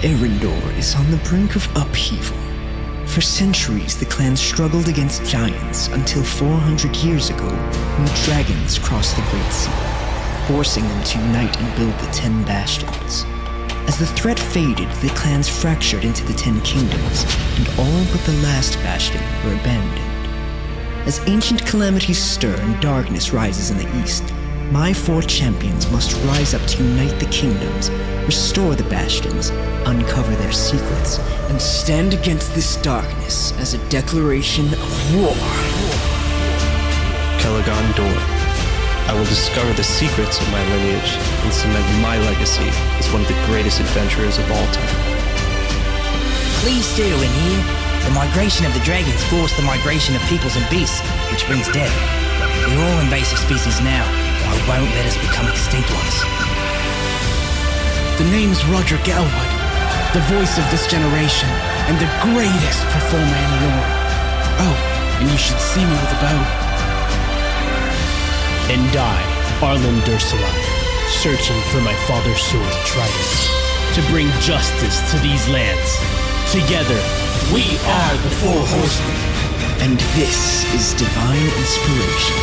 Arrendor is on the brink of upheaval. For centuries, the clan struggled against giants until 400 years ago, when dragons crossed the Great Sea, forcing them to unite and build the 10 Bastions. As the threat faded, the clans fractured into the 10 Kingdoms, and all but the last Bastion were abandoned. As ancient calamities stir and darkness rises in the east, my 4 champions must rise up to unite the kingdoms, restore the Bastions, uncover their secrets, and stand against this darkness as a declaration of war. Calagon Dör. I will discover the secrets of my lineage and cement my legacy as one of the greatest adventurers of all time. Cleave still in here. The migration of the dragons forced the migration of peoples and beasts, which brings death. We're all invasive species now. I won't let us become extinct ones. The name's Rodrick Elwood, the voice of this generation, and the greatest performer in lore. Oh, and you should see me with a bow. And I, Arlyn Dursalai, searching for my father's sword, Trident, to bring justice to these lands. Together, we are the 4 Horsemen. And this is Divine Inspiration.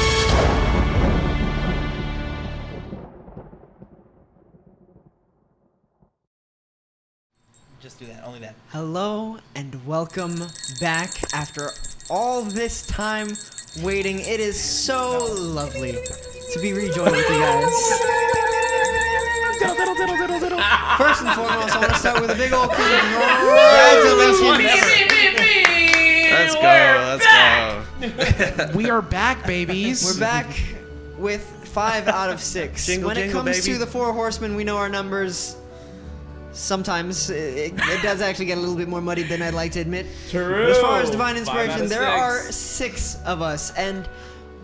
Just do that, only that. Hello and welcome back after all this time waiting. It is so lovely to be rejoined with you guys. First and foremost, I want to start with a big old congratulations. Let's go. We are back, babies. We're back with 5 out of 6. Jingle, when it jingle, comes baby. to the 4 Horsemen, we know our numbers. Sometimes it does actually get a little bit more muddied than I'd like to admit. True. As far as Divine 5 Inspiration, out of there 6. are 6 of us, and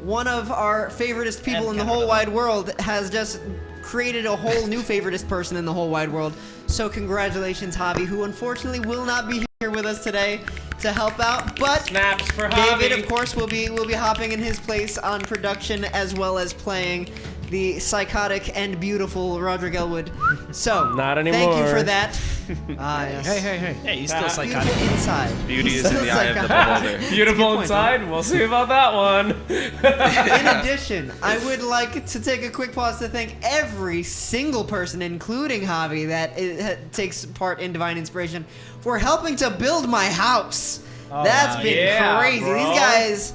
one of our favoritist people in the whole wide world has just created a whole new favoritist person in the whole wide world. So congratulations, Hobby, who unfortunately will not be here with us today to help out, but Snaps for Hobby. David, of course, will be hopping in his place on production as well as playing the psychotic and beautiful Rodrick Elwood. So, Not anymore. thank you for that. Yes. Hey. Hey, he's still psychotic. Beautiful inside. Beauty He's is in still the eye of the psychotic. beholder. Beautiful point, inside. We'll see about that one. In addition, I would like to take a quick pause to thank every single person, including Javi, that takes part in Divine Inspiration, for helping to build my house. That's been yeah, crazy. bro. These guys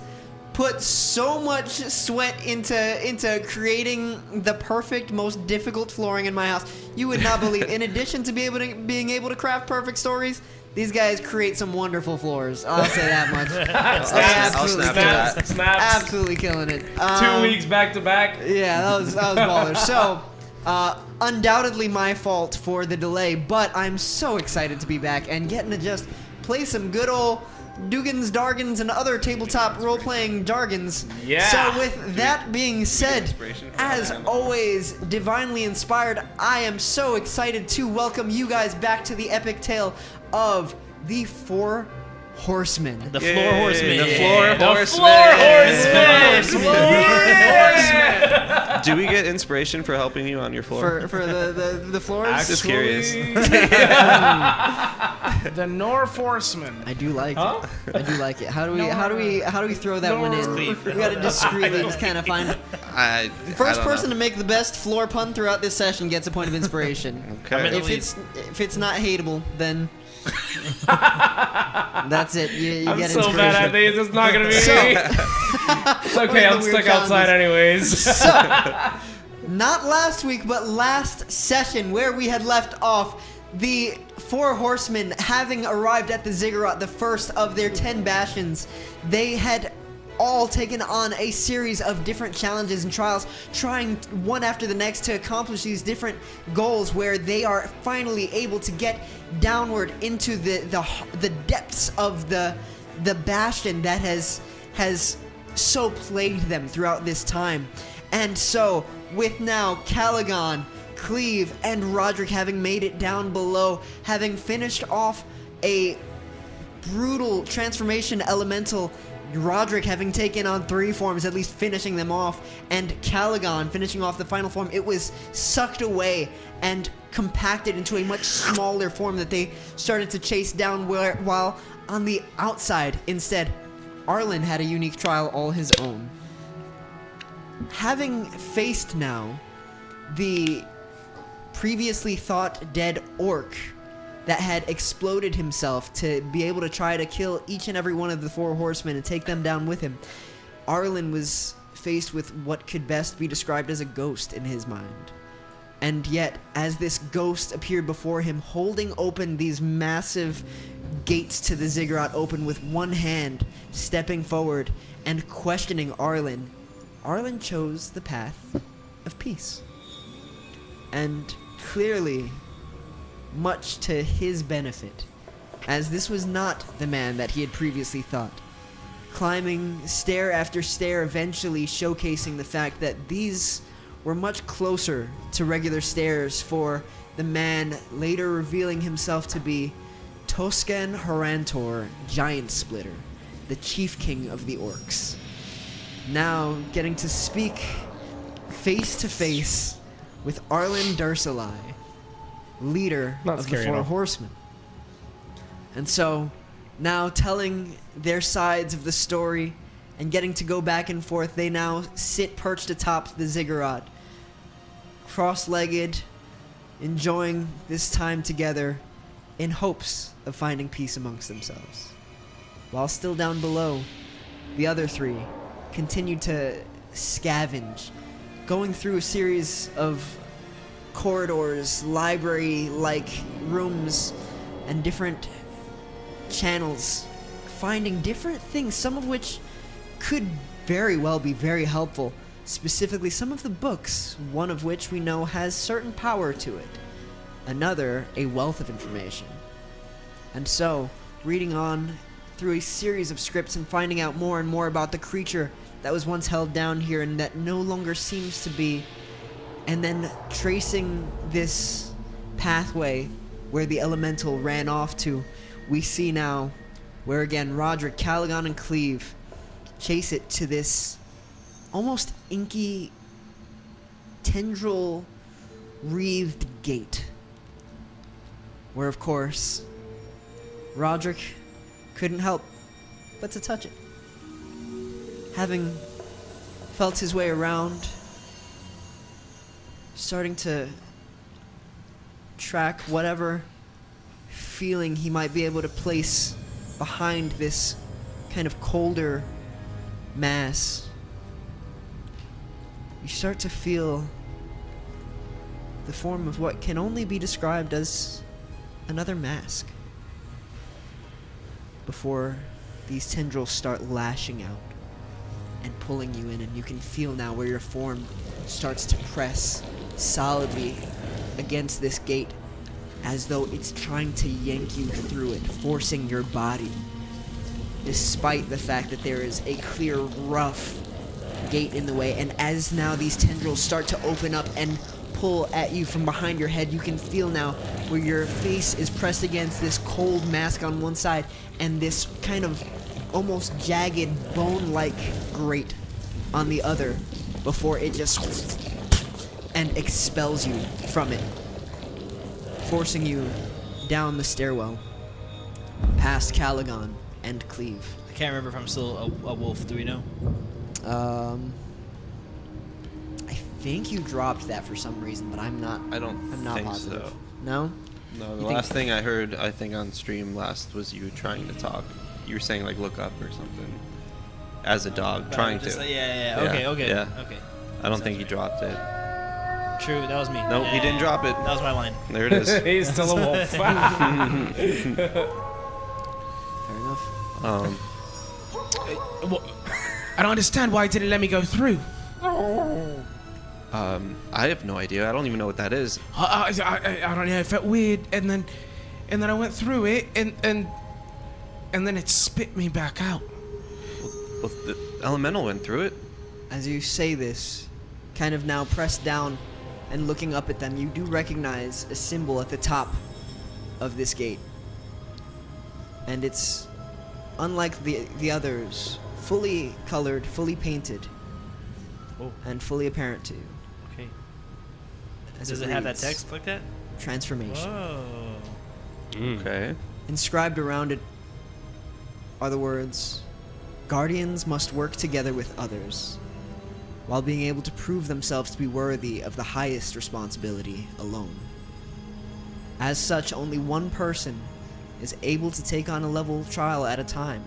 put so much sweat into creating the perfect, most difficult flooring in my house. You would not believe. In addition to being able to craft perfect stories, these guys create some wonderful floors. I'll say that much. I'll snap to that. Snaps. Absolutely killing it. 2 weeks back to back. Yeah, that was baller. So, undoubtedly my fault for the delay, but I'm so excited to be back and getting to just play some good old Dugan's, Dargans, and other tabletop role-playing jargons. Yeah. So with that being said, inspiration for as them. always, divinely inspired, I am so excited to welcome you guys back to the epic tale of the 4 Horsemen. The floor horseman. The floor The horseman. floor horseman. Do we get inspiration for helping you on your floor? For the floors. Just curious. The North Horsemen. I do like Huh? it. I do like it. How do we throw that one in? Cleave. We gotta discreetly just kind of find it. First person to make the best floor pun throughout this session gets a point of inspiration. Okay. If it's not hateable, then that's it. You I'm get so inspiration. bad at these. It's not gonna be So- me. It's okay. I'm Weird stuck outside challenges. anyways. So, not last week, but last session where we had left off, the 4 Horsemen having arrived at the Ziggurat, the first of their 10 Bastions, they had all taken on a series of different challenges and trials, trying one after the next to accomplish these different goals where they are finally able to get downward into the depths of the bastion that has so plagued them throughout this time. And so, with now Calagon, Cleave, and Rodrick having made it down below, having finished off a brutal transformation elemental Rodrick having taken on 3 forms, at least finishing them off, and Calagon finishing off the final form, it was sucked away and compacted into a much smaller form that they started to chase down, while on the outside, instead, Arlyn had a unique trial all his own. Having faced now the previously thought dead orc that had exploded himself to be able to try to kill each and every one of the 4 horsemen and take them down with him, Arlyn was faced with what could best be described as a ghost in his mind. And yet, as this ghost appeared before him, holding open these massive gates to the ziggurat open with one hand, stepping forward and questioning Arlyn, Arlyn chose the path of peace. And clearly, much to his benefit, as this was not the man that he had previously thought. Climbing stair after stair, eventually showcasing the fact that these were much closer to regular stairs for the man later revealing himself to be Toscan Harantor, Giant Splitter, the chief king of the orcs. Now getting to speak face to face with Arlyn Dursalai, leader of the 4 horsemen. And so, now telling their sides of the story and getting to go back and forth, they now sit perched atop the ziggurat, cross-legged, enjoying this time together in hopes of finding peace amongst themselves. While still down below, the other 3 continued to scavenge, going through a series of corridors, library-like rooms, and different channels, finding different things, some of which could very well be very helpful. Specifically, some of the books, one of which we know has certain power to it, another a wealth of information. And so, reading on through a series of scripts and finding out more and more about the creature that was once held down here and that no longer seems to be, and then tracing this pathway where the elemental ran off to, we see now where again Rodrick, Calagon, and Cleave chase it to this almost inky, tendril wreathed gate, where of course Rodrick couldn't help but to touch it. Having felt his way around, starting to track whatever feeling he might be able to place behind this kind of colder mass, you start to feel the form of what can only be described as another mask, before these tendrils start lashing out and pulling you in, and you can feel now where your form starts to press solidly against this gate, as though it's trying to yank you through it, forcing your body, despite the fact that there is a clear, rough gate in the way. And as now these tendrils start to open up and pull at you from behind your head, you can feel now where your face is pressed against this cold mask on one side and this kind of almost jagged bone-like grate on the other, before it just and expels you from it, forcing you down the stairwell past Calagon and Cleave. I can't remember if I'm still a wolf. Do we know? I think you dropped that for some reason, but I'm not think positive. so. No? No, the last thing I heard, I think on stream last, was you trying to talk. You were saying like look up or something. As a dog, trying to. Yeah. Okay. Yeah. Okay. I don't think he dropped it. True, that was me. Nope, he didn't drop it. That was my line. There it is. He's still a wolf. Fair enough. Well, I don't understand why it didn't let me go through. I have no idea. I don't even know what that is. I don't know. It felt weird, and then I went through it, and then it spit me back out. Well, the elemental went through it. As you say this, kind of now pressed down and looking up at them, you do recognize a symbol at the top of this gate. And it's unlike the others fully colored, fully painted, Oh. and fully apparent to you. Okay. As Does it have that reads, text like that? Transformation. Whoa. Okay. Inscribed around it are the words, Guardians must work together with others, while being able to prove themselves to be worthy of the highest responsibility alone. As such, only one person is able to take on a level trial at a time.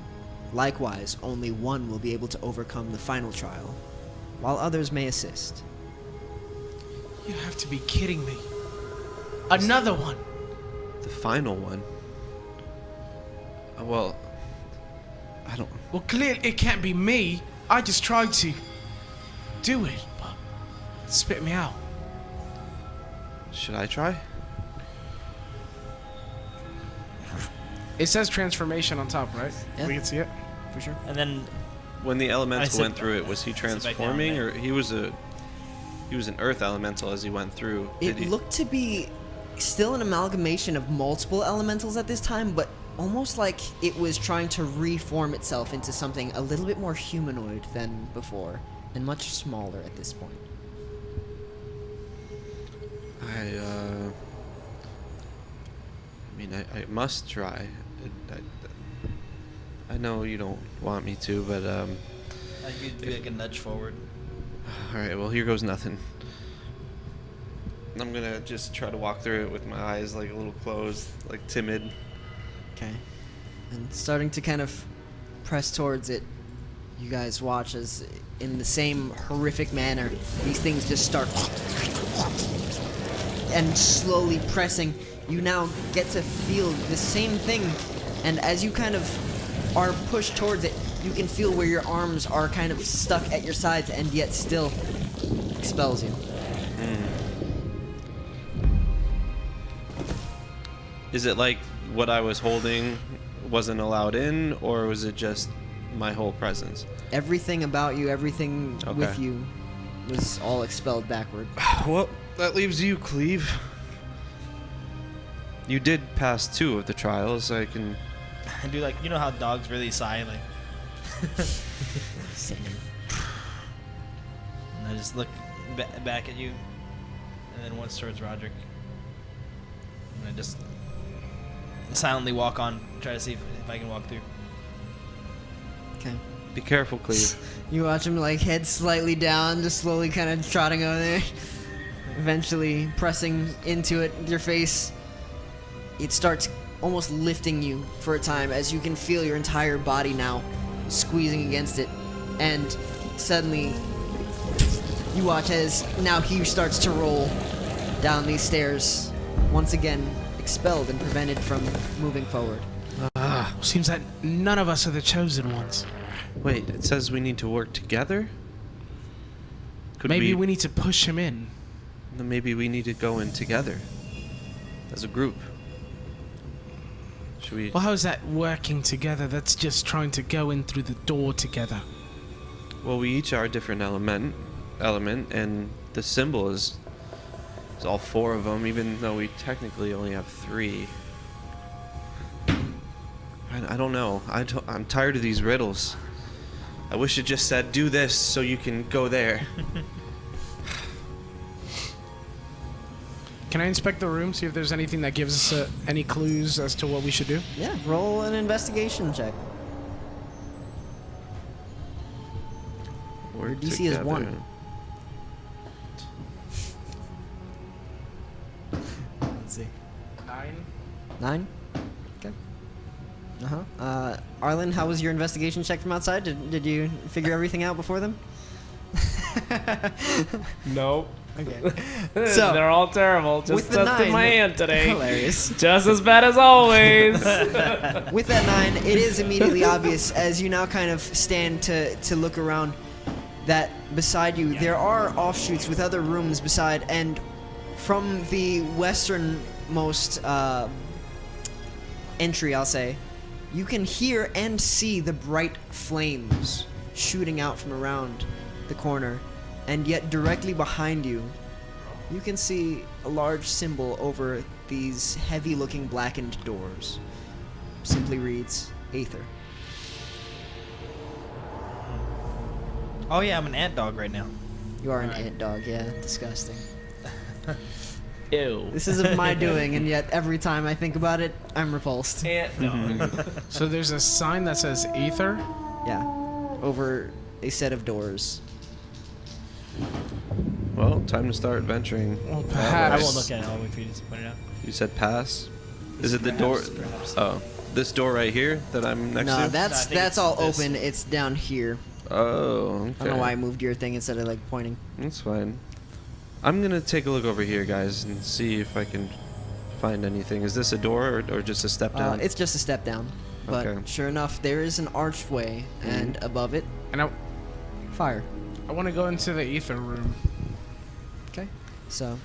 Likewise, only one will be able to overcome the final trial, while others may assist. You have to be kidding me. Another one. The final one. Well, I don't. Well, clearly it can't be me. I just tried to do it, but it spit me out. Should I try? It says transformation on top, right? Yeah. We can see it. For sure. And then When the elemental sit- went through it, was he sit back down, transforming, man. or he was an earth elemental as he went through? It Did he- looked to be still an amalgamation of multiple elementals at this time, but almost like it was trying to reform itself into something a little bit more humanoid than before, and much smaller at this point. I must try. I know you don't want me to, but I could do like a nudge forward. all right. Well, here goes nothing. I'm gonna just try to walk through it with my eyes like a little closed, like timid. Okay. And starting to kind of press towards it, you guys watch as, in the same horrific manner, these things just start and slowly pressing. You now get to feel the same thing, and as you kind of are pushed towards it, you can feel where your arms are kind of stuck at your sides and yet still expels you. Is it like what I was holding wasn't allowed in, or was it just my whole presence? Everything about you, everything with Okay. you was all expelled backward. Well, that leaves you, Cleave. You did pass 2 of the trials. I can. I do like, you know how dogs really sigh, like. And I just look back at you, and then once towards Rodrick, and I just silently walk on, try to see if I can walk through. Okay. Be careful, Cleave. You watch him like head slightly down, just slowly kind of trotting over there. Eventually pressing into it with your face. It starts almost lifting you for a time as you can feel your entire body now squeezing against it. And suddenly you watch as now he starts to roll down these stairs, once again expelled and prevented from moving forward. Seems like none of us are the chosen ones. Wait, it says we need to work together? Could Maybe we need to push him in. Maybe we need to go in together. As a group. Should we... Well, how is that working together? That's just trying to go in through the door together. Well, we each are a different element, and the symbol is all 4 of them, even though we technically only have 3. I don't know. I'm tired of these riddles. I wish it just said, do this so you can go there. Can I inspect the room, see if there's anything that gives us any clues as to what we should do? Yeah, roll an investigation check. Work DC is 1. together. Let's see. 9. 9? Okay. Arlyn, how was your investigation check from outside? Did you figure everything out before them? Nope. Okay. So, They're all terrible. Just with the tested 9, my hand today. hilarious. Just as bad as always. With that 9, it is immediately obvious as you now kind of stand to look around that beside you there are offshoots with other rooms beside, and from the westernmost entry, I'll say, you can hear and see the bright flames shooting out from around the corner, and yet directly behind you, you can see a large symbol over these heavy-looking blackened doors. Simply reads, Aether. Oh yeah, I'm an ant dog right now. You are an ant dog, yeah. Disgusting. Ew. This is of my doing, and yet every time I think about it, I'm repulsed. Ant dog. So there's a sign that says ether. Yeah. Over a set of doors. Well, time to start venturing. Well, that perhaps. I way. won't look at it. I'll wait for you to point it out. You said pass? Is it the door? Perhaps. Oh, this door right here that I'm next No, to? No, I that's think it's all this. open. It's down here. Oh, okay. I don't know why I moved your thing instead of like pointing. That's fine. I'm gonna take a look over here, guys, and see if I can find anything. Is this a door or just a step down? It's just a step down. But Okay. sure enough, there is an archway, and above it, And I fire. want to go into the ether room. Okay. So,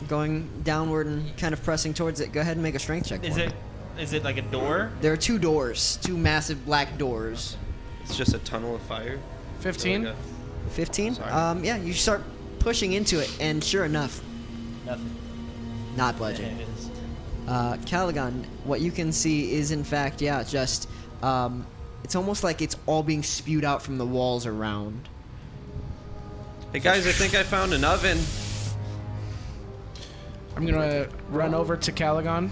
going downward and kind of pressing towards it, go ahead and make a strength check. Is for me. it like a door? There are two doors, two massive black doors. It's just a tunnel of fire. 15. Like 15? Sorry. Yeah, you start pushing into it, and sure enough, Nothing. not Yeah, budging. it is. Calagon, what you can see is in fact, yeah, just, it's almost like it's all being spewed out from the walls around. Hey guys, I think I found an oven. I'm gonna run over to Calagon,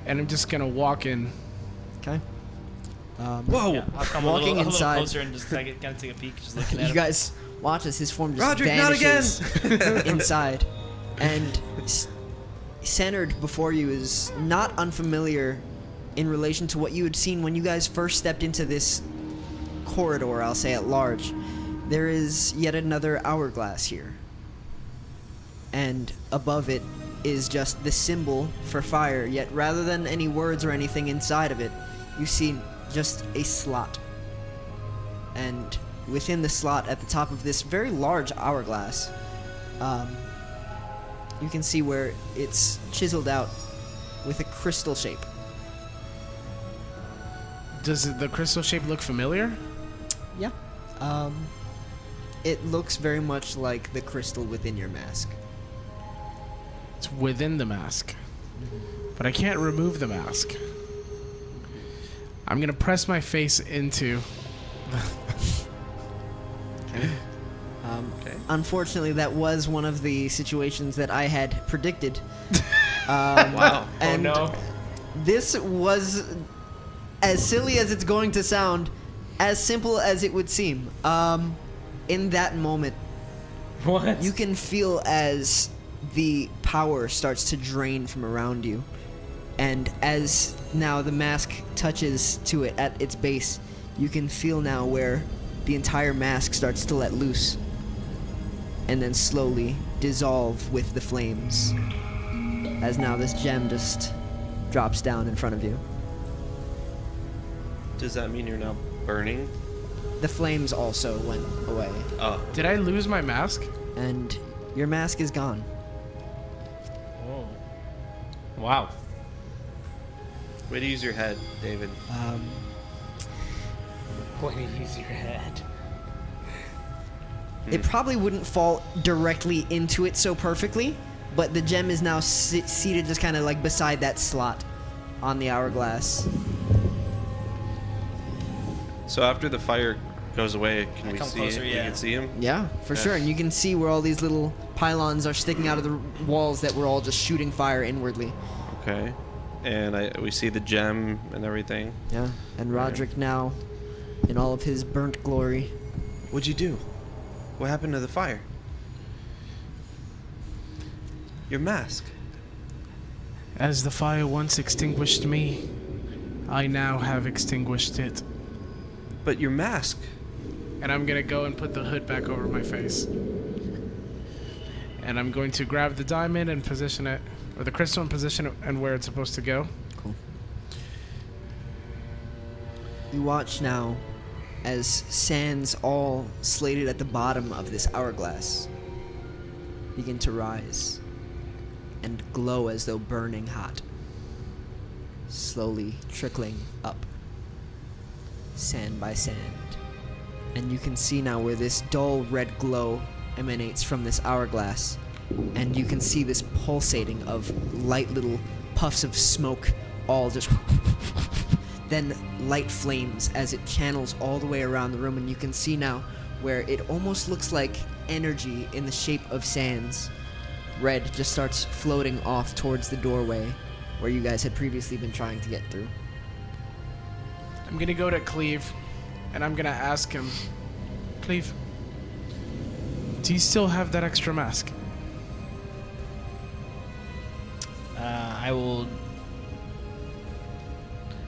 and I'm just gonna walk in. Okay. Whoa! Yeah, I'll come Walking a little inside. closer and just kind of take a peek, just looking at You him. guys watch as his form just Rodrick, not again! vanishes inside. And centered before you is not unfamiliar in relation to what you had seen when you guys first stepped into this corridor, I'll say at large. There is yet another hourglass here. And above it is just the symbol for fire, yet rather than any words or anything inside of it, you see just a slot. And within the slot at the top of this very large hourglass, you can see where it's chiseled out with a crystal shape. Does the crystal shape look familiar? Yeah. It looks very much like the crystal within your mask. It's within the mask. But I can't remove the mask. I'm gonna press my face into... Unfortunately, that was one of the situations that I had predicted. Wow. And no. this was as silly as it's going to sound, as simple as it would seem. In that moment, What? you can feel as the power starts to drain from around you. And as now the mask touches to it at its base, you can feel now where the entire mask starts to let loose and then slowly dissolve with the flames. As now this gem just drops down in front of you. Does that mean you're now burning? The flames also went away, Oh. Did I lose my mask? and your mask is gone. Whoa. Wow. Way to use your head, David. Way to use your head. It probably wouldn't fall directly into it so perfectly, but the gem is now seated just kind of like beside that slot on the hourglass. So after the fire goes away, can we come see closer, it? yeah. We can see him? Yeah, for sure. And you can see where all these little pylons are sticking out of the walls that were all just shooting fire inwardly. Okay. And we see the gem and everything. Yeah. And Rodrick now, in all of his burnt glory. What'd you do? What happened to the fire? Your mask. As the fire once extinguished me, I now have extinguished it. But your mask. And I'm gonna go and put the hood back over my face. And I'm going to grab the diamond and position it, or the crystal and position it and where it's supposed to go. Cool. You watch now as sands all slated at the bottom of this hourglass begin to rise and glow as though burning hot, slowly trickling up, sand by sand. And you can see now where this dull red glow emanates from this hourglass, and you can see this pulsating of light little puffs of smoke, all just then light flames as it channels all the way around the room, and you can see now where it almost looks like energy in the shape of sands. Red just starts floating off towards the doorway where you guys had previously been trying to get through. I'm gonna go to Cleave, and I'm gonna ask him, Cleave, do you still have that extra mask? I will.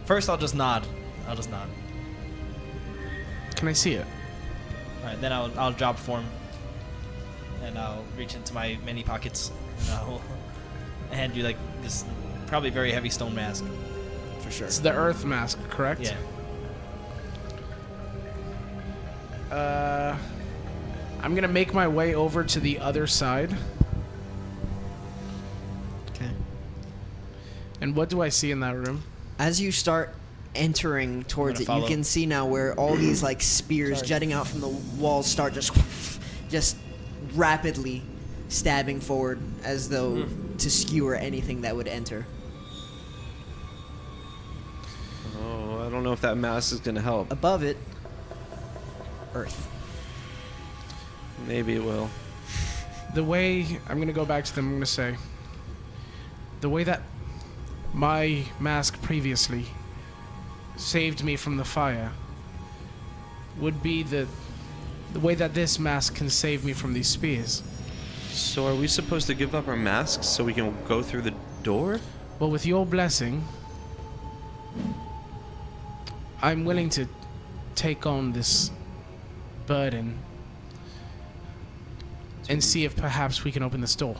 First, I'll just nod. Can I see it? All right, then I'll drop form, and I'll reach into my many pockets, and I'll hand you like this probably very heavy stone mask. For sure. It's the earth mask, correct? Yeah. I'm gonna make my way over to the other side. Okay. And what do I see in that room? As you start entering towards it, you can see now where all these like spears jutting out from the walls start just rapidly stabbing forward as though to skewer anything that would enter. Oh, I don't know if that mask is gonna help. Above it, earth. Maybe it will. The way, I'm gonna go back to them, I'm gonna say, the way that my mask previously saved me from the fire would be the way that this mask can save me from these spears. So are we supposed to give up our masks so we can go through the door? Well, with your blessing, I'm willing to take on this burden and see if perhaps we can open this door.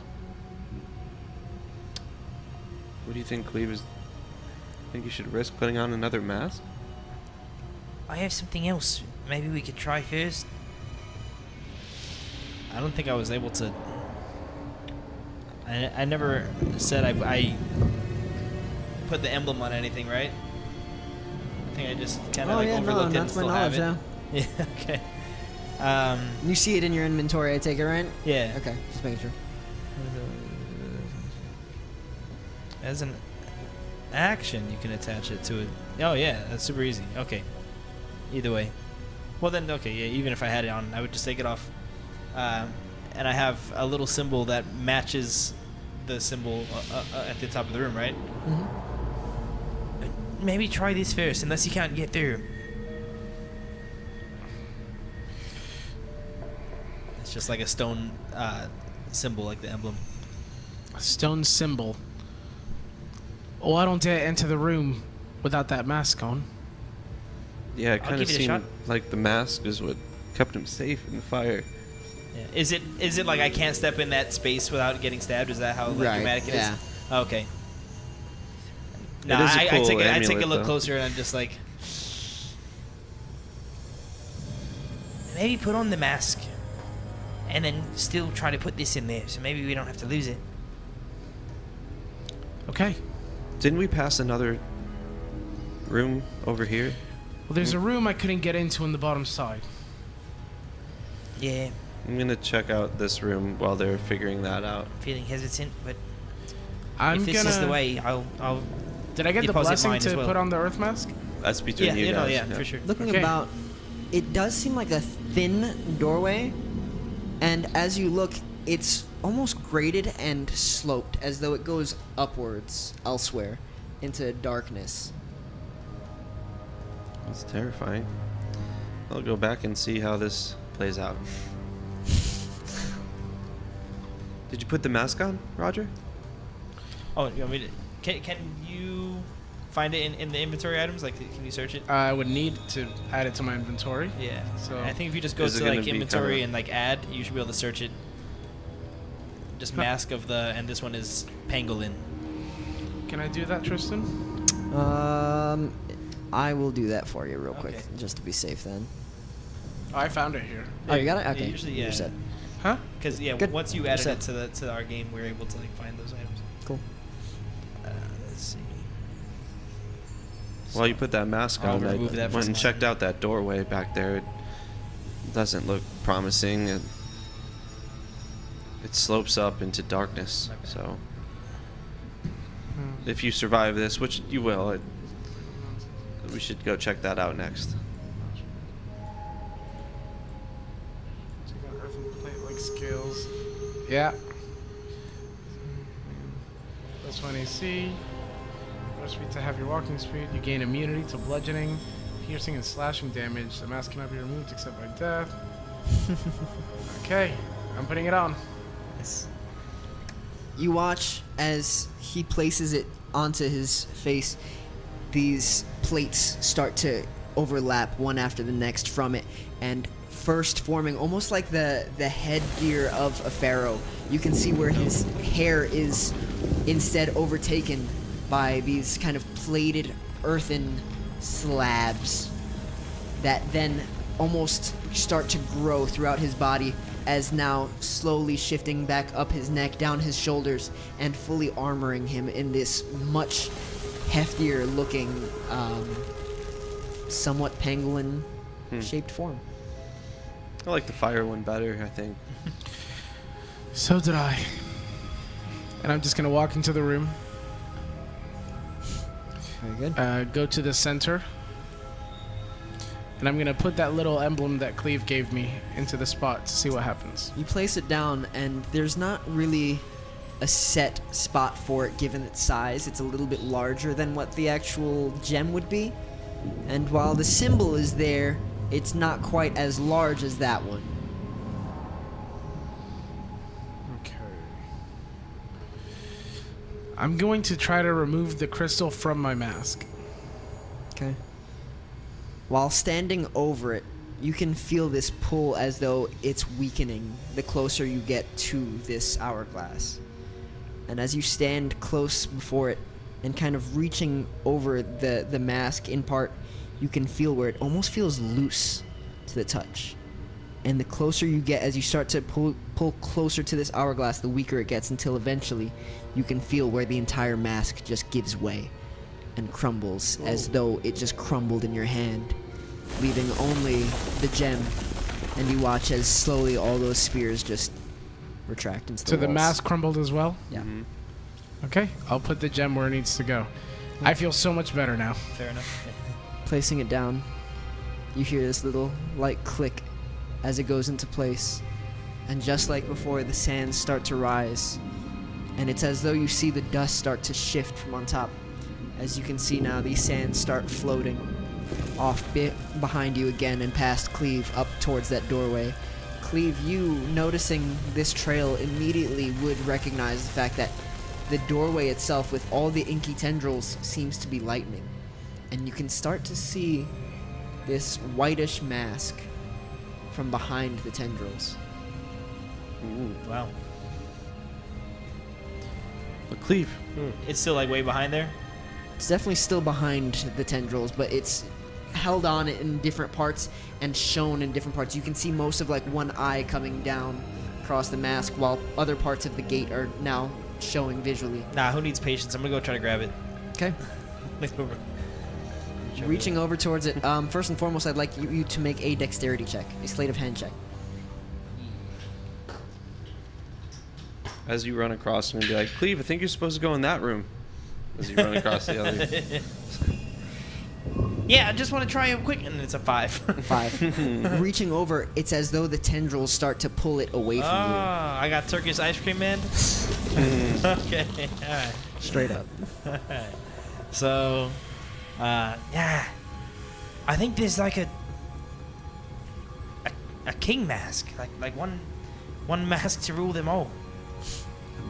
What do you think, Cleave? Think you should risk putting on another mask? I have something else. Maybe we could try first. I don't think I was able to. I never said I put the emblem on anything, right? I think I just kind of overlooked it and still have it. Yeah. Okay. You see it in your inventory, I take it, right? Yeah. Okay, just making sure. As an action, you can attach it to it. Oh yeah, that's super easy. Okay. Either way. Well then, okay, yeah. Even if I had it on, I would just take it off. And I have a little symbol that matches the symbol at the top of the room, right? Mm-hmm. Maybe try this first, unless you can't get through. It's just like a stone symbol, like the emblem. A stone symbol. Oh, I don't dare enter the room without that mask on. Yeah, it kind of give it a shot. seemed like the mask is what kept him safe in the fire. Yeah. Is it like I can't step in that space without getting stabbed? Is that how dramatic it is? Yeah. Okay. No, It is a cool I take a amulet, look though. closer and I'm just like, Maybe put on the mask, and then still try to put this in there, so maybe we don't have to lose it. Okay. Didn't we pass another room over here? Well, there's a room I couldn't get into on the bottom side. Yeah, I'm gonna check out this room while they're figuring that out. feeling hesitant, but I'm if this gonna. is the way, I'll Did I get the deposit blessing mine to as well. put on the earth mask? That's between you guys. for sure. Looking Okay. about, it does seem like a thin doorway, and as you look, it's almost graded and sloped, as though it goes upwards elsewhere into darkness. It's terrifying. I'll go back and see how this plays out. Did you put the mask on, Roger? Oh, you want me to? Can you find it in the inventory items? Like, can you search it? I would need to add it to my inventory. Yeah. So- I think if you just go Is it to gonna like be inventory kinda- and like add, you should be able to search it. Just mask of the, and this one is pangolin. Can I do that, Tristan? I will do that for you real quick, Okay. just to be safe then. Oh, I found it here. Oh, you got it? Okay. Usually, You're yeah. set. Huh? Because yeah, Good. once you You're added set. it to our game, we were able to like find those items. Cool. Let's see. While you put that mask I'll on, I remove that went from and checked out that doorway back there. It doesn't look promising. It slopes up into darkness. So, if you survive this, which you will, we should go check that out next. skills. Yeah. Plus 1 AC. Plus speed to have your walking speed. You gain immunity to bludgeoning, piercing, and slashing damage. The mask cannot be removed except by death. Okay, I'm putting it on. Yes. You watch as he places it onto his face. These plates start to overlap one after the next from it, and first forming almost like the headgear of a pharaoh. You can see where his hair is instead overtaken by these kind of plated earthen slabs that then almost start to grow throughout his body, as now slowly shifting back up his neck, down his shoulders, and fully armoring him in this much heftier looking, somewhat pangolin shaped form. I like the fire one better, I think. So did I. And I'm just gonna walk into the room. Very good. Go to the center. And I'm gonna put that little emblem that Cleave gave me into the spot to see what happens. You place it down, and there's not really a set spot for it given its size. It's a little bit larger than what the actual gem would be. And while the symbol is there, it's not quite as large as that one. Okay. I'm going to try to remove the crystal from my mask. Okay. While standing over it, you can feel this pull as though it's weakening the closer you get to this hourglass. And as you stand close before it and kind of reaching over the mask in part, you can feel where it almost feels loose to the touch. And the closer you get, as you start to pull closer to this hourglass, the weaker it gets, until eventually you can feel where the entire mask just gives way and crumbles, as though it just crumbled in your hand, leaving only the gem. And you watch as slowly all those spears just retract into the So the walls. mask crumbled as well? Yeah. Okay, I'll put the gem where it needs to go. I feel so much better now. Fair enough. Placing it down, you hear this little light click as it goes into place. And just like before, the sands start to rise. And it's as though you see the dust start to shift from on top. As you can see now, these sands start floating off behind you again and past Cleave up towards that doorway. Cleave, you noticing this trail immediately would recognize the fact that the doorway itself with all the inky tendrils seems to be lightening. And you can start to see this whitish mask from behind the tendrils. Ooh, wow. But Cleave, It's still like way behind there. It's definitely still behind the tendrils, but it's held on in different parts and shown in different parts. You can see most of like one eye coming down across the mask, while other parts of the gate are now showing visually. Nah, who needs patience? I'm gonna go try to grab it. Okay. Reaching over towards it. First and foremost, I'd like you to make a dexterity check, a sleight of hand check. as you run across and be like, Cleave, I think you're supposed to go in that room. As you run across the other. Yeah, I just want to try it quick, and it's a 5. 5. Reaching over, it's as though the tendrils start to pull it away from you. I got Turkish ice cream man. Okay, all right. Straight up. So, yeah, I think there's like a king mask, like one mask to rule them all.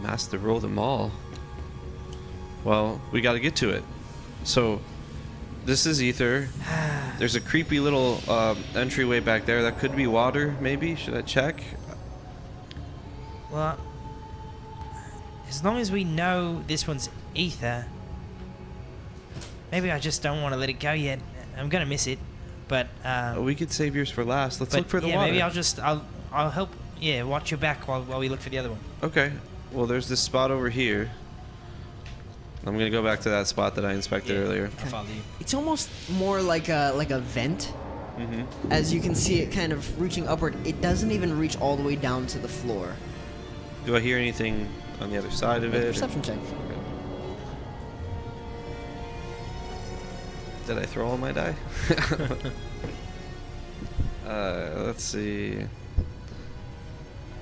Master rule them all. Well, we got to get to it. So, this is Ether. There's a creepy little entryway back there. That could be water, maybe. Should I check? Well, as long as we know this one's Ether, maybe I just don't want to let it go yet. I'm gonna miss it, but We could save yours for last. Let's but look for the yeah, water. maybe I'll help. Yeah, watch your back while we look for the other one. Okay. Well, there's this spot over here. I'm gonna go back to that spot that I inspected earlier. I'll follow you. It's almost more like a vent. Mm-hmm. As you can see it kind of reaching upward. It doesn't even reach all the way down to the floor. Do I hear anything on the other side of Make a it? perception check. Did I throw all my die? Let's see.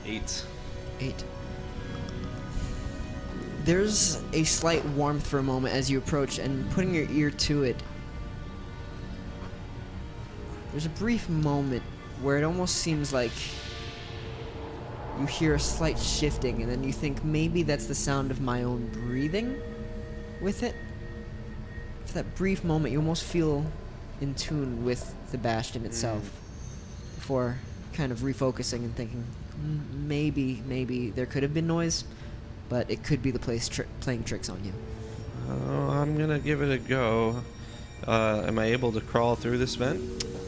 8. 8. There's a slight warmth for a moment as you approach, and putting your ear to it, there's a brief moment where it almost seems like you hear a slight shifting, and then you think maybe that's the sound of my own breathing with it. For that brief moment, you almost feel in tune with the bastion itself before kind of refocusing and thinking, maybe there could have been noise, but it could be the place playing tricks on you. Oh, I'm gonna give it a go. Am I able to crawl through this vent?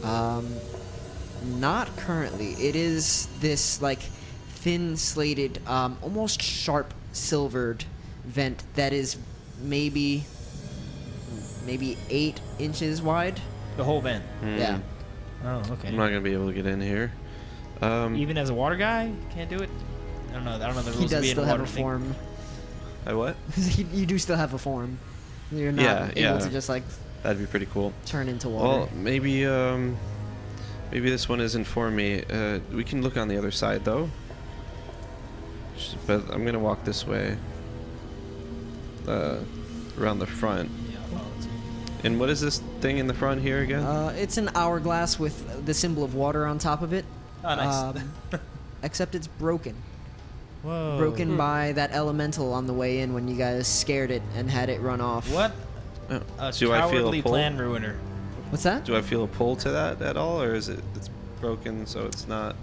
Not currently. It is this like thin slated, almost sharp silvered vent that is maybe 8 inches wide. The whole vent. Yeah. Oh, okay. I'm not gonna be able to get in here. Even as a water guy, can't do it. I don't know the rules He of does being still a have water a thing. form. I what? You do still have a form. You're not able to just like That'd be pretty cool. turn into water. Well, maybe this one isn't for me. We can look on the other side though. But I'm gonna walk this way. Around the front. And what is this thing in the front here again? It's an hourglass with the symbol of water on top of it. Oh, nice. Except it's broken. Whoa. Broken by that elemental on the way in when you guys scared it and had it run off. What? Oh. A Do I feel cowardly a pull? plan ruiner. What's that? Do I feel a pull to that at all, or is it's broken so it's not?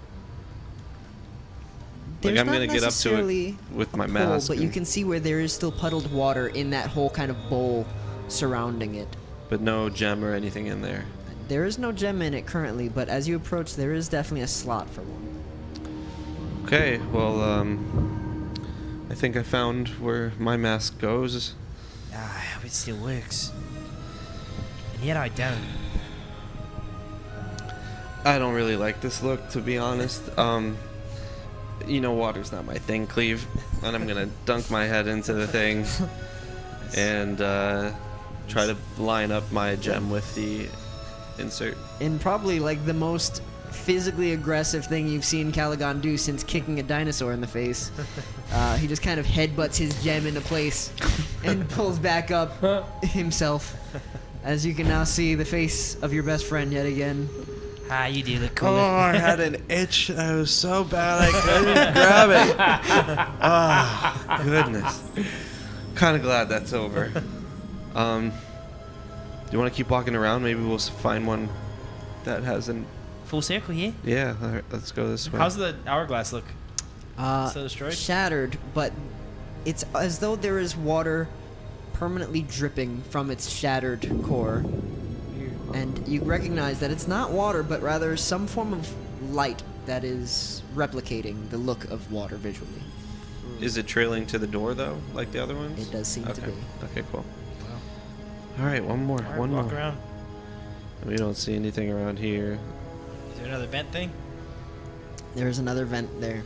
There's I'm not gonna get up to it necessarily with my a mask. But you and- can see where there is still puddled water in that whole kind of bowl surrounding it. But no gem or anything in there. There is no gem in it currently, but as you approach, there is definitely a slot for one. Okay, well, I think I found where my mask goes. I hope it still works. And yet I don't. I don't really like this look, to be honest. You know, water's not my thing, Cleave, and I'm gonna dunk my head into the thing and try to line up my gem with the insert. And probably like the most physically aggressive thing you've seen Calagon do since kicking a dinosaur in the face. He just kind of headbutts his gem into place and pulls back up himself. As you can now see the face of your best friend yet again. Ah, you do look cool. Oh, I had an itch that was so bad I couldn't grab it. Oh, goodness. Kind of glad that's over. Do you want to keep walking around? Maybe we'll find one that has an... Full circle here. Yeah, all right, let's go this way. How's the hourglass look? Still destroyed? Shattered, but it's as though there is water permanently dripping from its shattered core. And you recognize that it's not water, but rather some form of light that is replicating the look of water visually. Is it trailing to the door, though, like the other ones? It does seem to be. Okay, cool. All right, one more. Alright, One walk more. around. We don't see anything around here. Is there another vent thing? There's another vent there.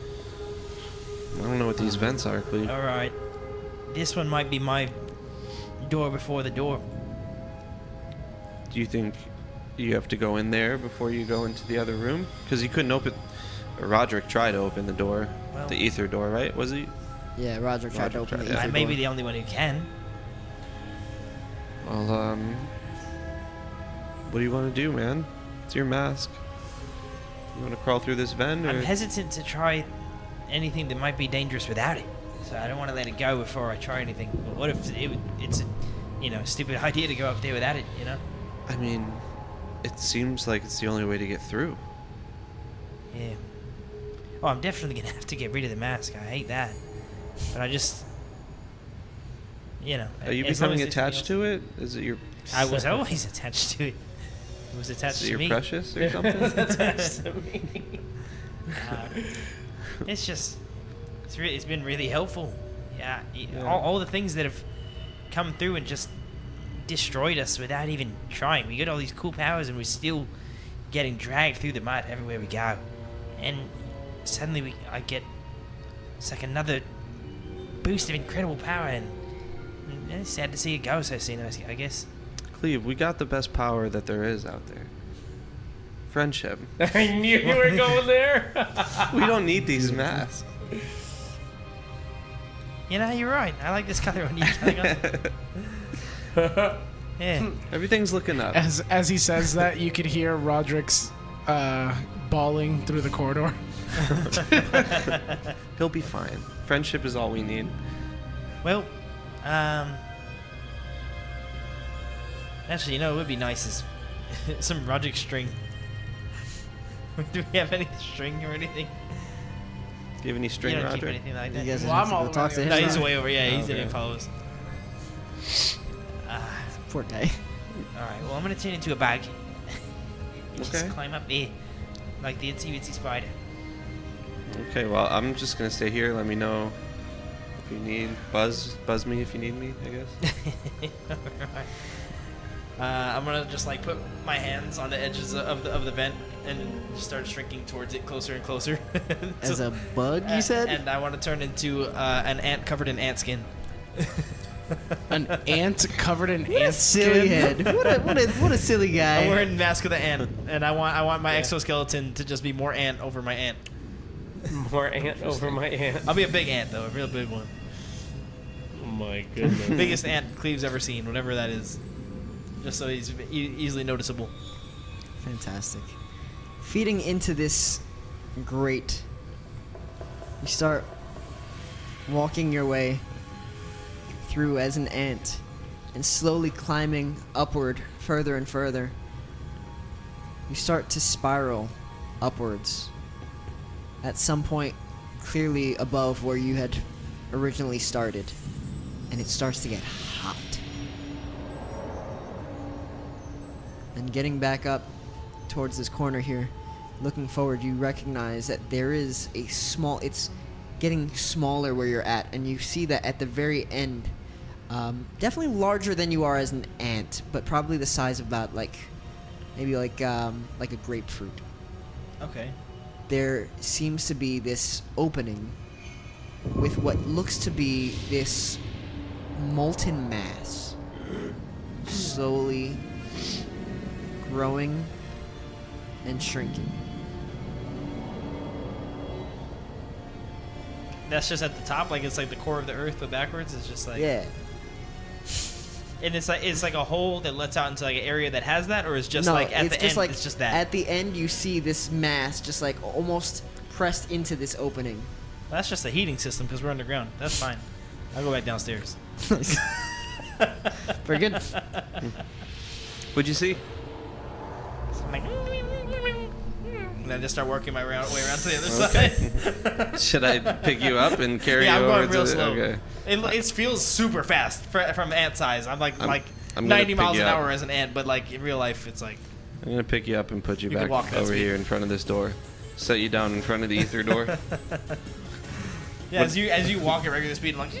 I don't know what these vents are, Cleve. Alright. This one might be my door before the door. Do you think you have to go in there before you go into the other room? Because you couldn't open... Rodrick tried to open the door. Well- The ether door, right? Was he? Yeah, Roger tried to Roger open tried, the yeah. I ether may door. be the only one who can. Well, what do you want to do, man? It's your mask. You want to crawl through this vent, or... I'm hesitant to try anything that might be dangerous without it. So I don't want to let it go before I try anything. But what if it's a stupid idea to go up there without it, you know? I mean, it seems like it's the only way to get through. Yeah. Oh, I'm definitely going to have to get rid of the mask. I hate that. But I just... You know. Are you as long becoming as there's attached to it? Is it your... I was always attached to it. It was attached Is it to your me. precious or something? Attached to me. It's just... It's been really helpful. Yeah. All the things that have come through and just destroyed us without even trying. We got all these cool powers and we're still getting dragged through the mud everywhere we go. And suddenly I get... It's like another boost of incredible power, and it's sad to see it go so soon, I guess. Cleve, we got the best power that there is out there. Friendship. I knew you were going there. We don't need these masks. You know, you're right. I like this color on you, Calagon. Yeah. Everything's looking up. As he says that, you could hear Rodrick's bawling through the corridor. He'll be fine. Friendship is all we need. Well, actually, you know, it would be nice is some Rodrick string. Do we have any string or anything? Do you have any string, You don't keep Roger? anything like You that. guys Well, have I'm to all go talk to around him. No, he's now. way over. Yeah, he Okay. didn't follow us. Poor guy. All right. Well, I'm gonna turn into a bag. You Okay. just climb up there like the itsy bitsy spider. Okay, well, I'm just gonna stay here. Let me know if you need. Buzz me if you need me, I guess. Alright. I'm gonna just like put my hands on the edges of the vent and just start shrinking towards it closer and closer. As a bug, you said? And I want to turn into an ant covered in ant skin. An ant covered in ant Silly skin. head. What a silly guy. I'm wearing Mask of the Ant, and I want my exoskeleton to just be more ant over my ant. More ant over my ant. I'll be a big ant though, a real big one. Oh my goodness. Biggest ant Cleave's ever seen, whatever that is. Just so he's easily noticeable. Fantastic. Feeding into this grate, you start walking your way through as an ant and slowly climbing upward further and further. You start to spiral upwards. At some point, clearly above where you had originally started, and it starts to get hot. And getting back up towards this corner here, looking forward, you recognize that there is a small, it's getting smaller where you're at, and you see that at the very end, definitely larger than you are as an ant, but probably the size of about maybe like a grapefruit. Okay. There seems to be this opening with what looks to be this molten mass slowly growing and shrinking. That's just at the top, like it's like the core of the earth, but backwards. It's just like Yeah. And it's like a hole that lets out into like an area that has that, or is just No, like at it's the just end. like It's just that. at the end you see this mass just like almost pressed into this opening. Well, that's just a heating system because we're underground. That's fine. I'll go back downstairs. Very good. What'd you see? I'm like, and then just start working my way around to the other side. Should I pick you up and carry Yeah, you I'm over going real to the, slow. Okay. It feels super fast from ant size. I'm like I'm gonna 90 pick miles you an up. hour as an ant, but like in real life, it's like I'm gonna pick you up and put you, You can back walk that over speed. here in front of this door. Set you down in front of the ether door. yeah. As you walk at regular speed, I'm like.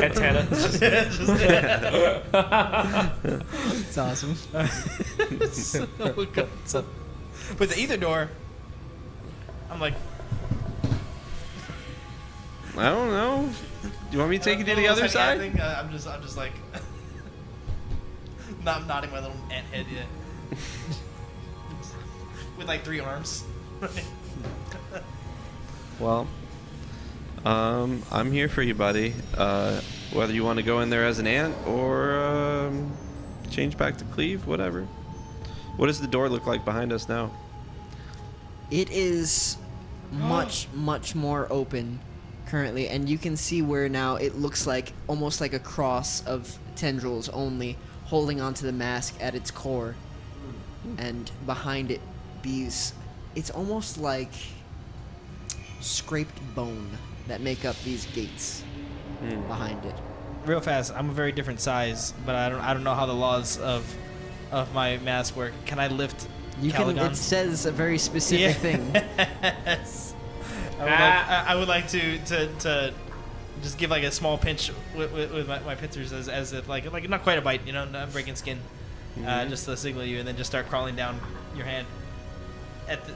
Antenna. It's awesome. But the ether door, I'm like. I don't know. Do you want me to take you to the other side? I'm just like, not nodding my little ant head yet. With like 3 arms. Well, I'm here for you, buddy. Whether you want to go in there as an ant or change back to Cleave, whatever. What does the door look like behind us now? It is much more open currently, and you can see where now it looks like almost like a cross of tendrils only holding onto the mask at its core, and behind it it's almost like scraped bone that make up these gates behind it. Real fast, I'm a very different size, but I don't know how the laws of my mask work. Can I lift Calagon? It says a very specific thing. Yes. I would like to just give like a small pinch with my pincers as if like not quite a bite, you know, not breaking skin, just to signal you, and then just start crawling down your hand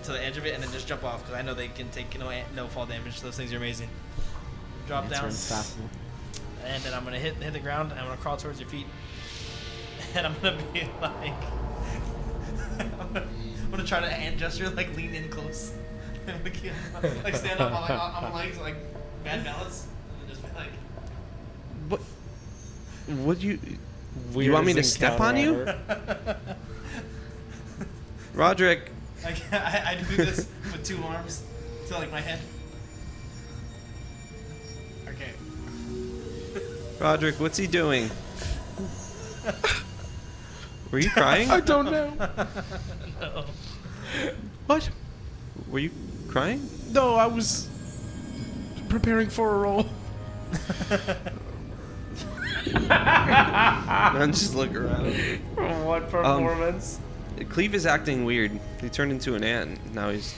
to the edge of it, and then just jump off because I know they can take no fall damage. Those things are amazing. Drop Ants are down, unstoppable. and then I'm gonna hit the ground, and I'm gonna crawl towards your feet, and I'm gonna be like, I'm gonna try to hand gesture, like lean in close, like stand up on my legs, like bad balance, and then just be like. What? Would you? You want me to step on you? Rodrick. I do this with 2 arms to like my head. Okay. Rodrick, what's he doing? Were you crying? I don't know. No. What? Were you crying? No, I was preparing for a role. I'm just looking around. What performance? Cleave is acting weird. He turned into an ant. Now he's.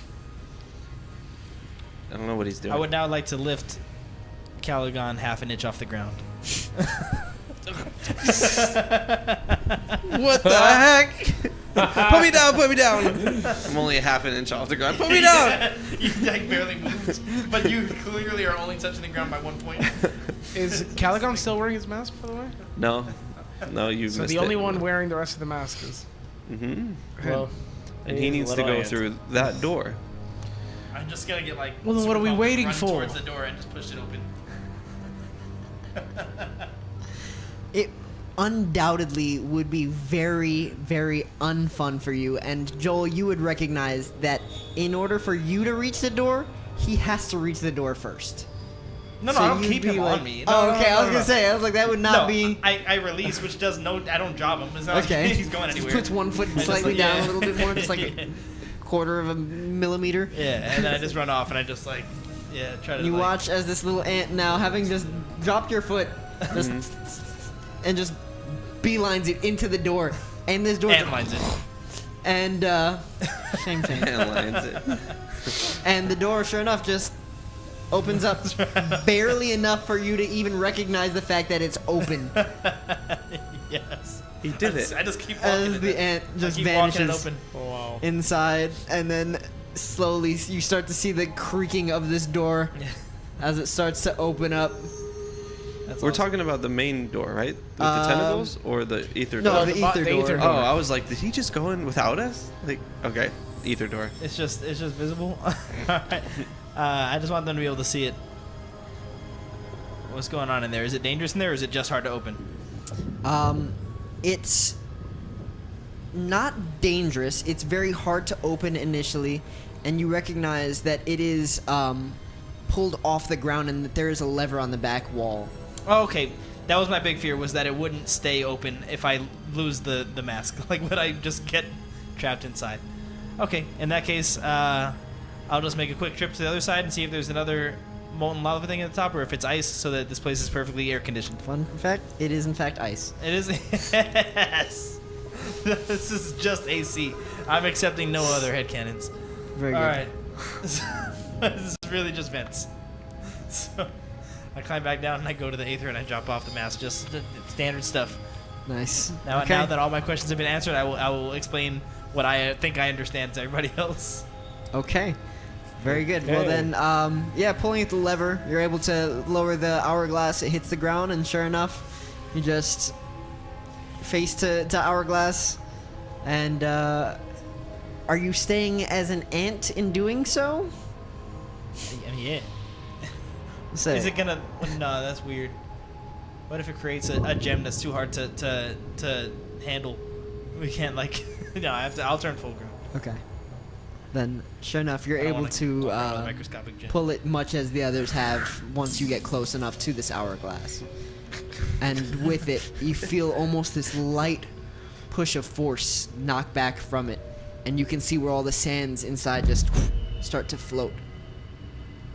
I don't know what he's doing. I would now like to lift Calagon half an inch off the ground. What the heck? Put me down, put me down. I'm only a half an inch off the ground. Put me down. You like barely moved, but you clearly are only touching the ground by 1 point. Is Calagon still wearing his mask, by the way? No. No, you So missed the only it. one wearing the rest of the mask is. Mm-hmm. Well, And he needs to go through that door. I'm just gonna get like. Well, then what are we super waiting run for? Towards the door and just push it open. It undoubtedly would be very, very unfun for you. And Joel, you would recognize that in order for you to reach the door, he has to reach the door first. No, So I don't you'd keep be him like- on me. Oh, No, okay. I was no. gonna say, I was like, that would not No, be. I release, which does no. I don't job him. It's not Okay. like he's going anywhere. Puts 1 foot I just slightly like- down yeah. a little bit more, just like Yeah. a quarter of a millimeter. Yeah, and then I just run off and I just like, try to. You like, watch as this little ant now, having just dropped your foot, just and just beelines it into the door, and this door. Ant lines it. And shame. And lands it. And the door, sure enough, just opens up barely enough for you to even recognize the fact that it's open. Yes. He did it. I just keep walking. As the ant I just keep walking it vanishes open. Oh, wow. inside, and then slowly you start to see the creaking of this door as it starts to open up. That's We're awesome. talking about the main door, right? With the tentacles or the ether No, door? the ether the door. ether Oh, door. I was like, did he just go in without us? Like, okay, ether door. It's just visible. Alright. I just want them to be able to see it. What's going on in there? Is it dangerous in there, or is it just hard to open? It's not dangerous. It's very hard to open initially, and you recognize that it is pulled off the ground and that there is a lever on the back wall. Oh, okay. That was my big fear, was that it wouldn't stay open if I lose the mask. Like, would I just get trapped inside? Okay, in that case, I'll just make a quick trip to the other side and see if there's another molten lava thing at the top, or if it's ice, so that this place is perfectly air conditioned. Fun fact, it is in fact ice. It is. Yes. This is just AC. I'm accepting no other headcanons. Very good. All right. This is really just vents. So I climb back down and I go to the aether and I drop off the mask. Just the standard stuff. Nice. Now, Okay. now that all my questions have been answered, I will explain what I think I understand to everybody else. Okay. Very good. Well then, yeah, pulling at the lever, you're able to lower the hourglass. It hits the ground, and sure enough, you just face to hourglass. And are you staying as an ant in doing so? I mean, yeah. Say. Is it gonna? No, that's weird. What if it creates a gem that's too hard to handle? We can't like. No, I'll turn full ground. Okay. Then, sure enough, you're I don't able wanna to walk around with a microscopic gem. pull it much as the others have once you get close enough to this hourglass. And with it, you feel almost this light push of force knock back from it. And you can see where all the sands inside just start to float.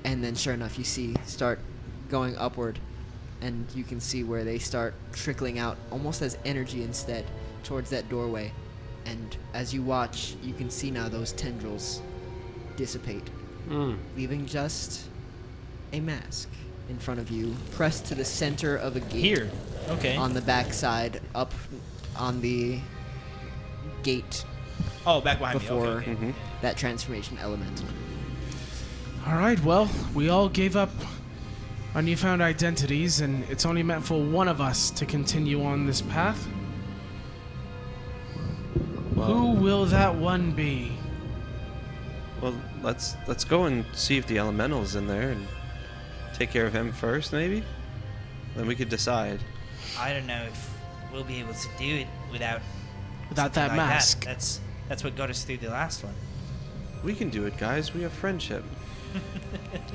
And then, sure enough, you see start going upward. And you can see where they start trickling out almost as energy instead towards that doorway. And as you watch, you can see now those tendrils dissipate, leaving just a mask in front of you, pressed to the center of a gate. Here. Okay. On the back side, up on the gate Oh, back behind before me. Okay. that transformation element. All right, well, we all gave up our newfound identities, and it's only meant for one of us to continue on this path. Who will that one be? Well, let's go and see if the elemental's in there and take care of him first, maybe. Then we could decide. I don't know if we'll be able to do it without Without something that like mask. That's what got us through the last one. We can do it, guys. We have friendship.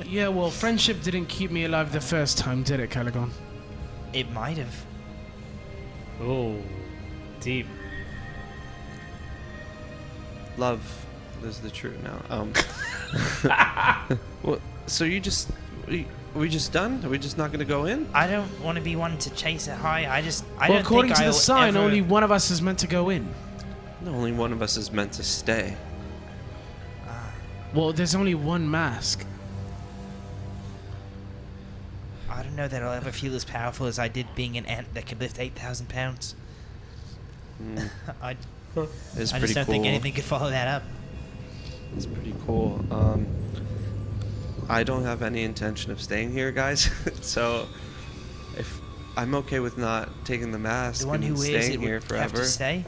Yeah, well, friendship didn't keep me alive the first time, did it, Calagon? It might have. Oh, deep. Love is the truth now. Well, so we just done? Are we just not gonna go in? I don't want to be one to chase it high. I Well, don't according think to the I'll sign, ever- only one of us is meant to go in. No, only one of us is meant to stay. Well, there's only one mask. I don't know that I'll ever feel as powerful as I did being an ant that could lift 8,000 pounds. I It's just pretty don't cool. think anything could follow that up. It's pretty cool. I don't have any intention of staying here, guys. So, if I'm okay with not taking the mask The one who and wears staying it here would have forever. to stay.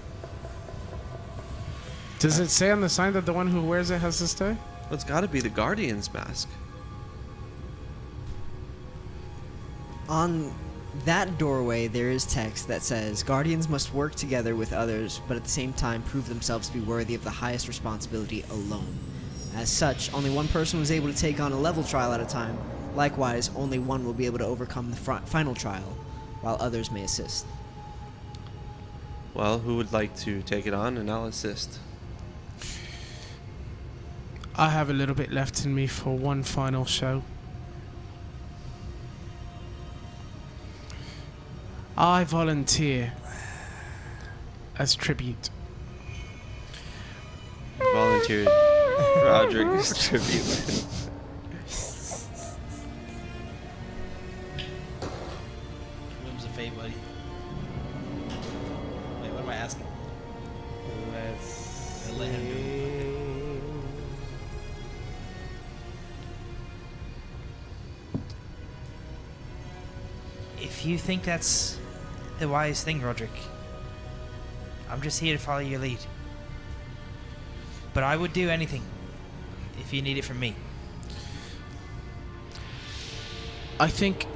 Does it say on the sign that the one who wears it has to stay? Well, it's got to be the Guardian's mask. On that doorway, there is text that says, Guardians must work together with others, but at the same time prove themselves to be worthy of the highest responsibility alone. As such, only one person was able to take on a level trial at a time. Likewise, only one will be able to overcome the final trial, while others may assist. Well, who would like to take it on, and I'll assist. I have a little bit left in me for one final show. I volunteer as tribute. Volunteered Rodrick as tribute. Whims of fate, buddy. Wait, what am I asking? Let's Let him do it. If you think that's the wise thing, Rodrick, I'm just here to follow your lead. But I would do anything if you need it from me. I think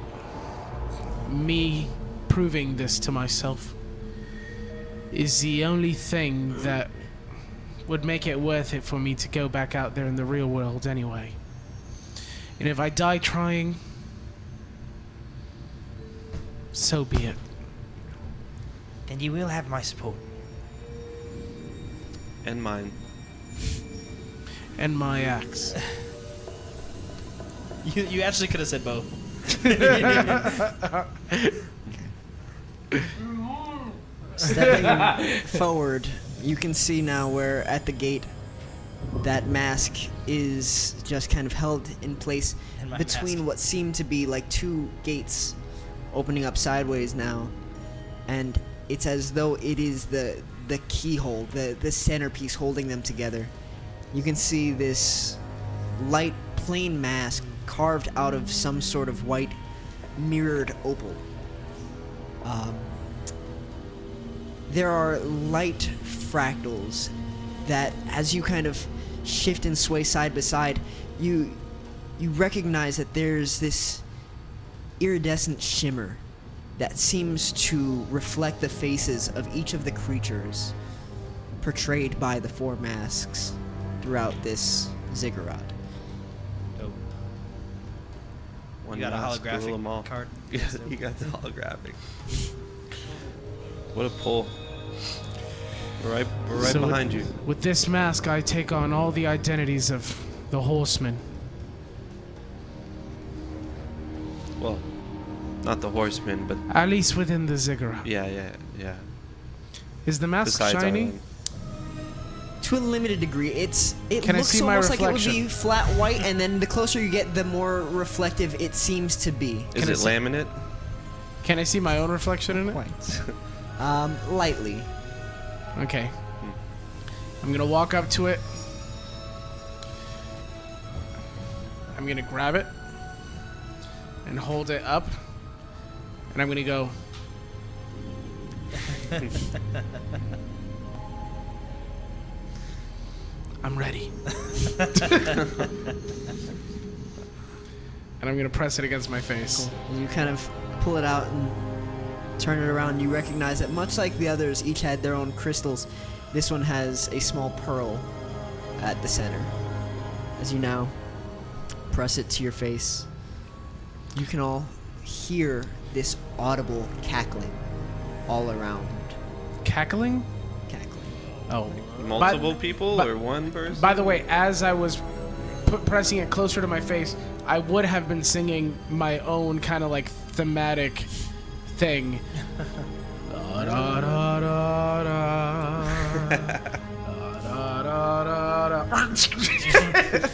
me proving this to myself is the only thing that would make it worth it for me to go back out there in the real world anyway. And if I die trying, so be it. Then you will have my support. And mine. And my axe. You actually could have said both. Stepping forward, you can see now where at the gate that mask is just kind of held in place And my between mask. what seem to be like two gates opening up sideways now, and it's as though it is the keyhole, the centerpiece holding them together. You can see this light plain mask carved out of some sort of white mirrored opal. There are light fractals that, as you kind of shift and sway side by side, you recognize that there's this iridescent shimmer that seems to reflect the faces of each of the creatures portrayed by the four masks throughout this ziggurat. Dope. One You got a mask to rule them all. holographic card? You got the holographic. What a pull. We're right So behind you. With this mask, I take on all the identities of the Horsemen. Well, not the Horsemen, but At least within the ziggurat. yeah. Is the mask Besides shiny? Arlyn. To a limited degree, it Can I looks see my almost like it would reflection? be flat white, and then the closer you get, the more reflective it seems to be. Is Can I it see- laminate? Can I see my own reflection in it? Lightly. Okay. I'm gonna walk up to it. I'm gonna grab it and hold it up, and I'm gonna go. I'm ready. And I'm gonna press it against my face. And you kind of pull it out and turn it around. You recognize that much like the others, each had their own crystals. This one has a small pearl at the center. As you now press it to your face, you can all hear this audible cackling all around. Cackling? Cackling. Oh. Multiple people or one person? By the way, as I was pressing it closer to my face, I would have been singing my own kind of like thematic thing. Da, da, da, da, da. Da, da, da, da.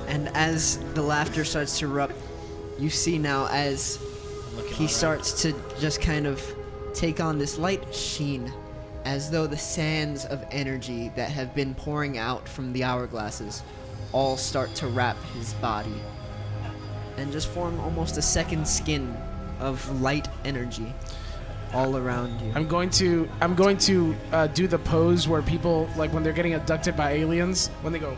And as the laughter starts to erupt, you see now as he starts to just kind of take on this light sheen, as though the sands of energy that have been pouring out from the hourglasses all start to wrap his body and just form almost a second skin of light energy all around you. I'm going to do the pose where people, like when they're getting abducted by aliens, when they go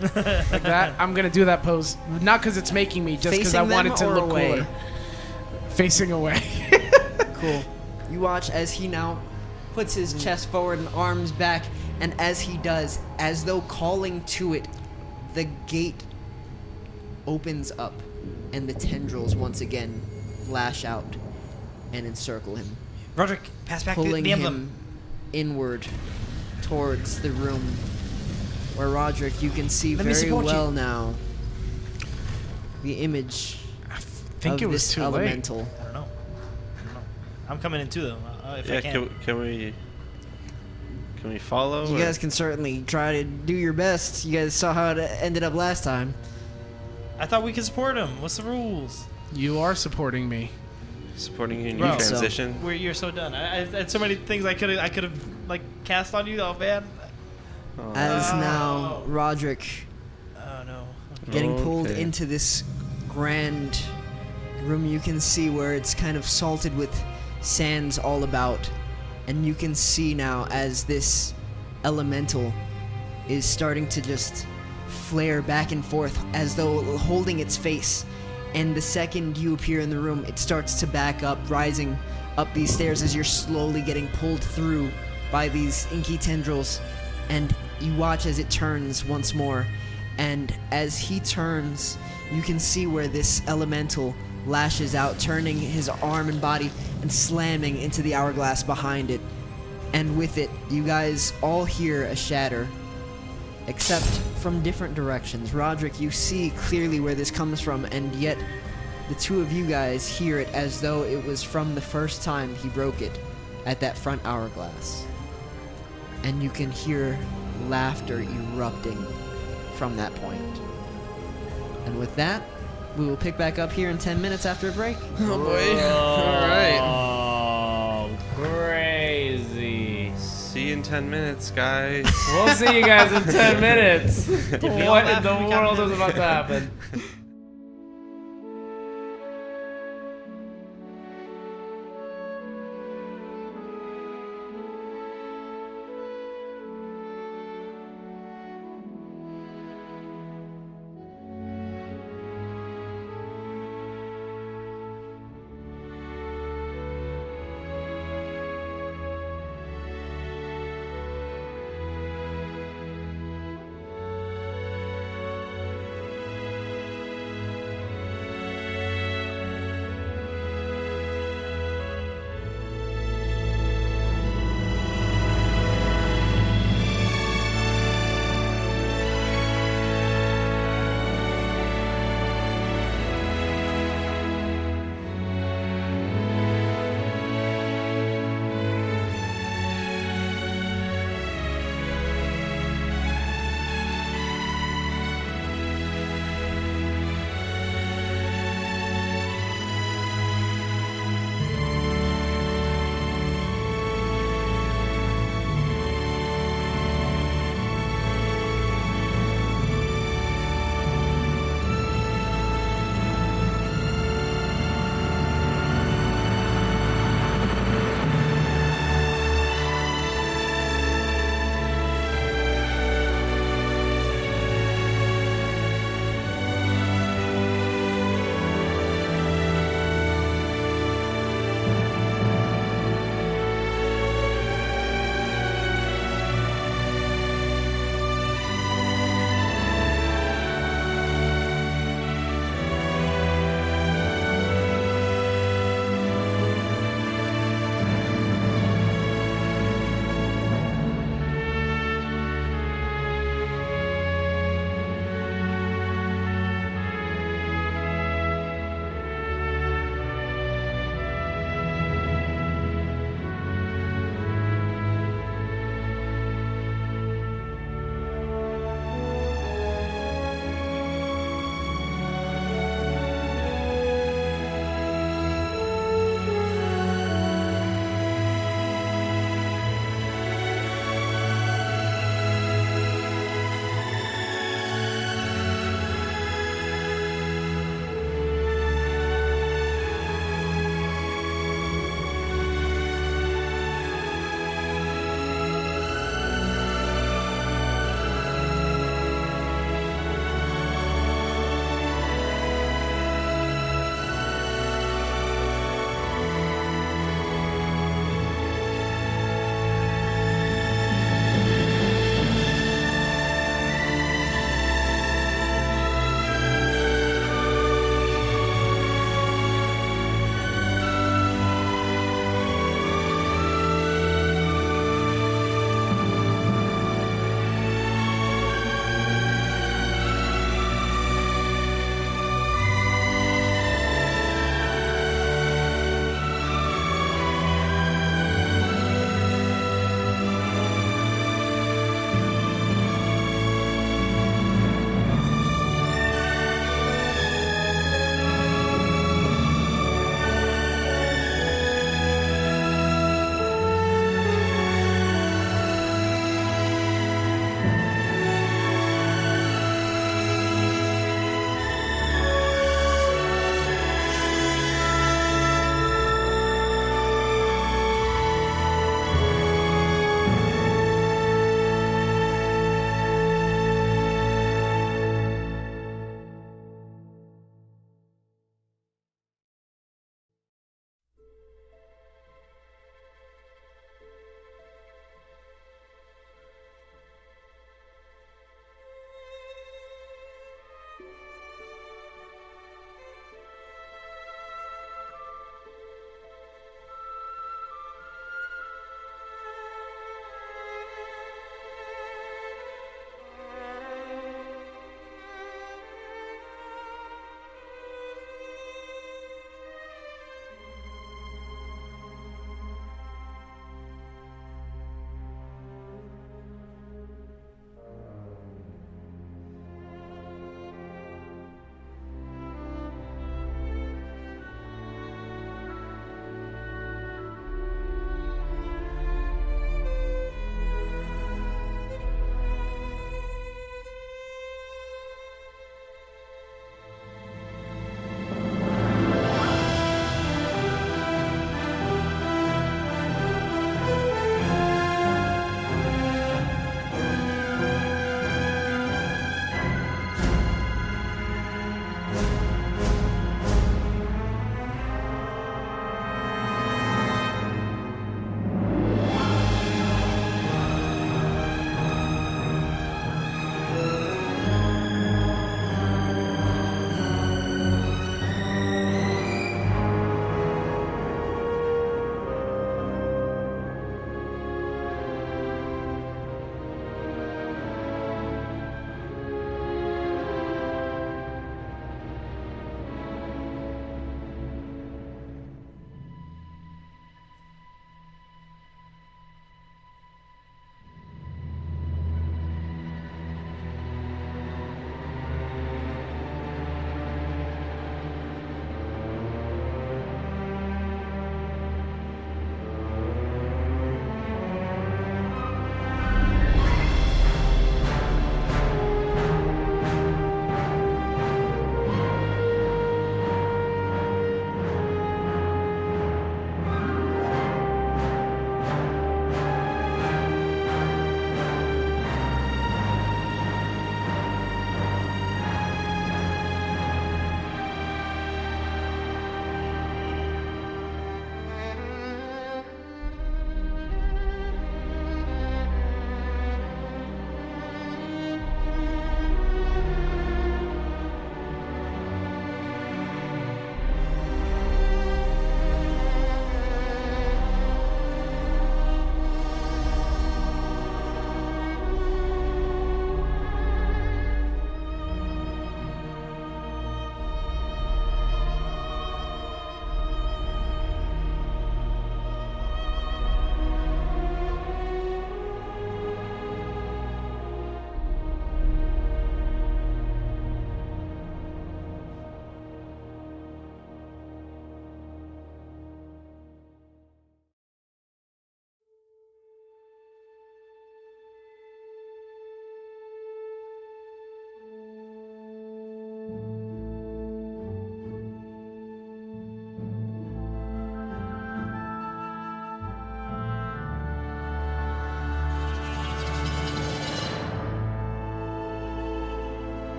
like that. I'm gonna do that pose, not because it's making me, just because I want it to look cooler. Facing away. Cool. You watch as he now puts his chest forward and arms back, and as he does, as though calling to it, the gate opens up, and the tendrils once again lash out and encircle him, Rodrick, pass back pulling the emblem. him inward towards the room where Rodrick, you can see very well now the image think of it was this too late. elemental. I don't know. I'm coming in too though. If I Yeah, can. can we follow? You or- guys can certainly try to do your best. You guys saw how it ended up last time. I thought we could support him. What's the rules? You are supporting me. Supporting you in Bro, your transition. You're so done. I had so many things I could have like cast on you. Oh man. As now Rodrick Oh no. getting pulled Okay. into this grand room, you can see where it's kind of salted with sands all about, and you can see now as this elemental is starting to just flare back and forth as though holding its face, and the second you appear in the room, it starts to back up, rising up these stairs as you're slowly getting pulled through by these inky tendrils, and you watch as it turns once more, and as he turns, you can see where this elemental lashes out, turning his arm and body and slamming into the hourglass behind it. And with it, you guys all hear a shatter, except from different directions. Rodrick, you see clearly where this comes from, and yet the two of you guys hear it as though it was from the first time he broke it at that front hourglass. And you can hear laughter erupting from that point. And with that, we will pick back up here in 10 minutes after a break. Oh boy. All right. Oh, crazy. See you in 10 minutes, guys. We'll see you guys in 10 minutes. we all What laugh in the when we count world down? is about to happen?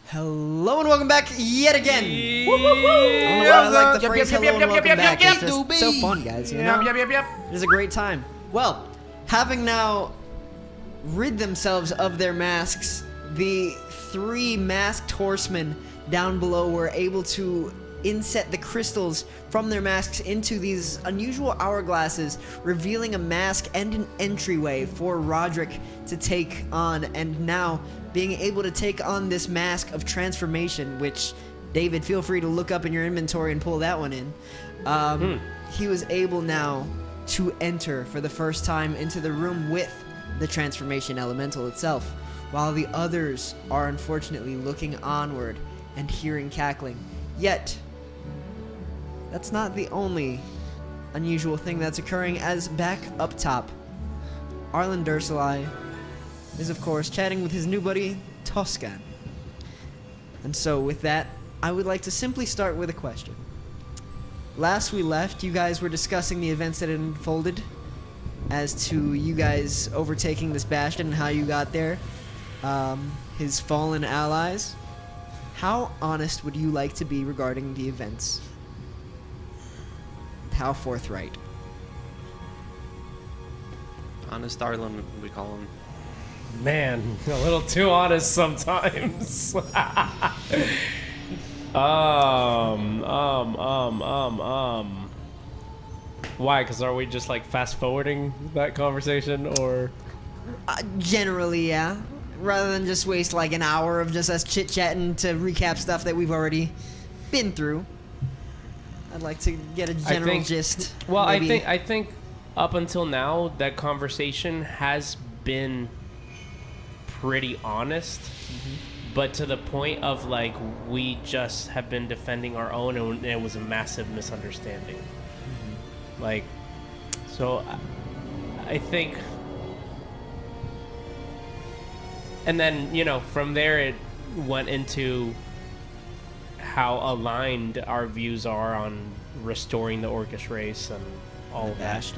Hello and welcome back yet again. I don't know why I like the phrase hello and welcome back. It's just so fun, guys. You know? Yep. It's a great time. Well, having now rid themselves of their masks, the 3 masked horsemen down below were able to inset the crystals from their masks into these unusual hourglasses, revealing a mask and an entryway for Rodrick to take on, and now being able to take on this mask of transformation, which, David, feel free to look up in your inventory and pull that one in. He was able now to enter for the first time into the room with the transformation elemental itself, while the others are unfortunately looking onward and hearing cackling. Yet, that's not the only unusual thing that's occurring, as back up top, Arlyn Dursalai is of course chatting with his new buddy, Tristan. And so with that, I would like to simply start with a question. Last we left, you guys were discussing the events that had unfolded as to you guys overtaking this bastion and how you got there, his fallen allies. How honest would you like to be regarding the events? How forthright? Honest Arlyn, we call him. Man, a little too honest sometimes. Why? Because are we just like fast forwarding that conversation, or? Generally, yeah. Rather than just waste like an hour of just us chit-chatting to recap stuff that we've already been through. I'd like to get a general gist. Well, maybe. I think up until now that conversation has been pretty honest, but to the point of like we just have been defending our own, and it was a massive misunderstanding. Like, so I think, and then from there it went into how aligned our views are on restoring the Orcish race and all of that,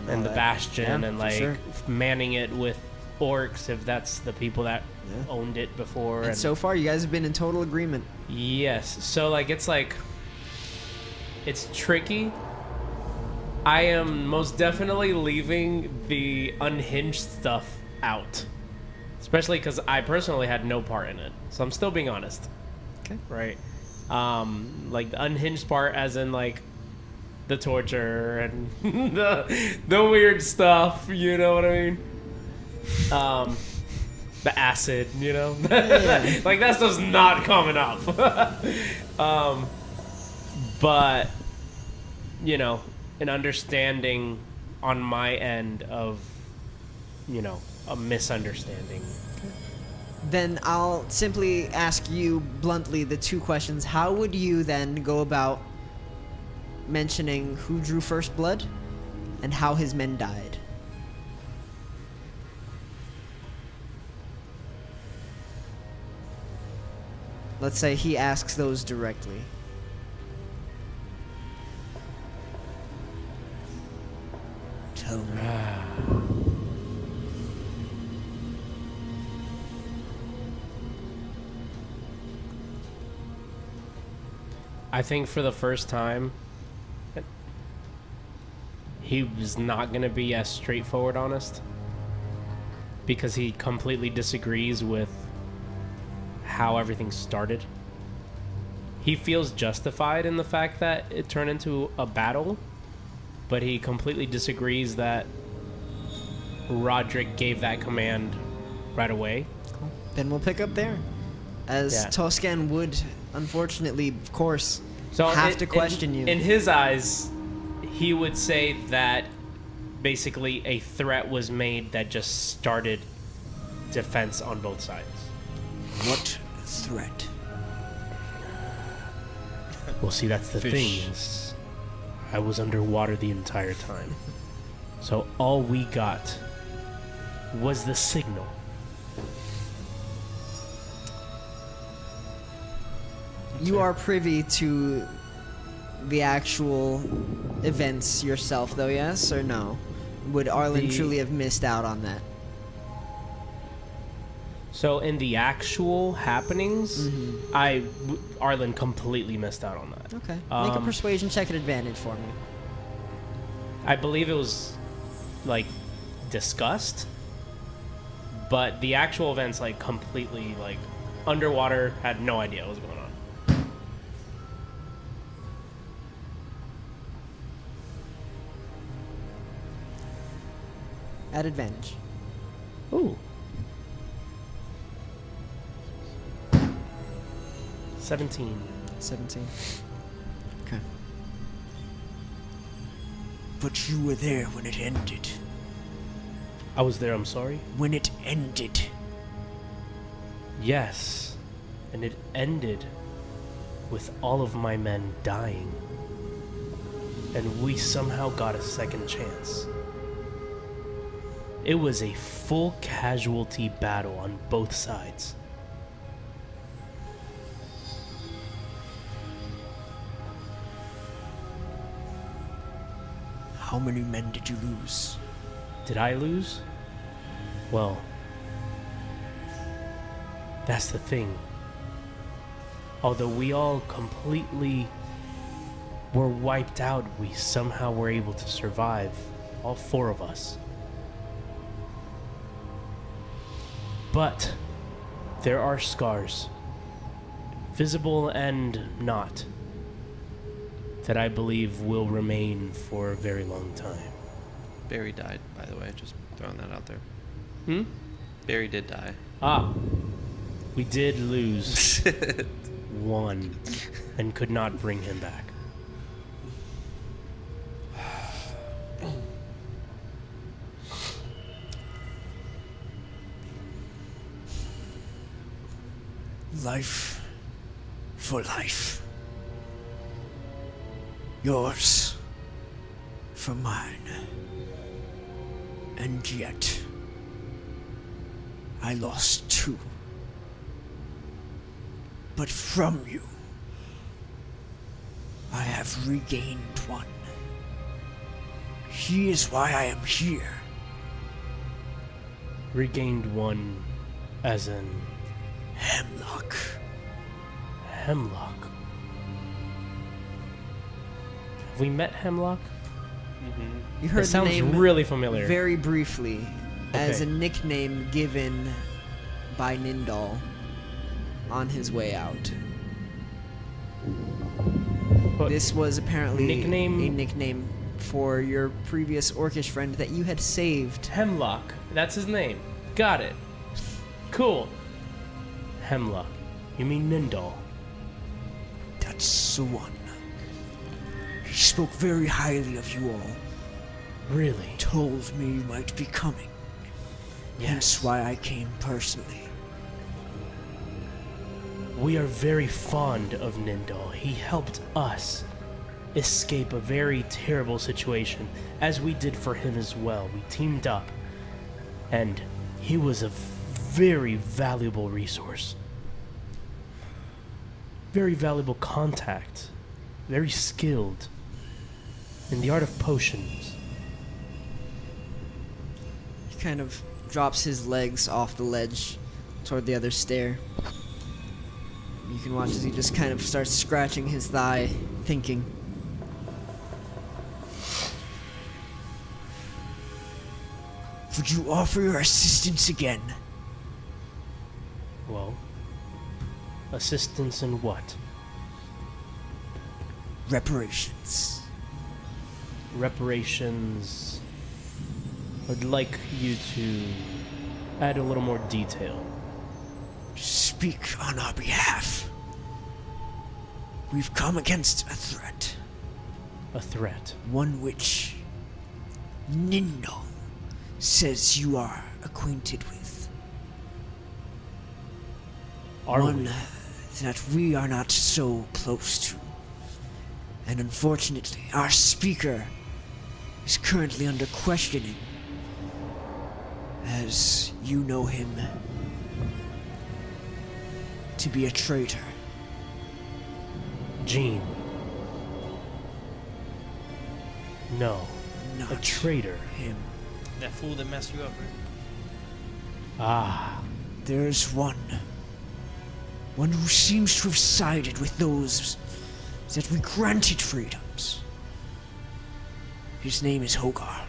and the Bastion, and like manning it with orcs if that's the people that owned it before. And so far, you guys have been in total agreement. Yes. So like it's tricky. I am most definitely leaving the unhinged stuff out, especially because I personally had no part in it. So I'm still being honest. Okay. Right. Like the unhinged part, as in like the torture and the weird stuff. You know what I mean? The acid. Like that stuff's not coming up. But an understanding on my end of a misunderstanding. Then I'll simply ask you bluntly the 2 questions. How would you then go about mentioning who drew first blood and how his men died? Let's say he asks those directly. Tell me. I think for the first time, he was not going to be as straightforward honest, because he completely disagrees with how everything started. He feels justified in the fact that it turned into a battle, but he completely disagrees that Rodrick gave that command right away. Cool. Then we'll pick up there. As Tristan would, unfortunately, of course, have to question you. In his eyes, he would say that basically a threat was made that just started defense on both sides. What threat? Well, see, that's the thing, is I was underwater the entire time. So all we got was the signal. You are privy to the actual events yourself, though, yes or no? Would Arlyn truly have missed out on that? So in the actual happenings, Arlyn completely missed out on that. Okay. Make a persuasion check at advantage for me. I believe it was like discussed, but the actual events like completely like underwater, had no idea what was going on. At advantage. Ooh. 17. 17. Okay. But you were there when it ended. I was there, I'm sorry. When it ended. Yes. And it ended with all of my men dying. And we somehow got a second chance. It was a full casualty battle on both sides. How many men did you lose? Did I lose? Well, that's the thing. Although we all completely were wiped out, we somehow were able to survive. All 4 of us. But there are scars, visible and not, that I believe will remain for a very long time. Barry died, by the way. Just throwing that out there. Hmm? Barry did die. Ah, we did lose one and could not bring him back. Life for life. Yours for mine. And yet, I lost 2. But from you, I have regained 1. He is why I am here. Regained 1 as in Hemlock. Hemlock. Have we met Hemlock? You heard That sounds the name really familiar. very briefly as a Okay. nickname given by Nindal on his way out. But This was apparently nickname- a nickname for your previous orcish friend that you had saved. Hemlock. That's his name. Got it. Cool. Hemlock. You mean Nindal? That's the one. He spoke very highly of you all. Really? Told me you might be coming. Hence why I came personally. We are very fond of Nindal. He helped us escape a very terrible situation, as we did for him as well. We teamed up, and he was a very valuable resource. Very valuable contact. Very skilled in the art of potions. He kind of drops his legs off the ledge toward the other stair. You can watch as he just kind of starts scratching his thigh, thinking. Would you offer your assistance again? Well, assistance in what? Reparations. Reparations. I'd like you to add a little more detail. Speak on our behalf. We've come against a threat. A threat. One which Nindo says you are acquainted with. Are One we? that we are not so close to. And unfortunately, our speaker is currently under questioning, as you know him to be a traitor. Gene. No. Not A traitor. him. That fool that messed you up, right? Ah. There's one who seems to have sided with those that we granted freedoms. His name is Hogar.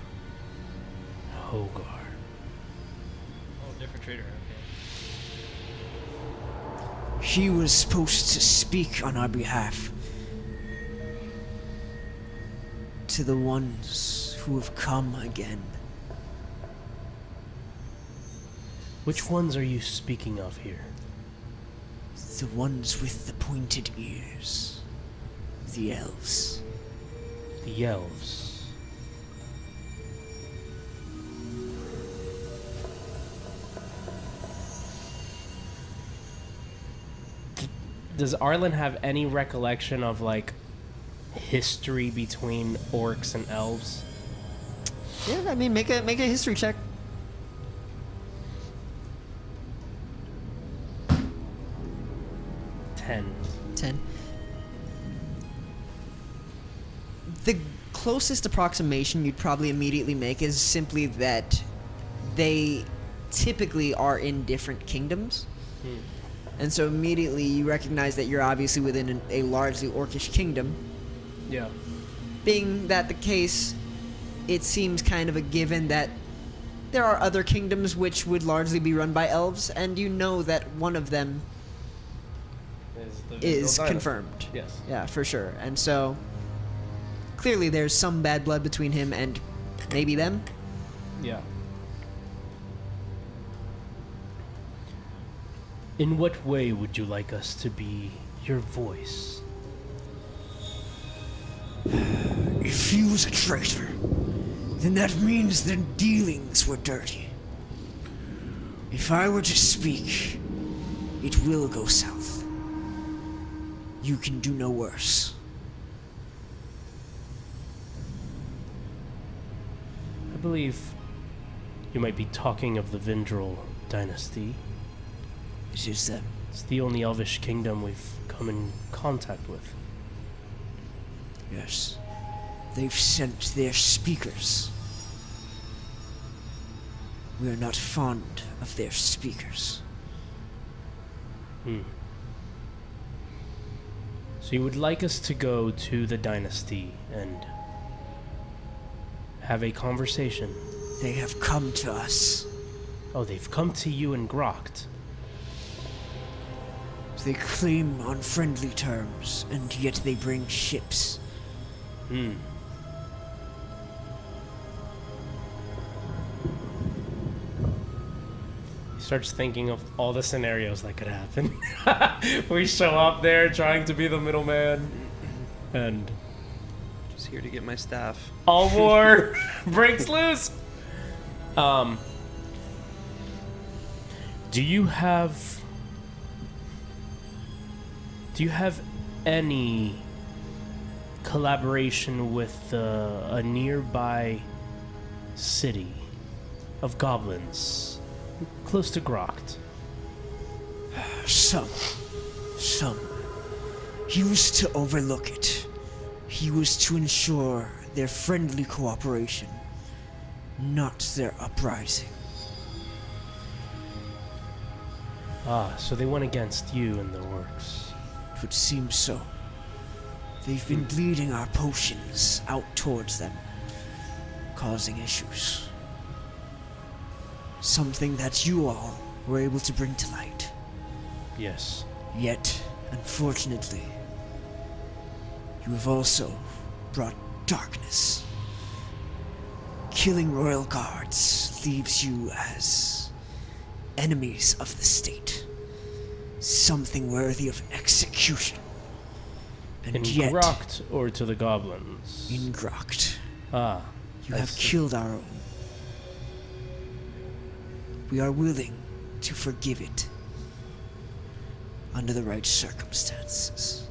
Hogar. Oh, different trader. Okay. He was supposed to speak on our behalf to the ones who have come again. Which ones are you speaking of here? The ones with the pointed ears. The elves. The elves. Does Arlyn have any recollection of, like, history between orcs and elves? Yeah, I mean, make a history check. Ten. 10. The closest approximation you'd probably immediately make is simply that they typically are in different kingdoms. And so immediately you recognize that you're obviously within a largely orcish kingdom. Yeah. Being that the case, it seems kind of a given that there are other kingdoms which would largely be run by elves, and you know that one of them is confirmed. Yes. Yeah, for sure. And so clearly there's some bad blood between him and maybe them. Yeah. In what way would you like us to be your voice? If he was a traitor, then that means their dealings were dirty. If I were to speak, it will go south. You can do no worse. I believe you might be talking of the Vindrel dynasty. It is them. It's the only elvish kingdom we've come in contact with. Yes. They've sent their speakers. We are not fond of their speakers. So you would like us to go to the dynasty and have a conversation? They have come to us. Oh, they've come to you and Grokt. They claim on friendly terms, and yet they bring ships. Hmm. He starts thinking of all the scenarios that could happen. We show up there trying to be the middleman, and Just here to get my staff. all war breaks loose. Do you have any collaboration with a nearby city of goblins close to Grokt? Some. He was to overlook it. He was to ensure their friendly cooperation, not their uprising. Ah, so they went against you and the orcs. It would seem so. They've been bleeding our potions out towards them, causing issues. Something that you all were able to bring to light. Yes. Yet, unfortunately, you have also brought darkness. Killing royal guards leaves you as enemies of the state. Something worthy of execution. And In yet, Grokt or to the goblins? in Grokt, Ah. you I have see. killed our own. We are willing to forgive it under the right circumstances.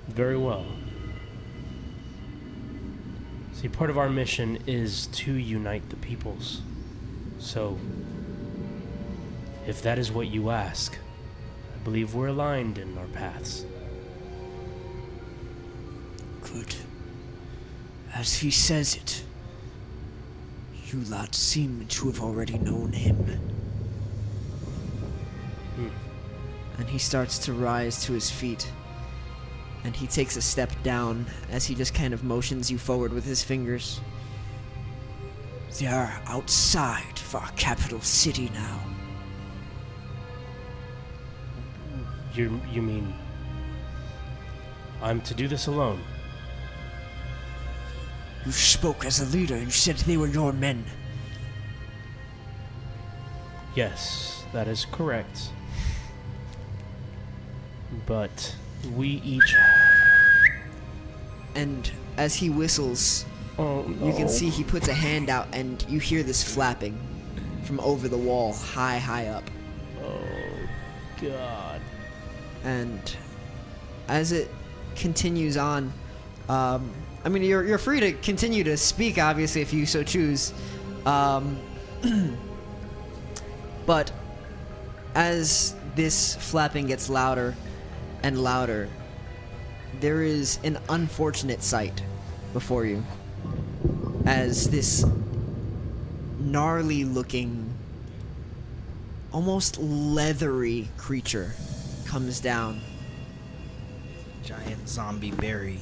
Very well. See, part of our mission is to unite the peoples. So, if that is what you ask, I believe we're aligned in our paths. Good. As he says it, you lot seem to have already known him. And he starts to rise to his feet. And he takes a step down as he just kind of motions you forward with his fingers. They are outside of our capital city now. You mean I'm to do this alone? You spoke as a leader. You said they were your men. Yes, that is correct. But we each... And as he whistles, Oh, you can see he puts a hand out and you hear this flapping from over the wall, high up. Oh, God. And as it continues on, I mean, you're free to continue to speak, obviously, if you so choose. But as this flapping gets louder and louder, there is an unfortunate sight before you. As this gnarly-looking, almost leathery creature comes down. Giant zombie berry.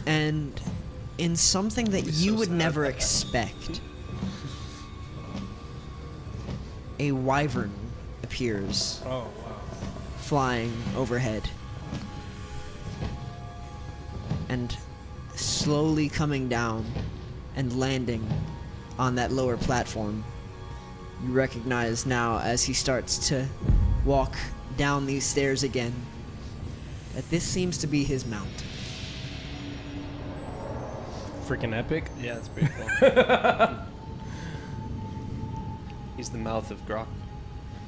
And in something that you would never expect, a wyvern appears, Oh, wow. flying overhead. And slowly coming down and landing on that lower platform. You recognize now, as he starts to walk down these stairs again, that this seems to be his mount. Freaking epic. Yeah, that's pretty cool. He's the mouth of Grok.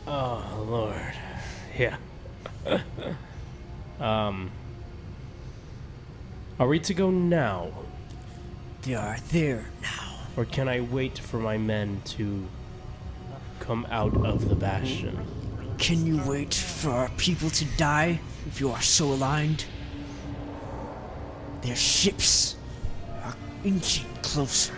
Oh, Lord. Yeah. Are we to go now? They are there now. Or can I wait for my men to come out of the bastion? Can you wait for our people to die if you are so aligned? Their ships are inching closer.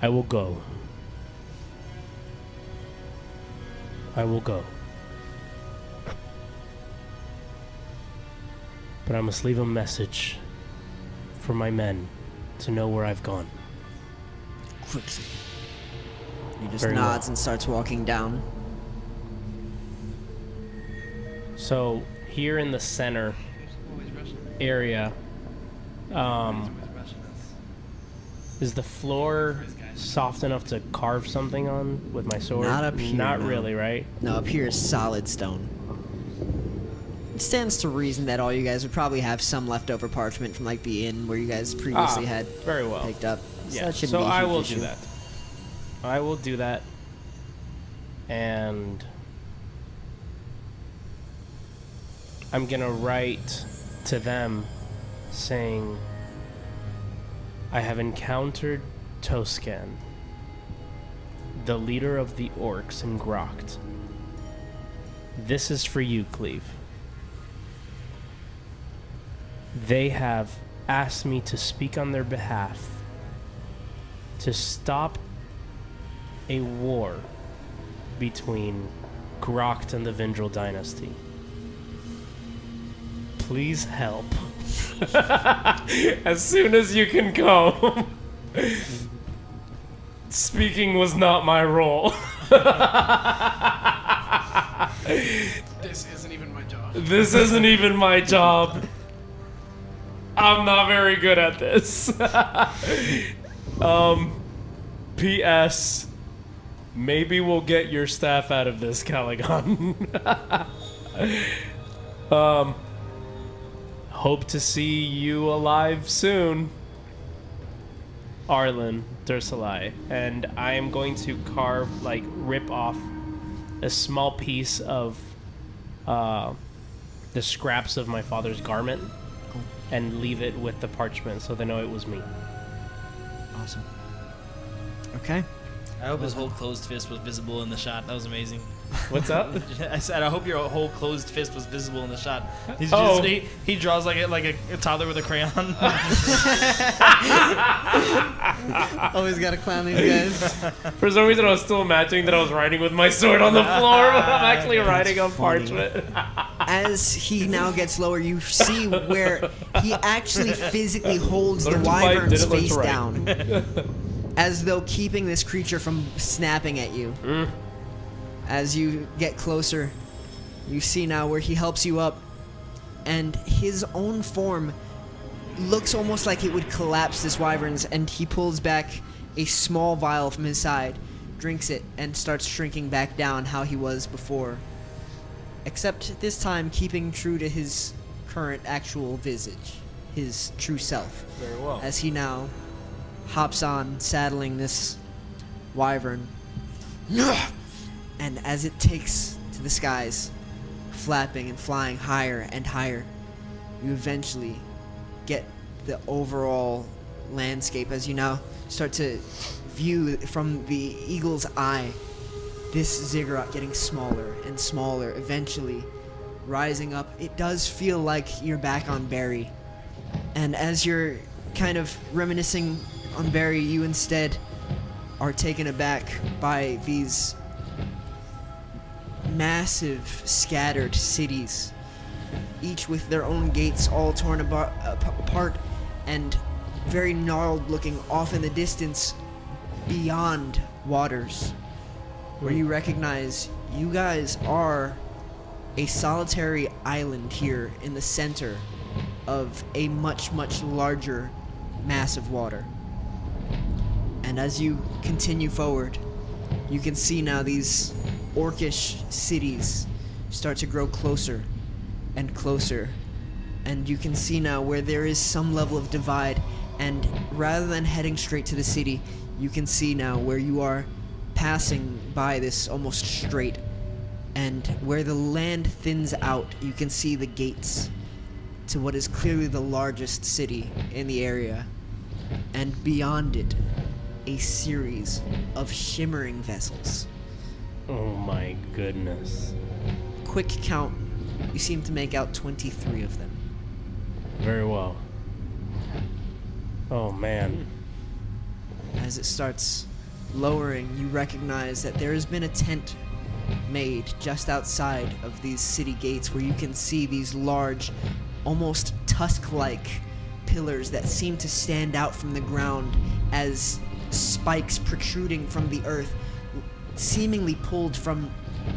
I will go. I will go. But I must leave a message for my men to know where I've gone. Quickly. He just Very nods well. and starts walking down. So here in the center area, is the floor soft enough to carve something on with my sword? Not up here, Not no. really, right? No, up here is solid stone. It stands to reason that all you guys would probably have some leftover parchment from like the inn where you guys previously had very well. picked up. Yeah. that shouldn't So be a I huge will issue. do that. I will do that. And I'm gonna write to them saying I have encountered Toscan, the leader of the orcs in Grokt. This is for you, Cleave. They have asked me to speak on their behalf to stop a war between Grokt and the Vindrel dynasty. Please help. As soon as you can come. Speaking was not my role. This isn't even my job. This isn't even my job. I'm not very good at this. P.S. Maybe we'll get your staff out of this, Calagon. Hope to see you alive soon. Arlyn, Dursalai. And I am going to carve, like, rip off a small piece of the scraps of my father's garment and leave it with the parchment so they know it was me. Awesome. Okay. I hope his whole closed fist was visible in the shot. That was amazing. What's up? I said, I hope your whole closed fist was visible in the shot. He's Oh. just, he draws like a toddler with a crayon. Always gotta clown these guys. For some reason, I was still imagining that I was writing with my sword on the floor, but I'm actually writing on parchment. As he now gets lower, you see where he actually physically holds the Learn to fight, wyvern's didn't learn to face write. down, as though keeping this creature from snapping at you. As you get closer, you see now where he helps you up, and his own form looks almost like it would collapse this wyvern's, and he pulls back a small vial from his side, drinks it, and starts shrinking back down how he was before. Except this time keeping true to his current actual visage, his true self. Very well. As he now hops on, saddling this wyvern. And as it takes to the skies, flapping and flying higher and higher, you eventually get the overall landscape as you now start to view from the eagle's eye this ziggurat getting smaller and smaller, eventually rising up. It does feel like you're back on Barry. And as you're kind of reminiscing on Barry, you instead are taken aback by these massive scattered cities, each with their own gates all torn apart and very gnarled looking off in the distance beyond waters, where you recognize you guys are a solitary island here in the center of a much, much larger mass of water. And as you continue forward, you can see now these orcish cities start to grow closer and closer. And you can see now where there is some level of divide, and rather than heading straight to the city, you can see now where you are passing by this almost strait, and where the land thins out, you can see the gates to what is clearly the largest city in the area, and beyond it, a series of shimmering vessels. Oh my goodness. Quick count, you seem to make out 23 of them. Very well. Oh man. As it starts lowering, you recognize that there has been a tent made just outside of these city gates, where you can see these large, almost tusk-like pillars that seem to stand out from the ground as spikes protruding from the earth, seemingly pulled from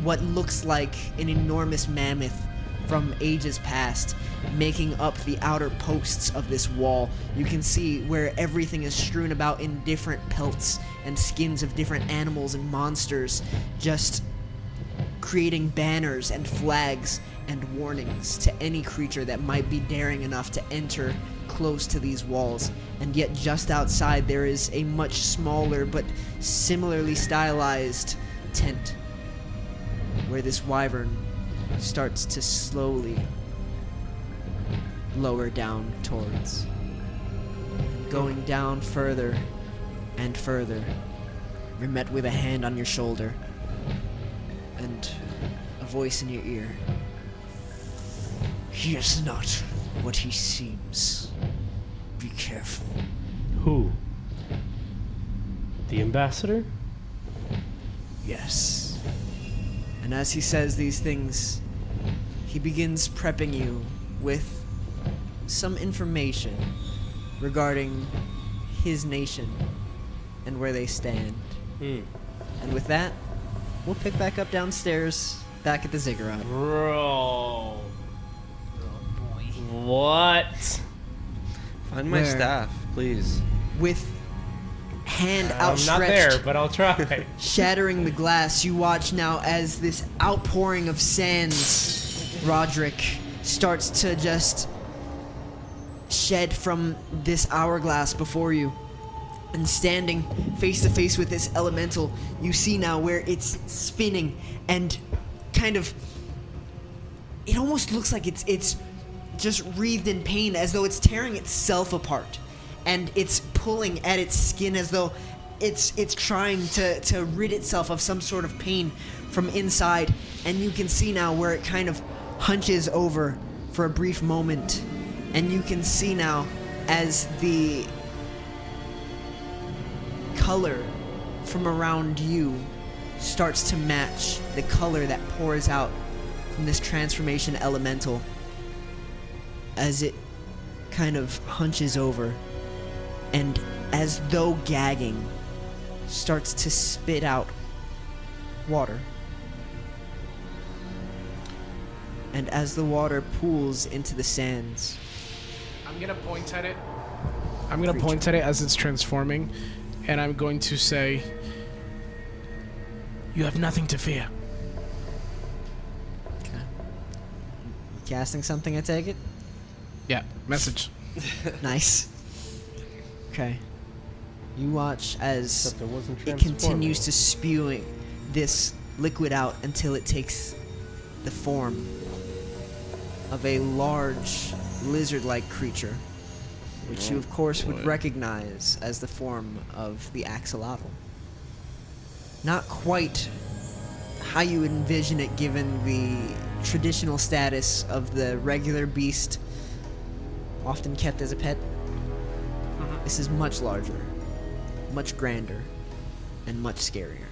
what looks like an enormous mammoth from ages past, making up the outer posts of this wall. You can see where everything is strewn about in different pelts and skins of different animals and monsters, just creating banners and flags and warnings to any creature that might be daring enough to enter close to these walls. And yet just outside there is a much smaller but similarly stylized tent where this wyvern starts to slowly lower down towards. Going down further and further, you're met with a hand on your shoulder and a voice in your ear. He is not what he seems. Be careful. Who? The ambassador? Yes. And as he says these things, he begins prepping you with some information regarding his nation and where they stand. And with that, we'll pick back up downstairs, back at the ziggurat. Bro. What? Find my Where? staff, please. With hand I'm outstretched, not there, but I'll try. shattering the glass, you watch now as this outpouring of sands, Rodrick, starts to just shed from this hourglass before you. And standing face to face with this elemental, you see now where it's spinning and kind of, it almost looks like it's just wreathed in pain, as though it's tearing itself apart, and it's pulling at its skin as though it's trying to rid itself of some sort of pain from inside, and you can see now where it kind of hunches over for a brief moment, and you can see now as the color from around you starts to match the color that pours out from this transformation elemental as it kind of hunches over, and as though gagging, starts to spit out water. And as the water pools into the sands, I'm gonna point at it. I'm gonna point at it as it's transforming, and I'm going to say, "You have nothing to fear." casting something, I take it? Yeah, message. Nice. Okay. You watch as Except it wasn't it continues to spewing this liquid out until it takes the form of a large lizard-like creature, which you of course would recognize as the form of the axolotl. Not quite how you would envision it given the traditional status of the regular beast often kept as a pet. This is much larger, much grander, and much scarier.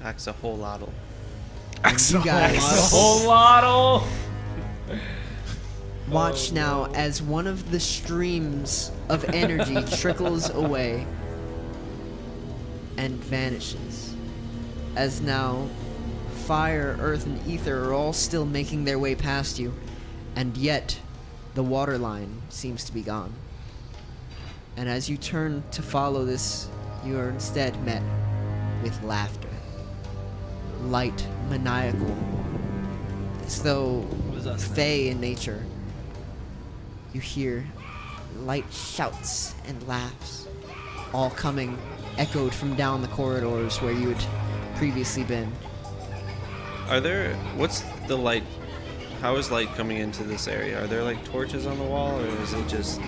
Axolotl. And you guys Axolotl! watch now as one of the streams of energy trickles away and vanishes. As now fire, earth, and ether are all still making their way past you, and yet the water line seems to be gone. And as you turn to follow this, you are instead met with laughter. Light, maniacal, as though fey in nature. You hear light shouts and laughs, all coming echoed from down the corridors where you had previously been. Are there... What's the light... How is light coming into this area? Are there like torches on the wall, or is it just...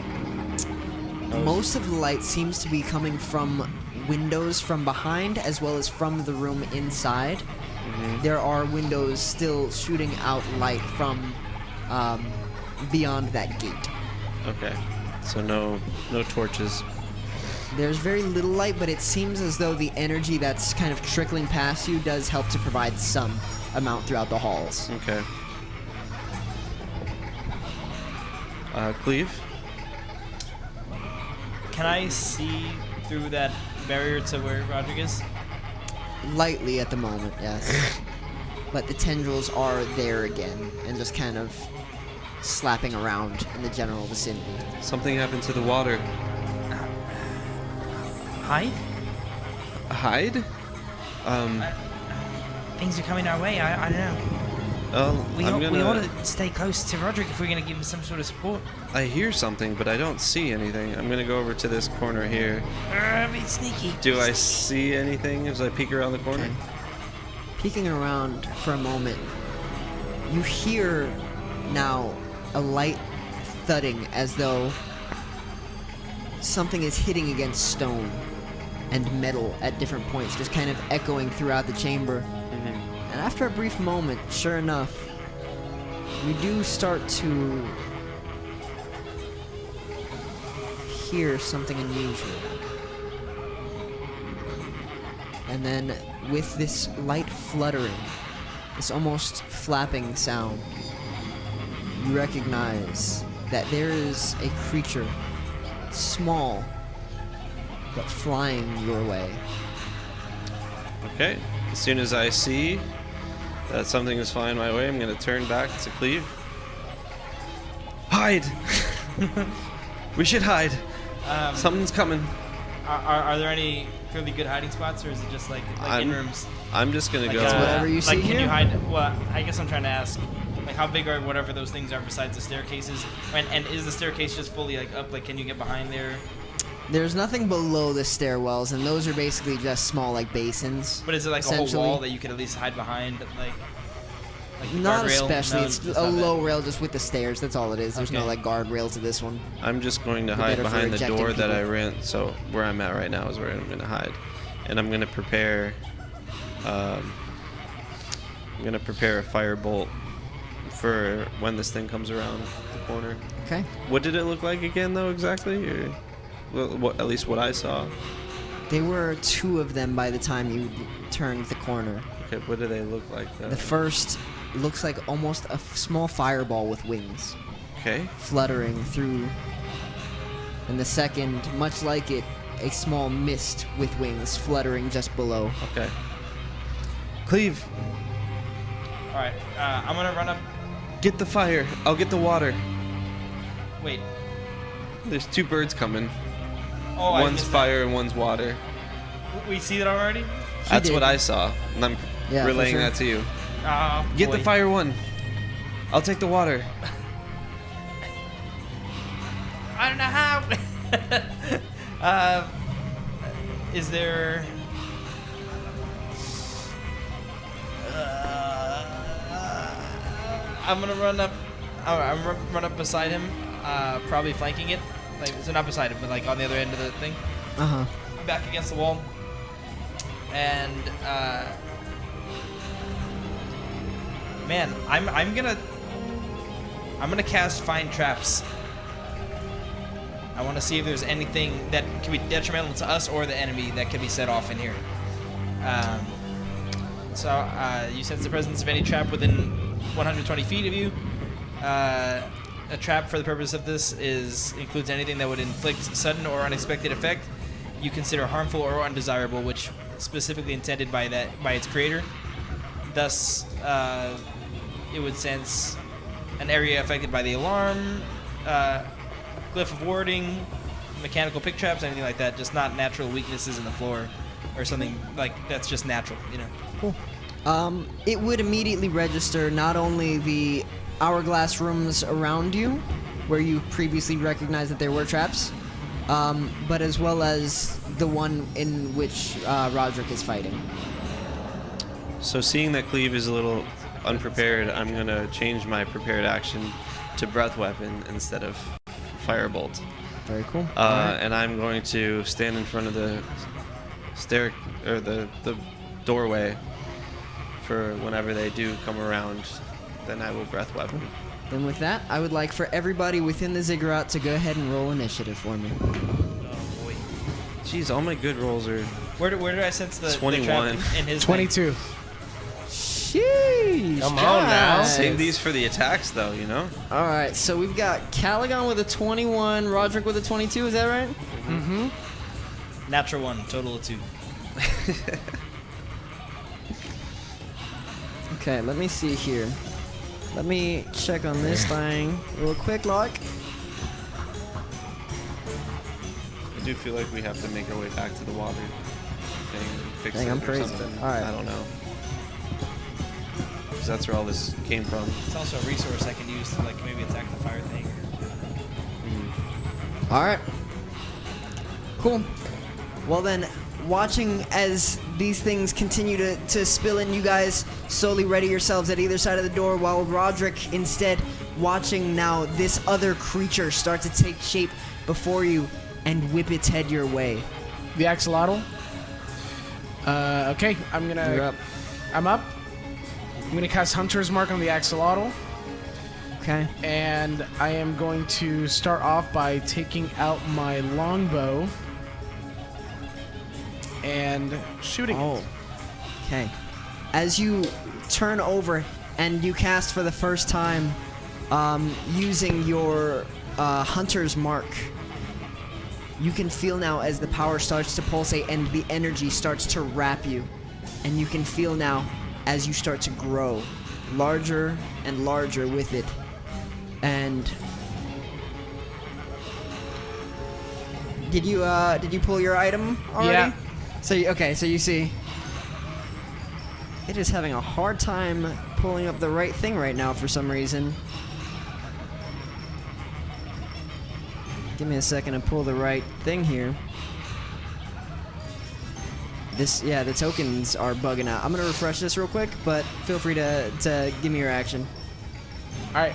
Most of the light seems to be coming from windows from behind as well as from the room inside. There are windows still shooting out light from beyond that gate. Okay. So no torches. There's very little light, but it seems as though the energy that's kind of trickling past you does help to provide some amount throughout the halls. Okay. Cleave? Can I see through that barrier to where Rodrick is? Lightly at the moment, yes. But the tendrils are there again and just kind of slapping around in the general vicinity. Something happened to the water. Hide? Hide? Things are coming our way. I don't know. We ought to stay close to Rodrick if we're going to give him some sort of support. I hear something, but I don't see anything. I'm gonna go over to this corner here. Be sneaky. Do I see anything as I peek around the corner? Okay. Peeking around for a moment, you hear now a light thudding as though something is hitting against stone and metal at different points, just kind of echoing throughout the chamber. And after a brief moment, sure enough, you do start to hear something unusual. And then with this light fluttering, this almost flapping sound, you recognize that there is a creature, small, but flying your way. Okay. As soon as I see that something is flying my way, I'm gonna turn back to Cleave. Hide! We should hide. Something's coming. Are there any really good hiding spots, or is it just like in rooms? I'm just gonna go. whatever you see Like, can here? you hide? Well, I guess I'm trying to ask, like, how big are whatever those things are besides the staircases? And is the staircase just fully like up? Like, can you get behind there? There's nothing below the stairwells, and those are basically just small, like, basins. But is it like a whole essentially. wall that you could at least hide behind? Like Not guardrail? especially. No, It's just a not that. low rail just with the stairs. That's all it is. There's no, Okay. like, guardrail to this one. I'm just going to The hide better for behind the ejecting door that I people. ran. So where I'm at right now is where I'm gonna hide, and I'm gonna prepare I'm gonna prepare a firebolt for when this thing comes around the corner. Okay. What did it look like again, though, exactly? Or, well, at least what I saw. There were 2 of them by the time you turned the corner. Okay, what do they look like, though? The first looks like almost a small fireball with wings Okay. fluttering through. And the second, much like it, a small mist with wings fluttering just below. Okay. Cleave, All right, I'm gonna run up. get the fire. I'll get the water. Wait. There's 2 birds coming. Oh, I One's missed fire and one's water. that. We see that already? That's did. what I saw, and I'm Yeah, for relaying sure. that to you. Boy. Get the fire one. I'll take the water. I don't know how. Is there? I'm gonna run up. Run up beside him, probably flanking it. Like, so not beside him, but like on the other end of the thing. Uh-huh. Back against the wall. And man, I'm gonna cast Find Traps. I want to see if there's anything that can be detrimental to us or the enemy that can be set off in here. So you sense the presence of any trap within 120 feet of you. A trap for the purpose of this includes anything that would inflict sudden or unexpected effect you consider harmful or undesirable, which specifically intended by its creator. Thus, it would sense an area affected by the alarm, glyph of warding, mechanical pick traps, anything like that. Just not natural weaknesses in the floor or something like that's just natural, you know. Cool. It would immediately register not only the hourglass rooms around you, where you previously recognized that there were traps, but as well as the one in which Rodrick is fighting. So seeing that Cleave is a little unprepared, I'm gonna change my prepared action to breath weapon instead of firebolt. Very cool. And I'm going to stand in front of the stair or the doorway for whenever they do come around. Then I will breath weapon. Then with that, I would like for everybody within the ziggurat to go ahead and roll initiative for me. Oh boy. Jeez, all my good rolls are. Where did I sense the 21. The trap in his 22. Sheesh. Come on now. guys. Save these for the attacks, though, you know? All right, so we've got Calagon with a 21, Rodrick with a 22, is that right? Mm-hmm. Natural 1, total of 2. Okay, let me see here. Let me check on this thing real quick, like. I do feel like we have to make our way back to the water thing and fix Dang, it I'm or crazy. something. All right. I don't know. Because that's where all this came from. It's also a resource I can use to like maybe attack the fire thing. All right. Cool. Well then, watching as these things continue to spill in, you guys slowly ready yourselves at either side of the door, while Rodrick instead watching now this other creature start to take shape before you and whip its head your way. The axolotl. Okay, I'm gonna. You're up. I'm up. I'm gonna cast Hunter's Mark on the axolotl, Okay. and I am going to start off by taking out my longbow and shooting Oh. it. Okay. As you turn over and you cast for the first time, using your Hunter's Mark, you can feel now as the power starts to pulsate and the energy starts to wrap you. And you can feel now as you start to grow larger and larger with it. And did you pull your item already? Yeah. So so you see it is having a hard time pulling up the right thing right now for some reason. Give me a second to pull the right thing here. The tokens are bugging out. I'm gonna refresh this real quick, but feel free to give me your action. All right.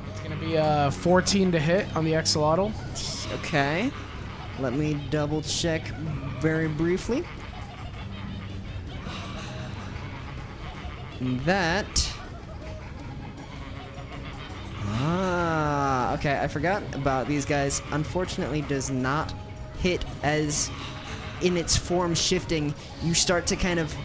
It's gonna be a 14 to hit on the axolotl. Okay. Let me double check very briefly. That. Okay, I forgot about these guys. Unfortunately, does not hit, as in its form shifting, you start to kind of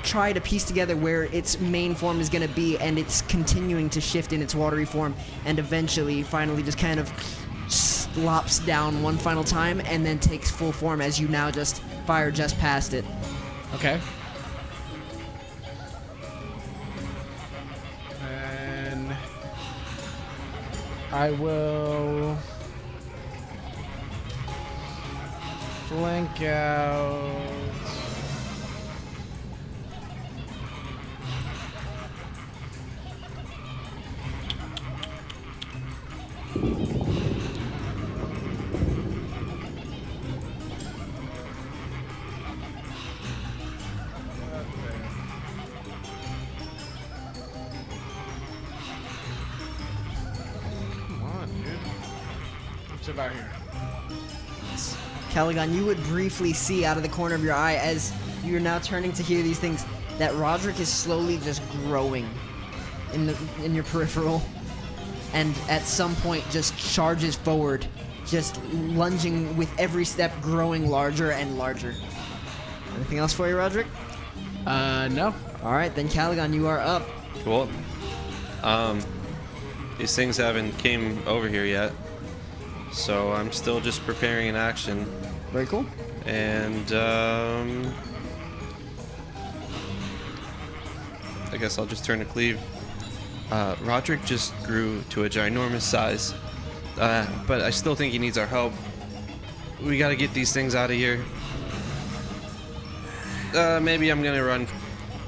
try to piece together where its main form is going to be, and it's continuing to shift in its watery form, and eventually, finally, just kind of slops down one final time, and then takes full form as you now just fire just past it. Okay. And I will flank out. What's about here? Calagon, you would briefly see out of the corner of your eye, as you're now turning to hear these things, that Rodrick is slowly just growing in your peripheral, and at some point just charges forward, just lunging with every step, growing larger and larger. Anything else for you, Rodrick? No. All right, then Calagon, you are up. Cool. These things haven't came over here yet, so I'm still just preparing an action. Very cool. And I guess I'll just turn to Cleave. Rodrick just grew to a ginormous size, but I still think he needs our help. We gotta get these things out of here. Maybe I'm gonna run.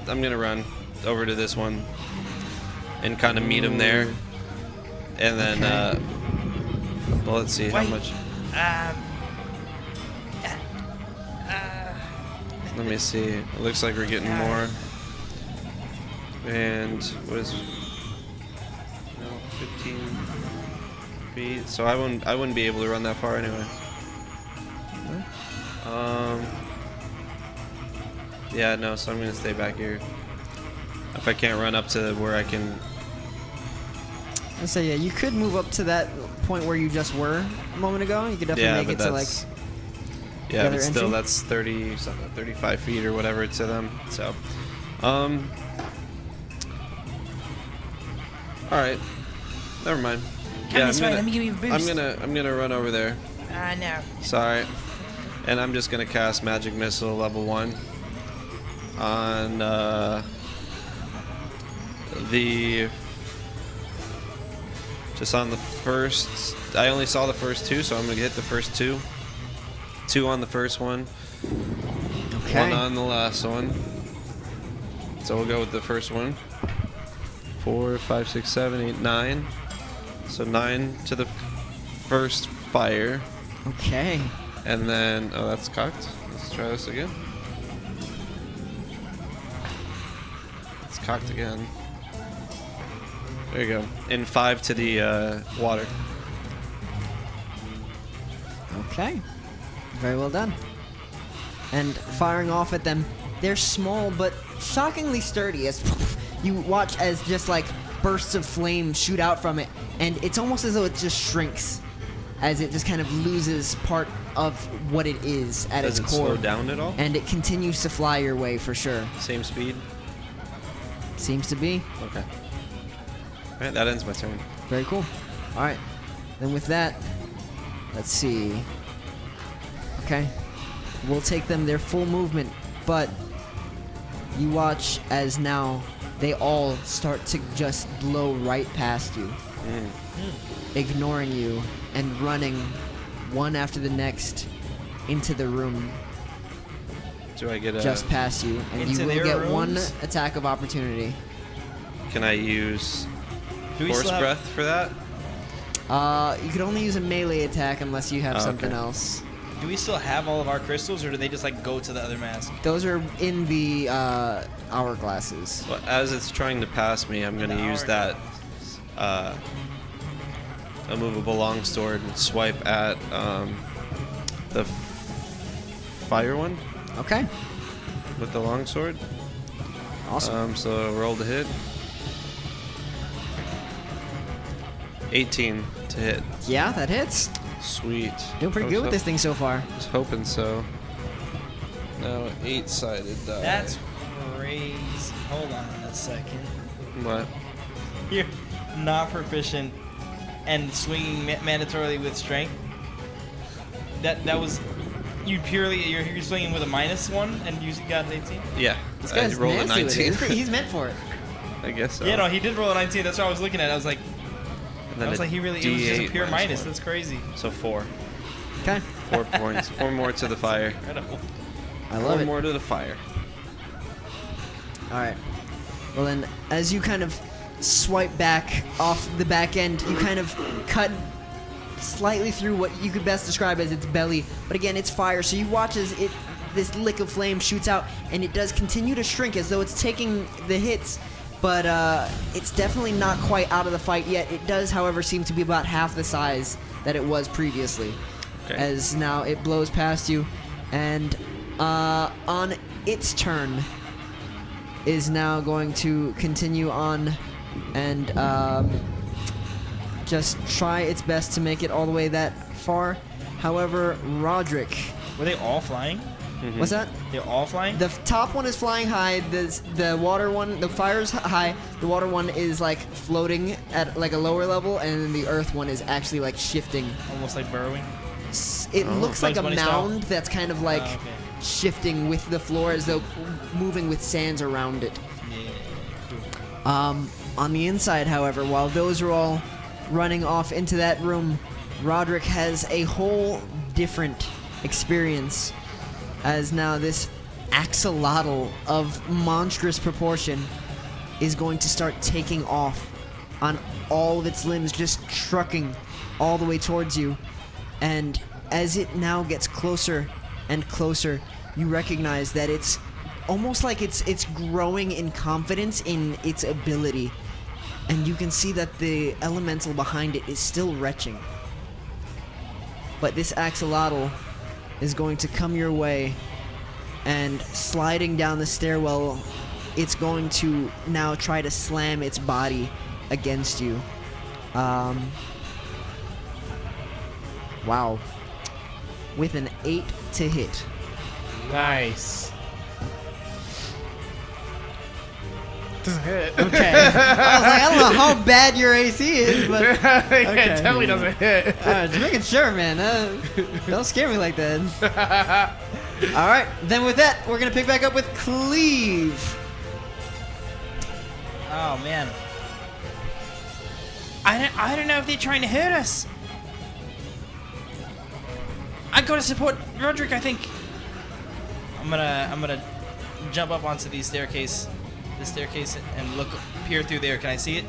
I'm gonna run over to this one and kind of meet him there, and then well, let's see how much. Let me see. It looks like we're getting more. And what is? No, 15 feet. So I wouldn't be able to run that far anyway. Yeah, no. So I'm gonna stay back here. If I can't run up to where I can. I say, yeah, you could move up to that point where you just were a moment ago. You could definitely make it to like. Yeah, but still, entry? that's 30, something, 35 feet or whatever to them. So, all right, never mind. Come this way, let me give you a boost. I'm gonna run over there. I know. Sorry, and I'm just gonna cast Magic Missile level 1 on just on the first. I only saw the first two, so I'm gonna hit the first two. 2 on the first one. Okay. 1 on the last one. So we'll go with the first one. 4, 5, 6, 7, 8, 9. So 9 to the first fire. Okay. And then, oh, that's cocked. Let's try this again. It's cocked again. There you go. And 5 to the water. Okay. Very well done. And firing off at them, they're small but shockingly sturdy, as you watch as just like bursts of flame shoot out from it, and it's almost as though it just shrinks as it just kind of loses part of what it is at its core. Does it slow down at all? And it continues to fly your way for sure. Same speed? Seems to be. Okay. Alright, that ends my turn. Very cool. Alright. Then with that, let's see. Okay. We'll take them their full movement, but you watch as now they all start to just blow right past you, ignoring you and running one after the next into the room Do I get a... just past you, and you Into will their get one rooms? attack of opportunity. Can I use Do we Horse still have- Breath for that? You could only use a melee attack unless you have Oh, something okay. else. Do we still have all of our crystals, or do they just like go to the other mask? Those are in the hourglasses. Well, as it's trying to pass me, I'm going to use that a movable longsword and swipe at the fire one Okay. with the longsword. Awesome. So roll to hit. 18 to hit. Yeah, that hits. Sweet. Doing pretty good with this thing so far. Was hoping so. Now 8-sided die. That's crazy. Hold on a second. What? You're not proficient and swinging mandatorily with strength. That was you purely you're swinging with a -1 and you got an 18. Yeah. This I guy's rolled a nasty with it. 19. He's meant for it. I guess so. Yeah, no, he did roll a 19. That's what I was looking at. I was like, And then a he really it was just a D8 pure minus. one. That's crazy. So 4. Okay. 4 points. 4 more to the fire. Incredible. I love 4 it. more to the fire. All right. Well, then, as you kind of swipe back off the back end, you kind of cut slightly through what you could best describe as its belly. But again, it's fire, so you watch as this lick of flame shoots out, and it does continue to shrink as though it's taking the hits. But it's definitely not quite out of the fight yet. It does, however, seem to be about half the size that it was previously. Okay. As now it blows past you, and on its turn is now going to continue on and just try its best to make it all the way that far. However, Rodrick, Were they all flying? what's that? They're all flying? The top one is flying high. The water one, the fire's high. The water one is like floating at like a lower level, and then the earth one is actually like shifting. Almost like burrowing. It looks like Bugs a Bunny style? mound that's kind of like okay. shifting with the floor as though moving with sands around it. Yeah. On the inside, however, while those are all running off into that room, Rodrick has a whole different experience, as now this axolotl of monstrous proportion is going to start taking off on all of its limbs, just trucking all the way towards you. And as it now gets closer and closer, you recognize that it's almost like it's growing in confidence in its ability. And you can see that the elemental behind it is still retching. But this axolotl is going to come your way, and sliding down the stairwell, it's going to now try to slam its body against you. Wow. With an 8 to hit. Nice. Doesn't hit. Okay. I was like, I don't know how bad your AC is, but It definitely doesn't hit. just making sure, man. Don't scare me like that. All right. Then with that, we're gonna pick back up with Cleave. Oh man. I don't know if they're trying to hurt us. I gotta support Rodrick, I think. I'm gonna jump up onto the staircase and peer through there. Can I see it?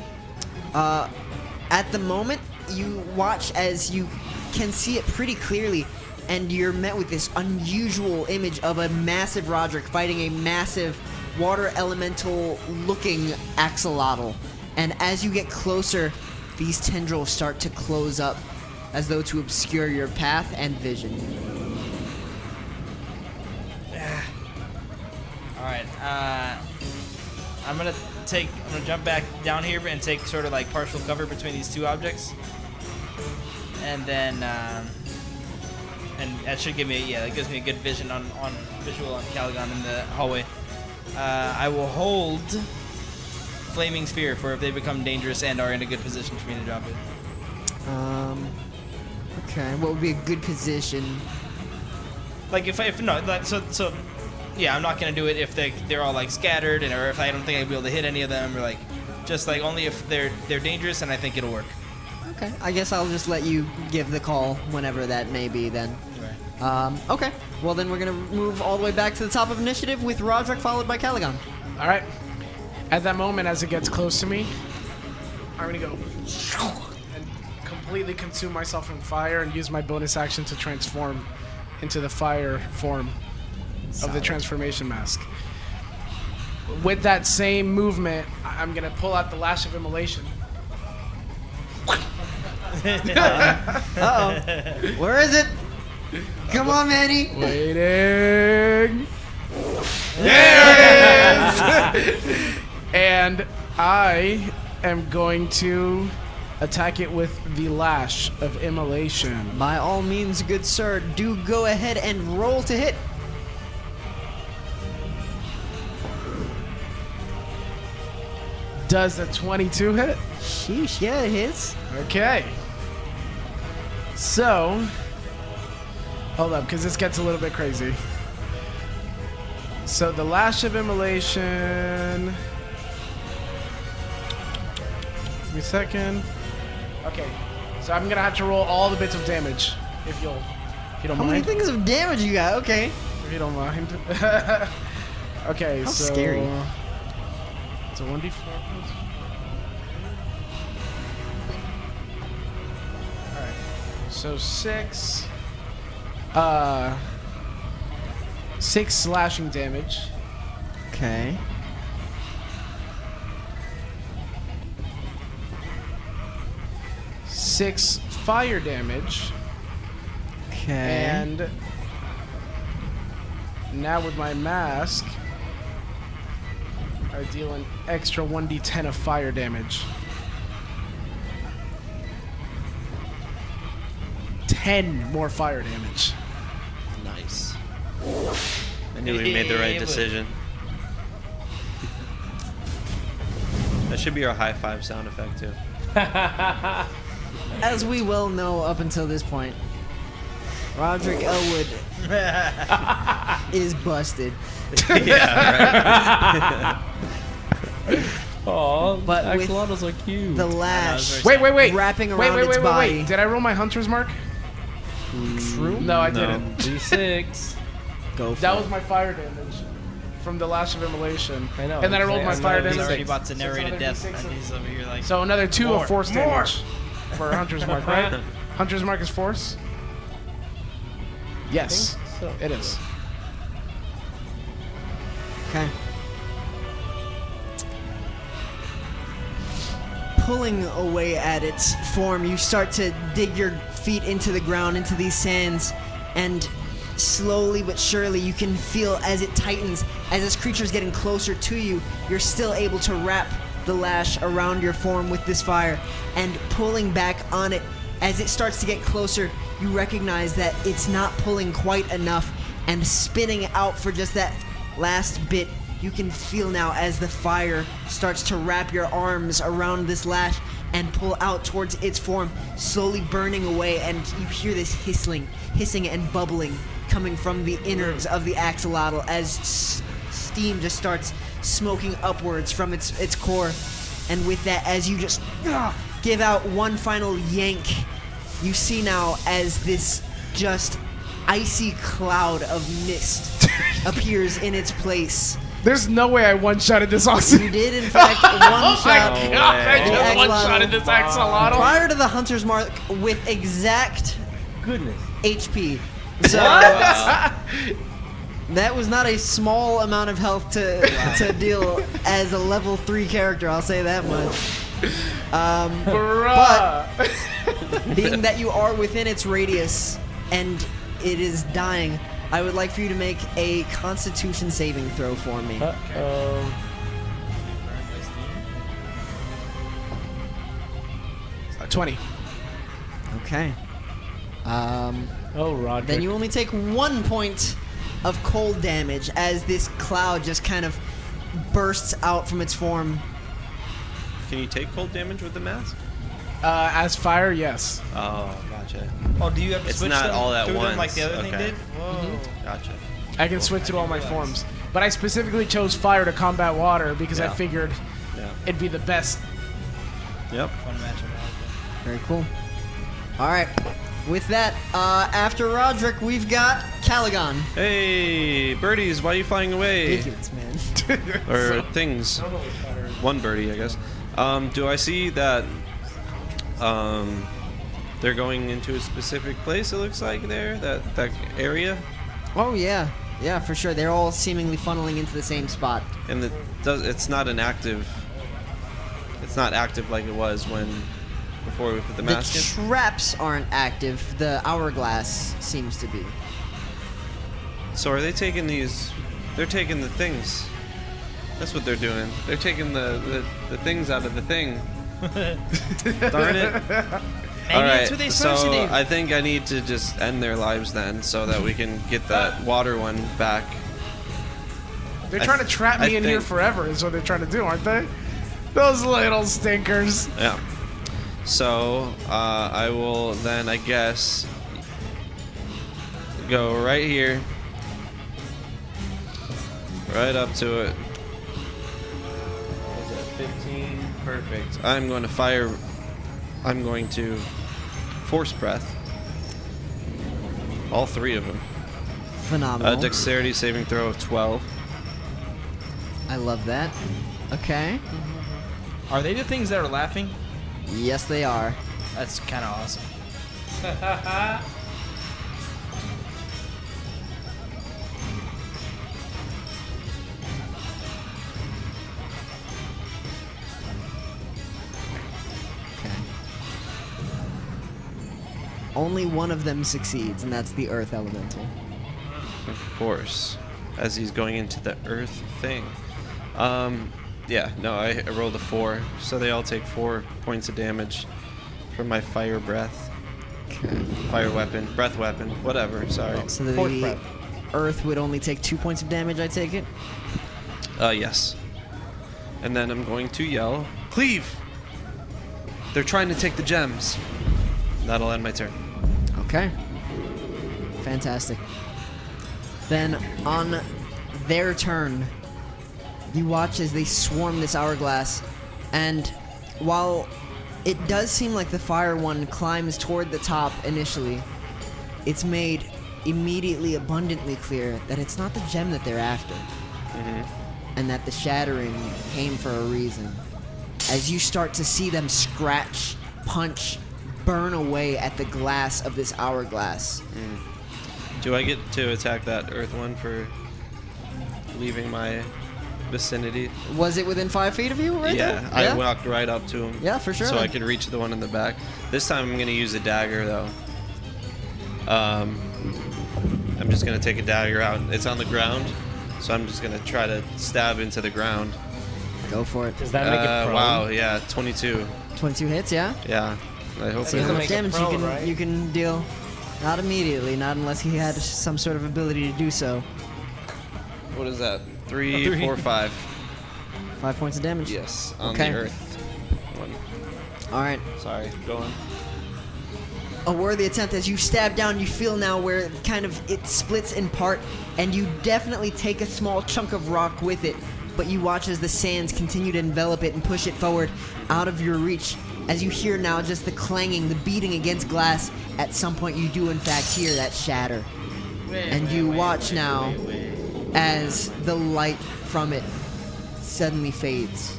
At the moment, you watch as you can see it pretty clearly, and you're met with this unusual image of a massive Rodrick fighting a massive water elemental looking axolotl. And as you get closer, these tendrils start to close up as though to obscure your path and vision. Alright, I'm gonna jump back down here and take sort of like partial cover between these two objects. And then, and that should give me, that gives me a good vision on visual on Calagon in the hallway. I will hold Flaming Sphere for if they become dangerous and are in a good position for me to drop it. Okay, what would be a good position? Like if no, like, so yeah, I'm not gonna do it if they're all like scattered or if I don't think I'd be able to hit any of them, or like just like only if they're dangerous and I think it'll work. Okay, I guess I'll just let you give the call whenever that may be then. Okay, well then we're gonna move all the way back to the top of initiative with Rodrick followed by Calagon. All right. At that moment, as it gets close to me, I'm gonna go and completely consume myself in fire and use my bonus action to transform into the fire form of the transformation mask. With that same movement, I'm gonna pull out the Lash of Immolation. Uh-oh. Where is it? Come on, Manny. Waiting. There it is! And I am going to attack it with the Lash of Immolation. By all means, good sir, do go ahead and roll to hit. Does a 22 hit? Sheesh, yeah, it hits. Okay. So, hold up, because this gets a little bit crazy. So the Lash of Immolation. Give me a second. Okay. So I'm gonna have to roll all the bits of damage, if you don't How many mind. things of damage you got? Okay. If you don't mind. Okay. How so scary. it's a 1d4 plus. All right. So 6. 6 slashing damage. Okay. Six fire damage. Okay. And now with my mask, I deal an extra 1d10 of fire damage. 10 more fire damage. Nice. I knew we made the right decision. That should be our high five sound effect too. As we well know up until this point, Rodrick Elwood is busted. Yeah, right. Oh, But with axolotls are cute. The Lash Wait. wrapping around its body. Did I roll my hunter's mark? True. No, I No. didn't. D6. Go for That it. was my fire damage from the Lash of Immolation. I know, And then I rolled my I'm fire saying, He's damage. already about to So narrate it's a another death, D6 and he's over here like. So another 2 More, of force more. damage for hunter's mark, right? Hunter's mark is force? Yes, so. it is. Okay. Pulling away at its form, you start to dig your feet into the ground, into these sands, and slowly but surely you can feel as it tightens, as this creature's getting closer to you, you're still able to wrap the lash around your form with this fire, and pulling back on it. As it starts to get closer, you recognize that it's not pulling quite enough, and spinning out for just that last bit. You can feel now as the fire starts to wrap your arms around this lash and pull out towards its form, slowly burning away, and you hear this hissing and bubbling coming from the innards of the axolotl as steam just starts smoking upwards from its core. And with that, as you just give out one final yank, you see now as this just icy cloud of mist appears in its place. There's no way I one-shotted this oxen. You did, in fact, one Oh my shot. god, I The just axolotl. one-shotted this axolotl. Prior to the hunter's mark with exact Goodness. HP. So that was not a small amount of health to deal as a level 3 character, I'll say that much. Bruh. Being that you are within its radius and it is dying, I would like for you to make a Constitution saving throw for me. Uh-oh. 20. Okay. Oh, Rodrick. Then you only take 1 point of cold damage as this cloud just kind of bursts out from its form. Can you take cold damage with the mask? As fire, yes. Oh, gotcha. Oh, do you have to It's switch not them all at through them like once. the other thing Okay. did? Whoa. Gotcha. I can switch to all my forms. But I specifically chose fire to combat water because I Yeah. figured Yeah. it'd be the best. Yep. Fun matchup. Very cool. All right. With that, after Rodrick, we've got Calagon. Hey, birdies, why are you flying away? Ridiculous, man. Or things. One birdie, I guess. Do I see that they're going into a specific place, it looks like there? That area? Oh, yeah. Yeah, for sure. They're all seemingly funneling into the same spot. And it's not active like it was when before we put the The mask in? traps aren't active. The hourglass seems to be. So are they taking these? They're taking the things. That's what they're doing. They're taking the things out of the thing. Darn it. All right, that's what they're supposed so to do. I think I need to just end their lives then, so that we can get that water one back. They're trying to trap me in here forever is what they're trying to do, aren't they? Those little stinkers. Yeah. So I will then, I guess, go right here, right up to it. What was that? 15. Perfect. I'm going to fire. I'm going to force breath. All three of them. Phenomenal. Dexterity saving throw of 12. I love that. Okay. Are they the things that are laughing? Yes, they are. That's kind of awesome. Okay. Only one of them succeeds, and that's the Earth Elemental. Of course, as he's going into the earth thing. Yeah, no, I rolled a 4, so they all take 4 points of damage from my fire breath. Okay. Fire weapon, breath weapon, whatever, sorry. So the Earth would only take 2 points of damage, I take it? Yes. And then I'm going to yell, Cleave! They're trying to take the gems. That'll end my turn. Okay. Fantastic. Then, on their turn, you watch as they swarm this hourglass, and while it does seem like the fire one climbs toward the top initially, it's made immediately abundantly clear that it's not the gem that they're after, and that the shattering came for a reason. As you start to see them scratch, punch, burn away at the glass of this hourglass. Do I get to attack that earth one for leaving my vicinity? Was it within 5 feet of you right Yeah, there? I walked right up to him. Yeah, for sure. So I could reach the one in the back. This time I'm going to use a dagger, though. I'm just going to take a dagger out. It's on the ground, so I'm just going to try to stab into the ground. Go for it. Does that make it prone? Wow, yeah, 22. 22 hits, yeah? Yeah, I hope See how doesn't much make it damage prone, right? you can deal. Not immediately, not unless he had some sort of ability to do so. What is that? 3, 4, 5. 5 points of damage. Yes, on Okay. the earth one. All right. Sorry, go on. A worthy attempt. As you stab down, you feel now where kind of it splits in part, and you definitely take a small chunk of rock with it, but you watch as the sands continue to envelop it and push it forward out of your reach. As you hear now just the clanging, the beating against glass, at some point you do in fact hear that shatter. And you watch now as the light from it suddenly fades.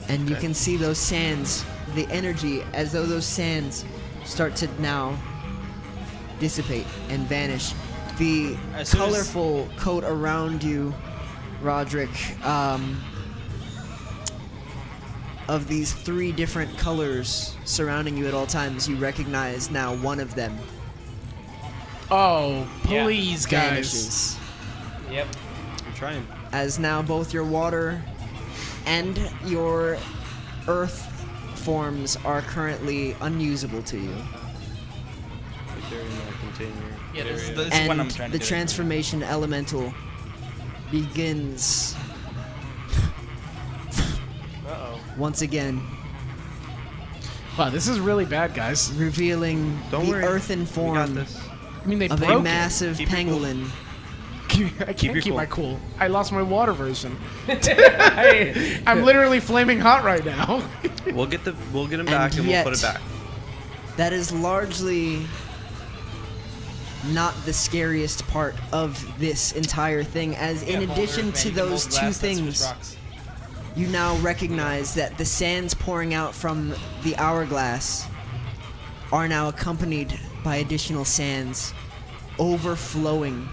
And you can see those sands, the energy, as though those sands start to now dissipate and vanish. The As soon as- colorful coat around you, Rodrick, of these 3 different colors surrounding you at all times, you recognize now one of them Oh, Yeah. please, guys. vanishes. Yep. I'm trying. As now both your water and your earth forms are currently unusable to you. Like they're in that container. Yeah, this is And what I'm trying to the do. transformation elemental begins Uh-oh. once again, Wow, this is really bad, guys. revealing Don't the worry. earthen We got form this. I mean, they of a broke massive Keep your cool. pangolin. it. I can't your keep cool. my cool. I lost my water version. I'm literally flaming hot right now. We'll get him back and we'll yet- put it back. That is largely not the scariest part of this entire thing, as in addition to those 2 things, you now recognize that the sands pouring out from the hourglass are now accompanied by additional sands overflowing,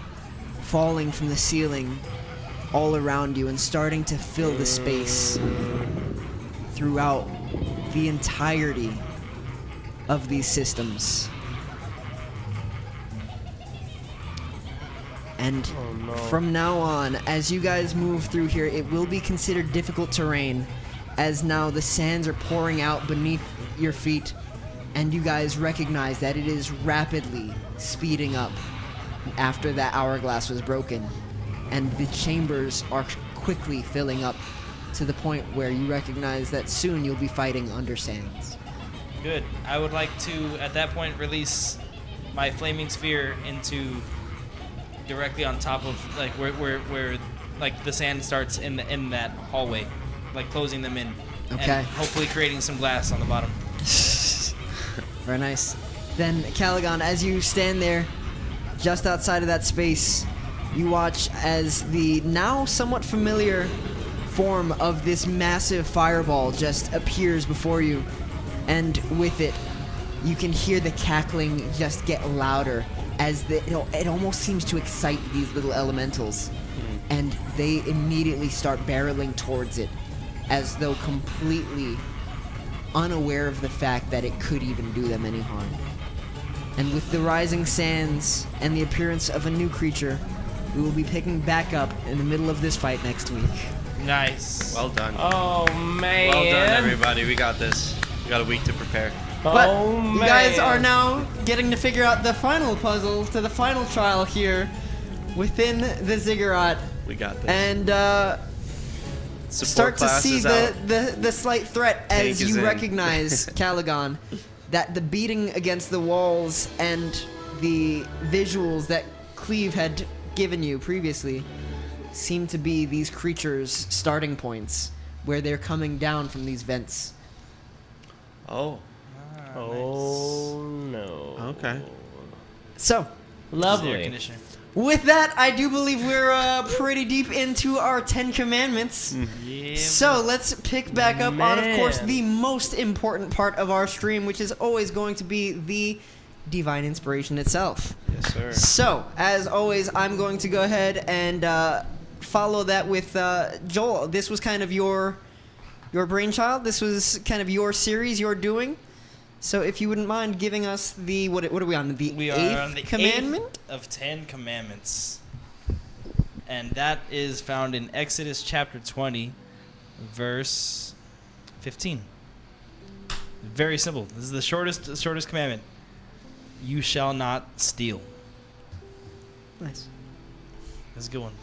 falling from the ceiling all around you and starting to fill the space throughout the entirety of these systems. And from now on, as you guys move through here, it will be considered difficult terrain, as now the sands are pouring out beneath your feet, and you guys recognize that it is rapidly speeding up after that hourglass was broken, and the chambers are quickly filling up to the point where you recognize that soon you'll be fighting under sands. Good. I would like to, at that point, release my flaming sphere into directly on top of like where like the sand starts in that hallway, like closing them in. Okay. And hopefully creating some glass on the bottom. Very nice. Then, Calagon, as you stand there, just outside of that space, you watch as the now somewhat familiar form of this massive fireball just appears before you. And with it, you can hear the cackling just get louder as it almost seems to excite these little elementals. And they immediately start barreling towards it, as though completely unaware of the fact that it could even do them any harm. And with the rising sands and the appearance of a new creature, we will be picking back up in the middle of this fight next week. Nice. Well done. Oh, man. Well done, everybody. We got this. We got a week to prepare. But Oh, you guys man. are now getting to figure out the final puzzle to the final trial here within the ziggurat, We got this. and Support start to class see is out. the slight threat Tank as is you in. recognize, Calagon, that the beating against the walls and the visuals that Cleave had given you previously seem to be these creatures' starting points, where they're coming down from these vents. Oh, Oh, no. okay. So, Air Lovely. conditioner. with that, I do believe we're pretty deep into our 10 Commandments. Yeah. So let's pick back up on, of course, Man. the most important part of our stream, which is always going to be the divine inspiration itself. Yes, sir. So, as always, I'm going to go ahead and follow that with Joel. This was kind of your brainchild. This was kind of your series, your doing. So, if you wouldn't mind giving us the what are we on? The We eighth are on the commandment. 8th of 10 commandments, and that is found in Exodus chapter 20, verse 15. Very simple. This is the shortest commandment. You shall not steal. Nice. That's a good one.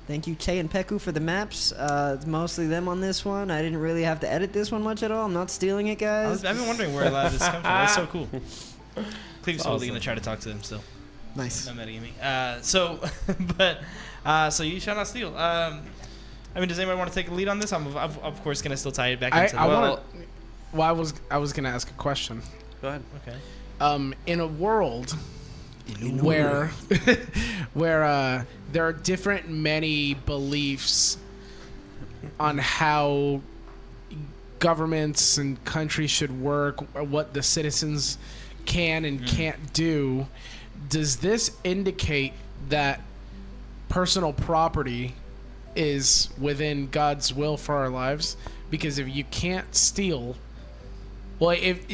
Thank you, Che and Peku, for the maps. It's mostly them on this one. I didn't really have to edit this one much at all. I'm not stealing it, guys. I've been wondering where a lot of this comes from. That's so cool. Cleve's totally awesome. going to try to talk to them still. Nice. No metagaming. So you shall not steal. I mean, does anybody want to take a lead on this? I'm of course going to still tie it back into I the... want to. Well, I was gonna ask a question. Go ahead. Okay. In a world where where there are different many beliefs on how governments and countries should work, or what the citizens can and can't do, does this indicate that personal property is within God's will for our lives? Because if you can't steal, well, if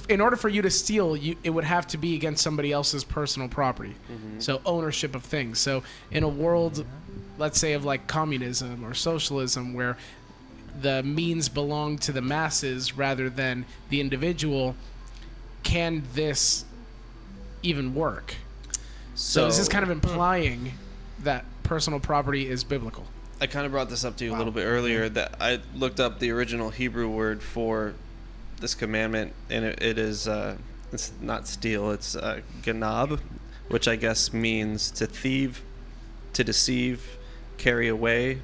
in order for you to steal, it would have to be against somebody else's personal property. So ownership of things. So in a world, let's say, of like communism or socialism, where the means belong to the masses rather than the individual, can this even work? So is this kind of implying that personal property is biblical? I kind of brought this up to you a little bit earlier, that I looked up the original Hebrew word for this commandment, and it is it's not steal, it's ganab, which I guess means to thieve, to deceive, carry away,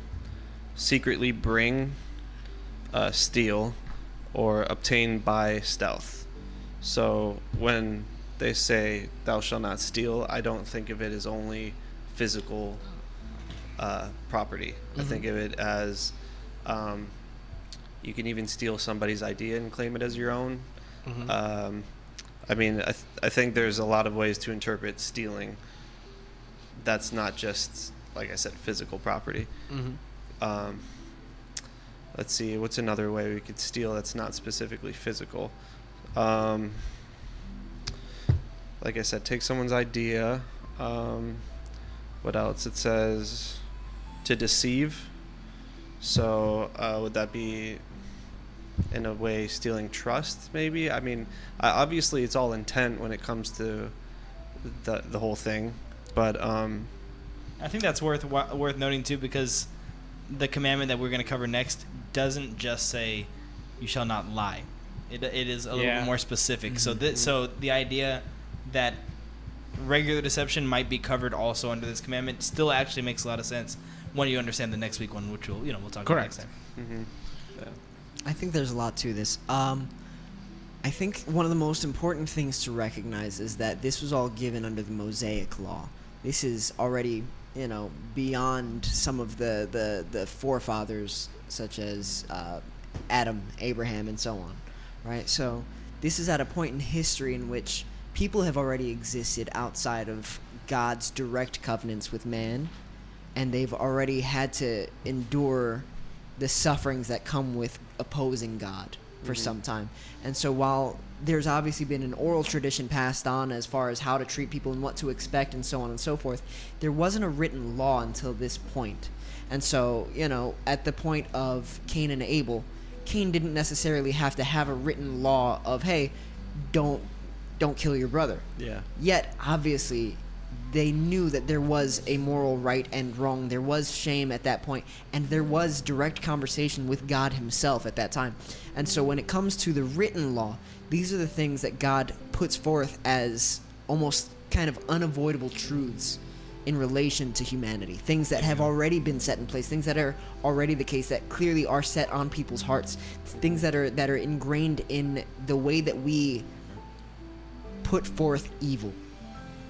secretly bring, steal, or obtain by stealth. So when they say thou shalt not steal, I don't think of it as only physical property. I think of it as you can even steal somebody's idea and claim it as your own. I mean, I think there's a lot of ways to interpret stealing. That's not just, like I said, physical property. let's see, what's another way we could steal that's not specifically physical? Like I said, take someone's idea. What else? It says to deceive. So would that be, in a way, stealing trust, maybe? I mean, obviously it's all intent when it comes to the whole thing. But I think that's worth noting, too, because the commandment that we're going to cover next doesn't just say, you shall not lie. It is a little bit more specific. Mm-hmm. So the idea that regular deception might be covered also under this commandment still actually makes a lot of sense when you understand the next week one, which we'll talk about next time. Mm-hmm. Yeah. I think there's a lot to this. I think one of the most important things to recognize is that this was all given under the Mosaic law. This is already, beyond some of the forefathers, such as Adam, Abraham, and so on, right? So this is at a point in history in which people have already existed outside of God's direct covenants with man, and they've already had to endure the sufferings that come with opposing God for some time. And so while there's obviously been an oral tradition passed on as far as how to treat people and what to expect and so on and so forth, there wasn't a written law until this point. And so, at the point of Cain and Abel, Cain didn't necessarily have to have a written law of, hey, don't kill your brother. Yeah. Yet, obviously, they knew that there was a moral right and wrong. There was shame at that point, and there was direct conversation with God himself at that time. And so when it comes to the written law, these are the things that God puts forth as almost kind of unavoidable truths in relation to humanity. Things that have already been set in place, things that are already the case, that clearly are set on people's hearts, things that are ingrained in the way that we put forth evil,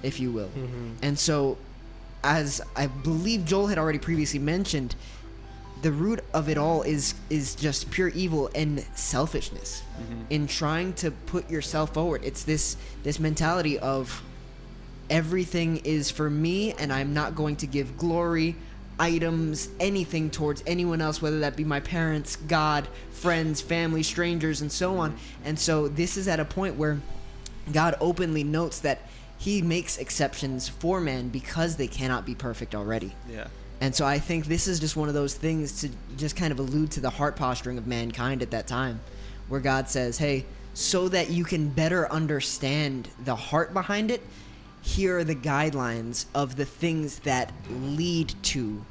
if you will. And so, as I believe Joel had already previously mentioned, the root of it all is just pure evil and selfishness in trying to put yourself forward. It's this mentality of everything is for me, and I'm not going to give glory, items, anything towards anyone else, whether that be my parents, God, friends, family, strangers, and so on. And so this is at a point where God openly notes that he makes exceptions for man because they cannot be perfect already. Yeah. And so I think this is just one of those things to just kind of allude to the heart posturing of mankind at that time, where God says, hey, so that you can better understand the heart behind it, here are the guidelines of the things that lead to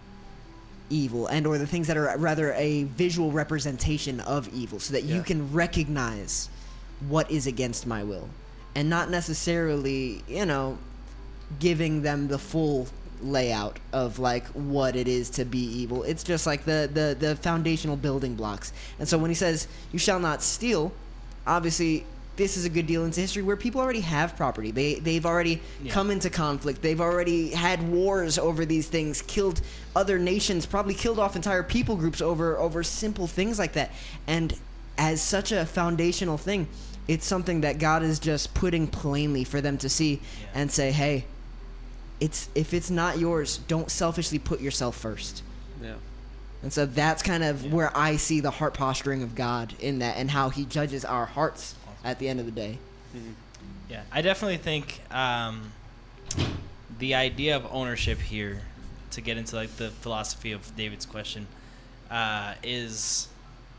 evil, and or the things that are rather a visual representation of evil, so that you can recognize what is against my will. And not necessarily, giving them the full layout of like what it is to be evil. It's just like the foundational building blocks. And so when he says you shall not steal, obviously this is a good deal into history where people already have property. They've already come into conflict. They've already had wars over these things, killed other nations, probably killed off entire people groups over simple things like that. And as such a foundational thing, it's something that God is just putting plainly for them to see and say, hey, if it's not yours, don't selfishly put yourself first. Yeah. And so that's kind of where I see the heart posturing of God in that, and how he judges our hearts at the end of the day. Yeah, I definitely think the idea of ownership here, to get into like the philosophy of David's question, is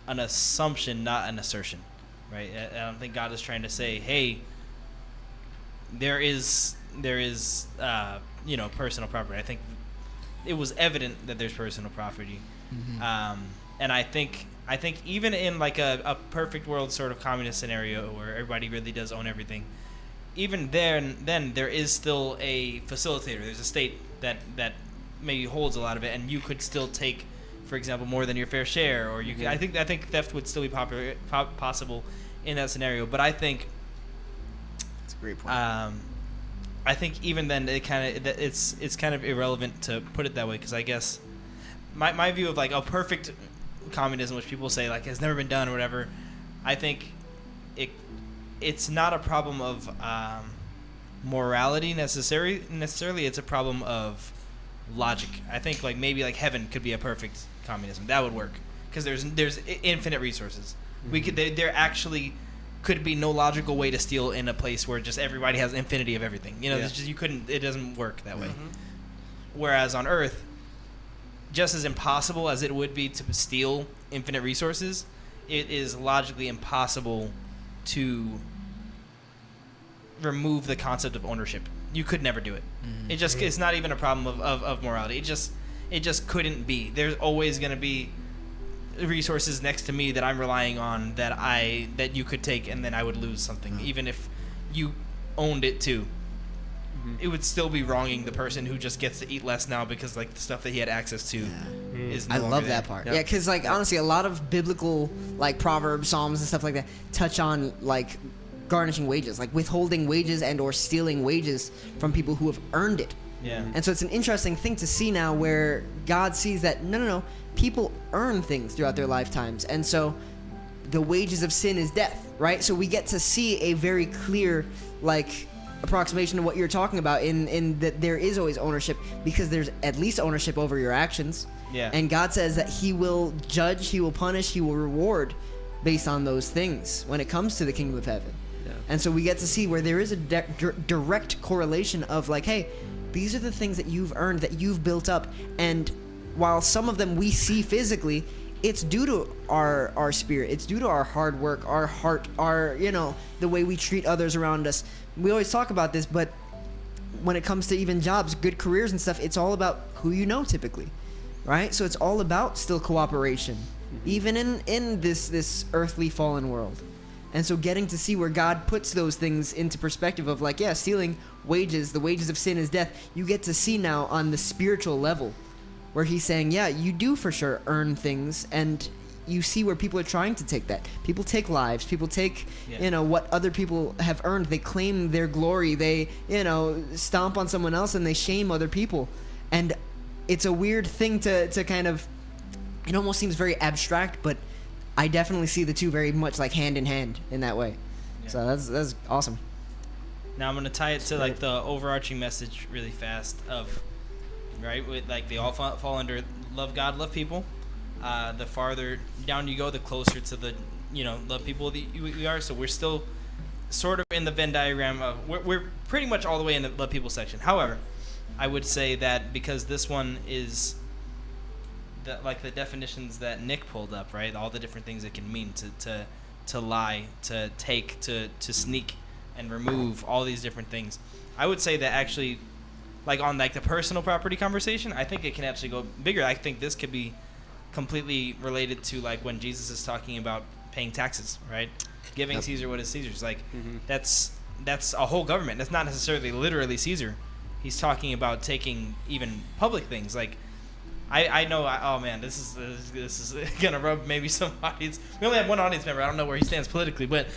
an assumption, not an assertion. Right, I don't think God is trying to say, "Hey, there is personal property." I think it was evident that there's personal property, and I think even in like a perfect world sort of communist scenario where everybody really does own everything, even then there is still a facilitator. There's a state that maybe holds a lot of it, and you could still take, for example, more than your fair share, or you could, I think theft would still be possible in that scenario. But I think That's a great point. I think even then it's kind of irrelevant to put it that way, because I guess my view of like a perfect communism, which people say like has never been done or whatever, I think it's not a problem of morality necessarily. It's a problem of logic. I think like maybe like heaven could be a perfect communism. That would work, because there's infinite resources. We could there actually could be no logical way to steal in a place where just everybody has infinity of everything. You know, it's just it doesn't work that way. Whereas on Earth, just as impossible as it would be to steal infinite resources, it is logically impossible to remove the concept of ownership. You could never do it. It's not even a problem of morality. It just couldn't be. There's always going to be resources next to me that I'm relying on that you could take, and then I would lose something, even if you owned it too. It would still be wronging the person who just gets to eat less now because like the stuff that he had access to is no I longer love there. that part. Yeah, because like honestly, a lot of biblical like proverbs, psalms, and stuff like that touch on like garnishing wages, like withholding wages and or stealing wages from people who have earned it. Yeah. And so it's an interesting thing to see now where God sees that no, people earn things throughout their lifetimes, and so the wages of sin is death, right? So we get to see a very clear like approximation of what you're talking about in that there is always ownership, because there's at least ownership over your actions. Yeah. And God says that he will judge, he will punish, he will reward based on those things when it comes to the kingdom of heaven. Yeah. And so we get to see where there is a direct correlation of like, hey, these are the things that you've earned, that you've built up, and while some of them we see physically, it's due to our spirit, it's due to our hard work, our heart, our the way we treat others around us. We always talk about this, but when it comes to even jobs, good careers and stuff, it's all about who you know typically, right? So it's all about still cooperation, even in this earthly fallen world. And so getting to see where God puts those things into perspective of like, yeah, stealing wages, the wages of sin is death, you get to see now on the spiritual level where he's saying, yeah, you do for sure earn things, and you see where people are trying to take that. People take lives. People take, what other people have earned. They claim their glory. They, stomp on someone else and they shame other people. And it's a weird thing to kind of, it almost seems very abstract, but I definitely see the two very much like hand in hand in that way. Yeah. So that's awesome. Now I'm going to tie it to like the overarching message really fast of, right, with like they all fall under love God, love people. The farther down you go, the closer to the, love people that we are. So we're still sort of in the Venn diagram of, we're pretty much all the way in the love people section. However, I would say that because this one is like the definitions that Nick pulled up, right? All the different things it can mean to lie, to take, to sneak and remove, all these different things. I would say that actually, like on like the personal property conversation, I think it can actually go bigger. I think this could be completely related to like when Jesus is talking about paying taxes, right? Giving Caesar what is Caesar's. Like that's a whole government. That's not necessarily literally Caesar. He's talking about taking even public things. Like I know. Oh man, this is gonna rub maybe some audience. We only have one audience member. I don't know where he stands politically, but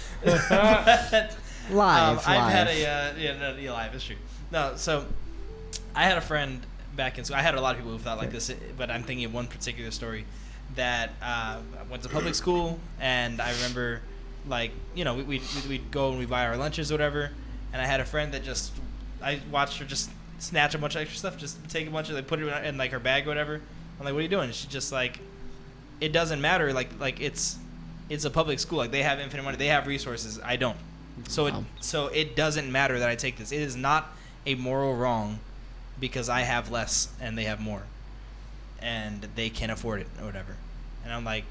live. I've had a live. It's true. No, so I had a friend back in school. I had a lot of people who thought like this, but I'm thinking of one particular story that went to public school, and I remember, like, we'd go and we'd buy our lunches or whatever, and I had a friend that I watched her just snatch a bunch of extra stuff, just take a bunch of, like, put it in like her bag or whatever. I'm like, what are you doing? And she's just like, it doesn't matter, like it's a public school, like they have infinite money, they have resources, I don't. So it doesn't matter that I take this. It is not a moral wrong because I have less and they have more and they can't afford it or whatever. And I'm like,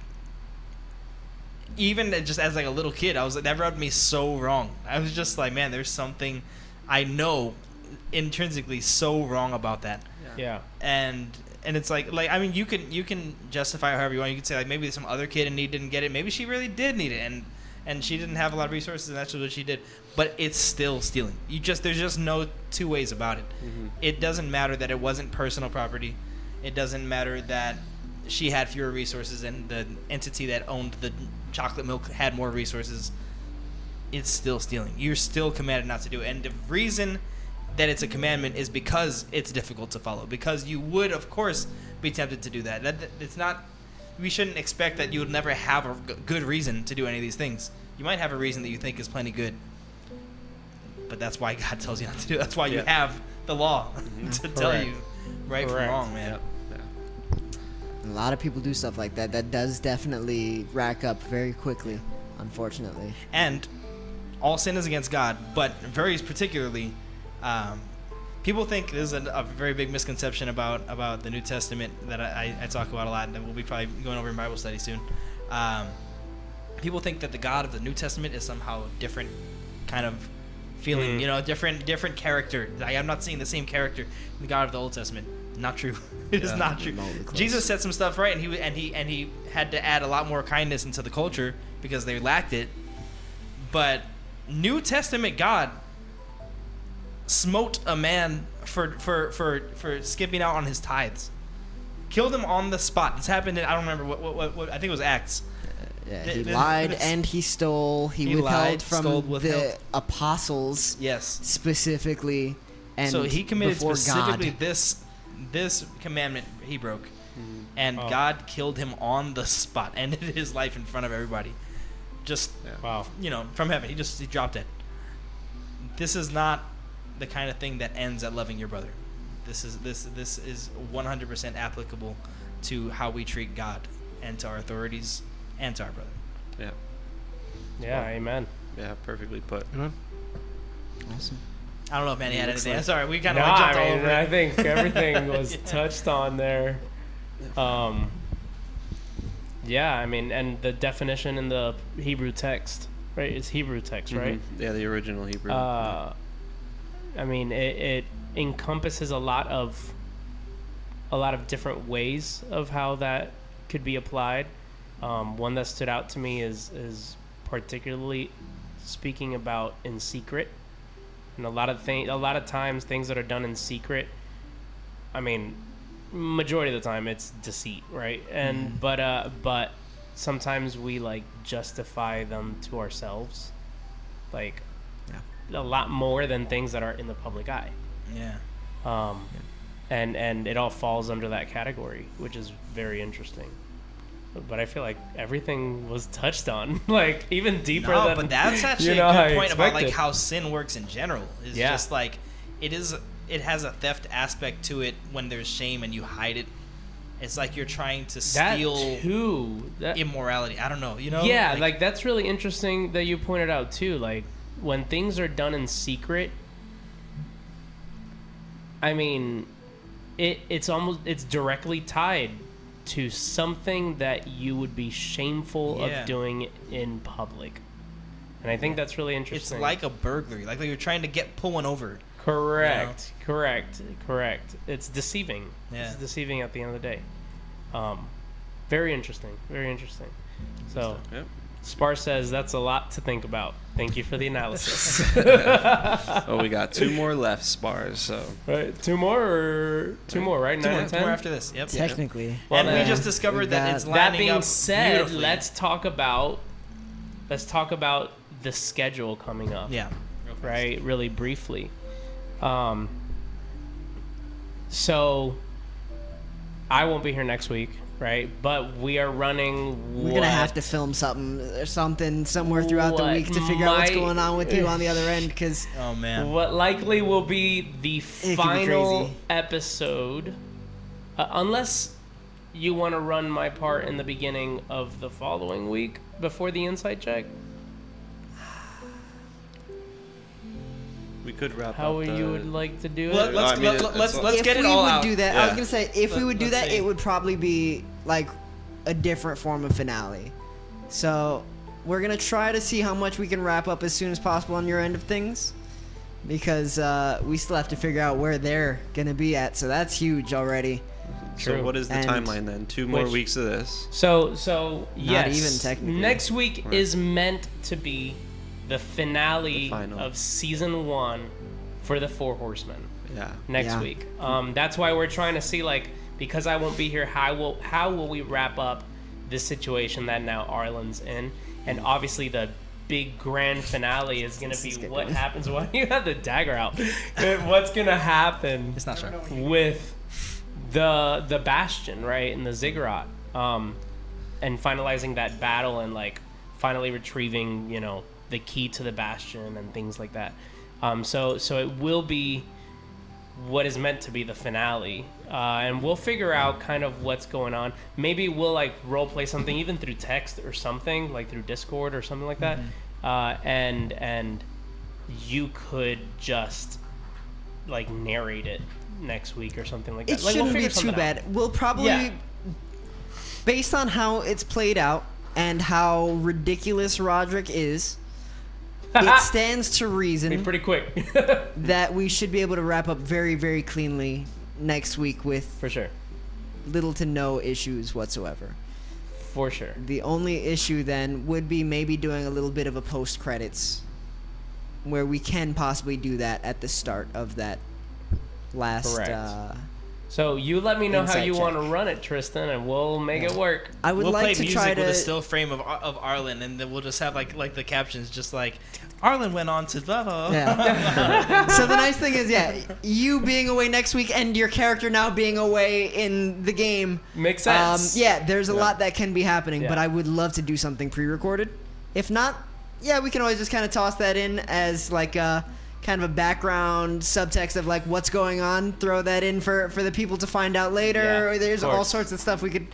even just as like a little kid, I was like, that rubbed me so wrong. I was just like, man, there's something I know intrinsically so wrong about that. Yeah. And it's like I mean, you can justify it however you want. You can say like maybe some other kid in need didn't get it. Maybe she really did need it, and she didn't have a lot of resources, and that's what she did. But it's still stealing. There's just no two ways about it. It doesn't matter that it wasn't personal property. It doesn't matter that she had fewer resources and the entity that owned the chocolate milk had more resources. It's still stealing. You're still commanded not to do it. And the reason that it's a commandment is because it's difficult to follow. Because you would, of course, be tempted to do that. It's not. We shouldn't expect that you would never have a good reason to do any of these things. You might have a reason that you think is plenty good, but that's why God tells you not to do it. That's why you have the law to tell you right from wrong, man. A lot of people do stuff like that. That does definitely rack up very quickly, unfortunately. And all sin is against God, but very particularly, people think there's a very big misconception about the New Testament that I talk about a lot, and we'll be probably going over in Bible study soon. People think that the God of the New Testament is somehow different kind of feeling, different character. I'm not seeing the same character in the God of the Old Testament. Not true. It is not true. Jesus said some stuff right, and he had to add a lot more kindness into the culture because they lacked it. But New Testament God smote a man for skipping out on his tithes, killed him on the spot. This happened in, I don't remember what I think it was Acts. Yeah, he lied and he stole. He withheld from the apostles. Yes, specifically, and so he committed before specifically God. this commandment he broke, and God killed him on the spot, ended his life in front of everybody. Just from heaven, he dropped it. This is not the kind of thing that ends at loving your brother. This is 100% applicable to how we treat God and to our authorities and to our brother. Yeah, amen. Yeah, perfectly put. Awesome. I don't know if Manny had anything. Sorry, we kind No, of jumped all over it. I think everything was touched on there. Yeah, I mean, and the definition in the Hebrew text, right? It's Hebrew text, right? Yeah, the original Hebrew. I mean, it encompasses a lot of different ways of how that could be applied. One that stood out to me is particularly speaking about in secret, and a lot of times things that are done in secret, I mean, majority of the time it's deceit, right? And but sometimes we like justify them to ourselves, like a lot more than things that are in the public eye. And it all falls under that category, which is very interesting. But I feel like everything was touched on, like even deeper than. But that's actually a good point about like how sin works in general. Is just like it has a theft aspect to it when there's shame and you hide it. It's like you're trying to steal immorality. I don't know, Yeah, like that's really interesting that you pointed out too. Like when things are done in secret, I mean, it's directly tied to something that you would be shameful of doing in public. And I think that's really interesting. It's like a burglary, like you're trying to pull one over. Correct. It's deceiving. It's deceiving at the end of the day. Very interesting. So, Spar says that's a lot to think about. Thank you for the analysis. We got 2 more left, Spars. So right, 2 more, right? 9 and 10. 2 more after this. Yep. Technically. Well, and we just discovered that it's lining up. That being said, beautifully. let's talk about the schedule coming up. Yeah. Right. Really briefly. So I won't be here next week, right? But we are running. We're gonna have to film something somewhere throughout the week to figure out what's going on with you on the other end, because what likely will be the final episode, unless you want to run my part in the beginning of the following week before the insight check. We could wrap How up. you would like to do it? Let's get it all out. If we would do that, Yeah. I was gonna say if we would do that, it would probably be like a different form of finale. So we're gonna try to see how much we can wrap up as soon as possible on your end of things, because we still have to figure out where they're gonna be at. So that's huge already. So what is the timeline then? 2 more weeks of this. So yes, Not even technically. Next week is meant to be the finale final. of season 1 for the 4 Horsemen. Yeah. Next week. That's why we're trying to see, like, because I won't be here, how will we wrap up this situation that now Arlyn's in? And obviously the big grand finale is going to be what happens when you have the dagger out. What's going to happen? It's not sharp. With the Bastion, right, and the Ziggurat, and finalizing that battle and like finally retrieving, the key to the Bastion and things like that. So it will be what is meant to be the finale and we'll figure out kind of what's going on. Maybe we'll like role play something even through text or something, like through Discord or something like that. And you could just like narrate it next week or something like that. It Like, shouldn't figure be too something out. bad. We'll probably, Yeah. based on how it's played out and how ridiculous Rodrick is, it stands to Be reason pretty quick. that we should be able to wrap up very, very cleanly next week with For sure. little to no issues whatsoever. For sure. The only issue then would be maybe doing a little bit of a post credits where we can possibly do that at the start of that last Correct. So you let me know how Insight you check. want to run it, Tristan, and we'll make it work. I would We'll like play to music try with a to still frame of Arlyn, and then we'll just have like the captions just like Arlyn went on to blah blah. Blah. Yeah. So the nice thing is, you being away next week and your character now being away in the game Makes sense. there's a lot that can be happening, Yeah. but I would love to do something pre-recorded. If not, we can always just kind of toss that in as like a kind of a background subtext of like what's going on. Throw that in for the people to find out later. Yeah, Or there's of all course. sorts of stuff we could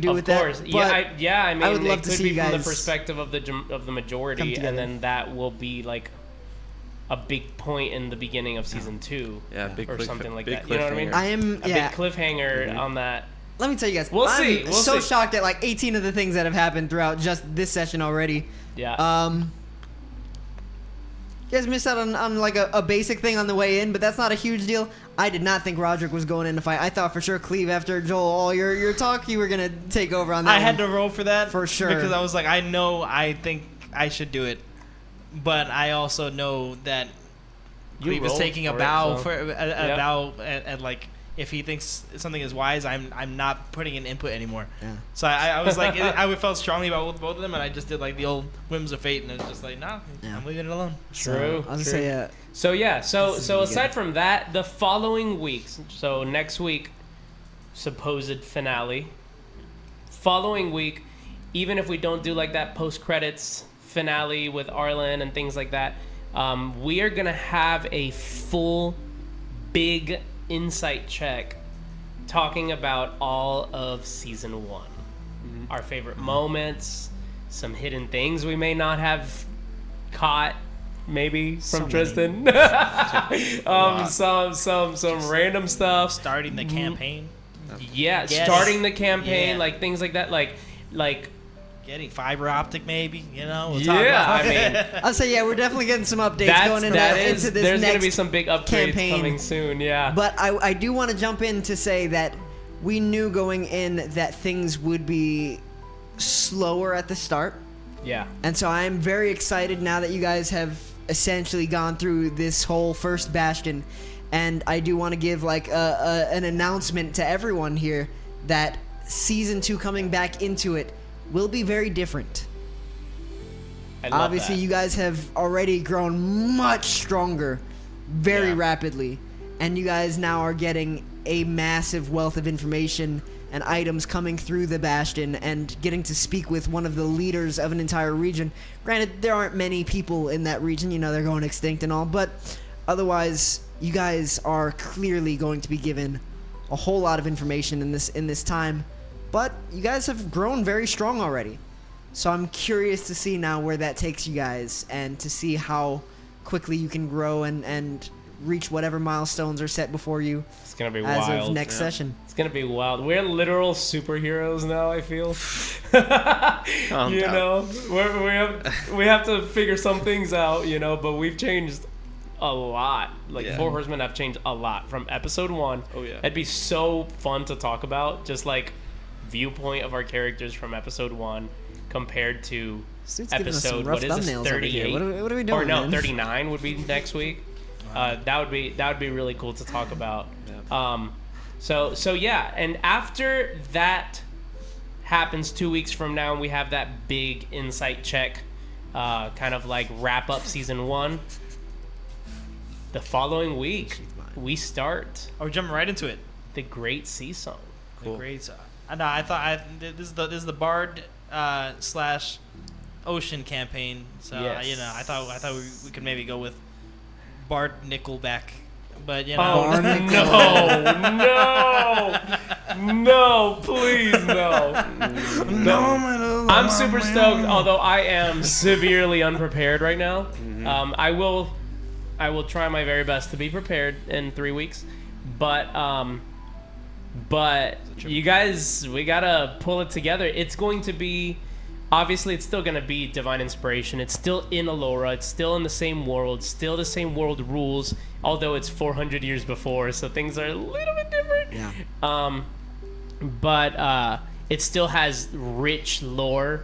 do Of with course. that. I mean, I would love it to could see be you from the guys perspective of the come majority, together. and then that will be like a big point in the beginning of season 2. Yeah, big or cliff- something like big that. You know what I mean? cliffhanger. I am A big cliffhanger on that. Let me tell you guys, We'll I'm see, we'll so see. shocked at like 18 of the things that have happened throughout just this session already. Yeah. You guys missed out on like a basic thing on the way in, but that's not a huge deal. I did not think Rodrick was going in to fight. I thought for sure Cleave, after Joel, all your talk, you were gonna take over on that. I had one. to roll for that For sure. because I was like, I think I should do it, but I also know that You Cleave is rolled taking a for it, bow so- for a Yep. bow, and like if he thinks something is wise, I'm not putting in input anymore. Yeah. So I was like, I felt strongly about both of them, and I just did like the old whims of fate, and it's just like, nah, Yeah. I'm leaving it alone. So, True, I was gonna true. say, So yeah, so This is gonna be aside good. from that, the following weeks, so next week, supposed finale. Following week, even if we don't do like that post credits finale with Arlyn and things like that, we are gonna have a full big insight check talking about all of season 1. Our favorite moments, some hidden things we may not have caught maybe from Tristan. Some random stuff. Starting the campaign, Yeah, Yes. starting the campaign, Yeah. like things like that, like getting fiber optic, maybe, you know. We'll talk yeah. about I it. mean, I'll say we're definitely getting some updates that's going into there's this gonna be next some big upgrades campaign. coming soon. Yeah, But I do want to jump in to say that we knew going in that things would be slower at the start. yeah. And so I'm very excited now that you guys have essentially gone through this whole first bastion. And I do want to give like an announcement to everyone here that season 2 coming back into it will be very different. I love Obviously, that. you guys have already grown much stronger very Yeah. rapidly. And you guys now are getting a massive wealth of information and items coming through the Bastion and getting to speak with one of the leaders of an entire region. Granted, there aren't many people in that region, you know, they're going extinct and all, but otherwise, you guys are clearly going to be given a whole lot of information in this time. But you guys have grown very strong already. So I'm curious to see now where that takes you guys and to see how quickly you can grow and reach whatever milestones are set before you It's gonna be as wild. of next session. It's gonna be wild. We're literal superheroes now. I feel. Calm you down. know, we have to figure some things out. You know, but we've changed a lot. Like Yeah. 4 Horsemen have changed a lot from episode 1. Oh, yeah. It'd be so fun to talk about, just like viewpoint of our characters from episode 1 compared to Suit's giving us some episode rough what is this, thumbnails over here. 38? What are we doing, Or no, man? 39 would be next week. That would be really cool to talk about. So yeah, and after that happens 2 weeks from now, and we have that big insight check, kind of like wrap up season 1. The following week, we start Are we jumping right into it? the Great Sea Song. Cool. Great. I know. I thought this is the Bard slash Ocean campaign. So Yes. you know, I thought we could maybe go with Bard Nickelback But you Oh know, no, please no. I'm super stoked, although I am severely unprepared right now. I will try my very best to be prepared in 3 weeks, but you guys, we gotta pull it together. It's going to be, obviously, it's still gonna be divine inspiration. It's still in Allura. It's still in the same world. Still the same world rules, although it's 400 years before, so things are a little bit different. Yeah. But it still has rich lore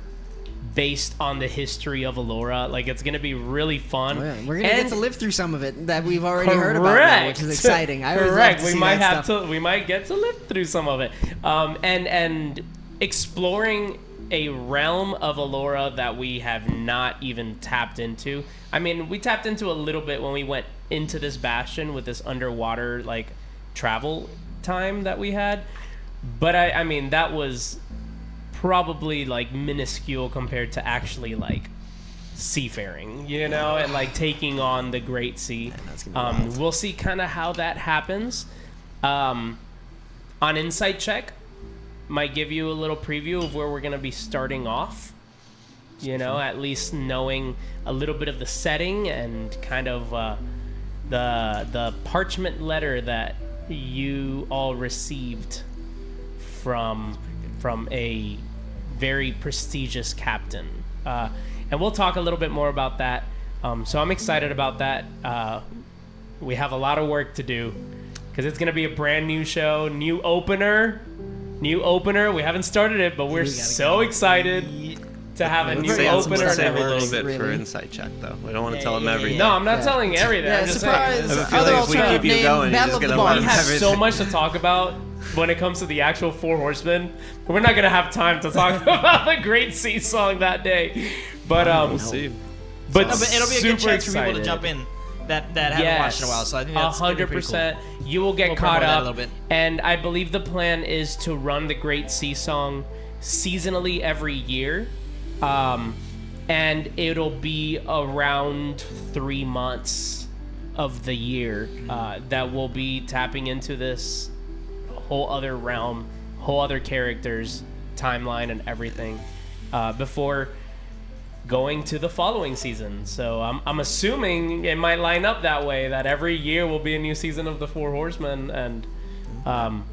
based on the history of Allura. Like, it's gonna be really fun. Oh, yeah. We're gonna get to live through some of it that we've already heard about now, which is exciting. I always love to see that stuff. We might get to live through some of it. And exploring a realm of Allura that we have not even tapped into. I mean, we tapped into a little bit when we went into this bastion with this underwater like travel time that we had, but I mean that was probably like minuscule compared to actually like seafaring, you know, and like taking on the Great Sea. We'll see kind of how that happens. On Insight Check, might give you a little preview of where we're going to be starting off, you know, at least knowing a little bit of the setting and kind of the parchment letter that you all received from a very prestigious captain, and we'll talk a little bit more about that. So I'm excited about that. We have a lot of work to do because it's going to be a brand new show, new opener. We haven't started it, but we're so excited to have a new opener. Save a little bit for Insight Check, though. We don't want to tell them everything. No, I'm not telling everything. I'm just saying. I feel like if we keep you going, you're just gonna learn We have everything. so much to talk about when it comes to the actual Four Horsemen. We're not gonna have time to talk about the Great Sea Song that day. But We'll see. But it'll be a good chance for people to jump in that haven't watched in a while. So I think that's 100%. You will get caught promote that a up, little bit. and I believe the plan is to run the Great Sea Song seasonally every year, and it'll be around 3 months of the year that we'll be tapping into this whole other realm, whole other characters, timeline, and everything before going to the following season. So I'm assuming it might line up that way, that every year will be a new season of the Four Horsemen, and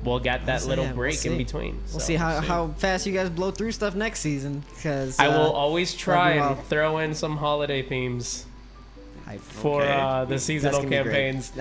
we'll get that little break in between. We'll see how fast you guys blow through stuff next season, because I will always try and throw in some holiday themes for the seasonal campaigns.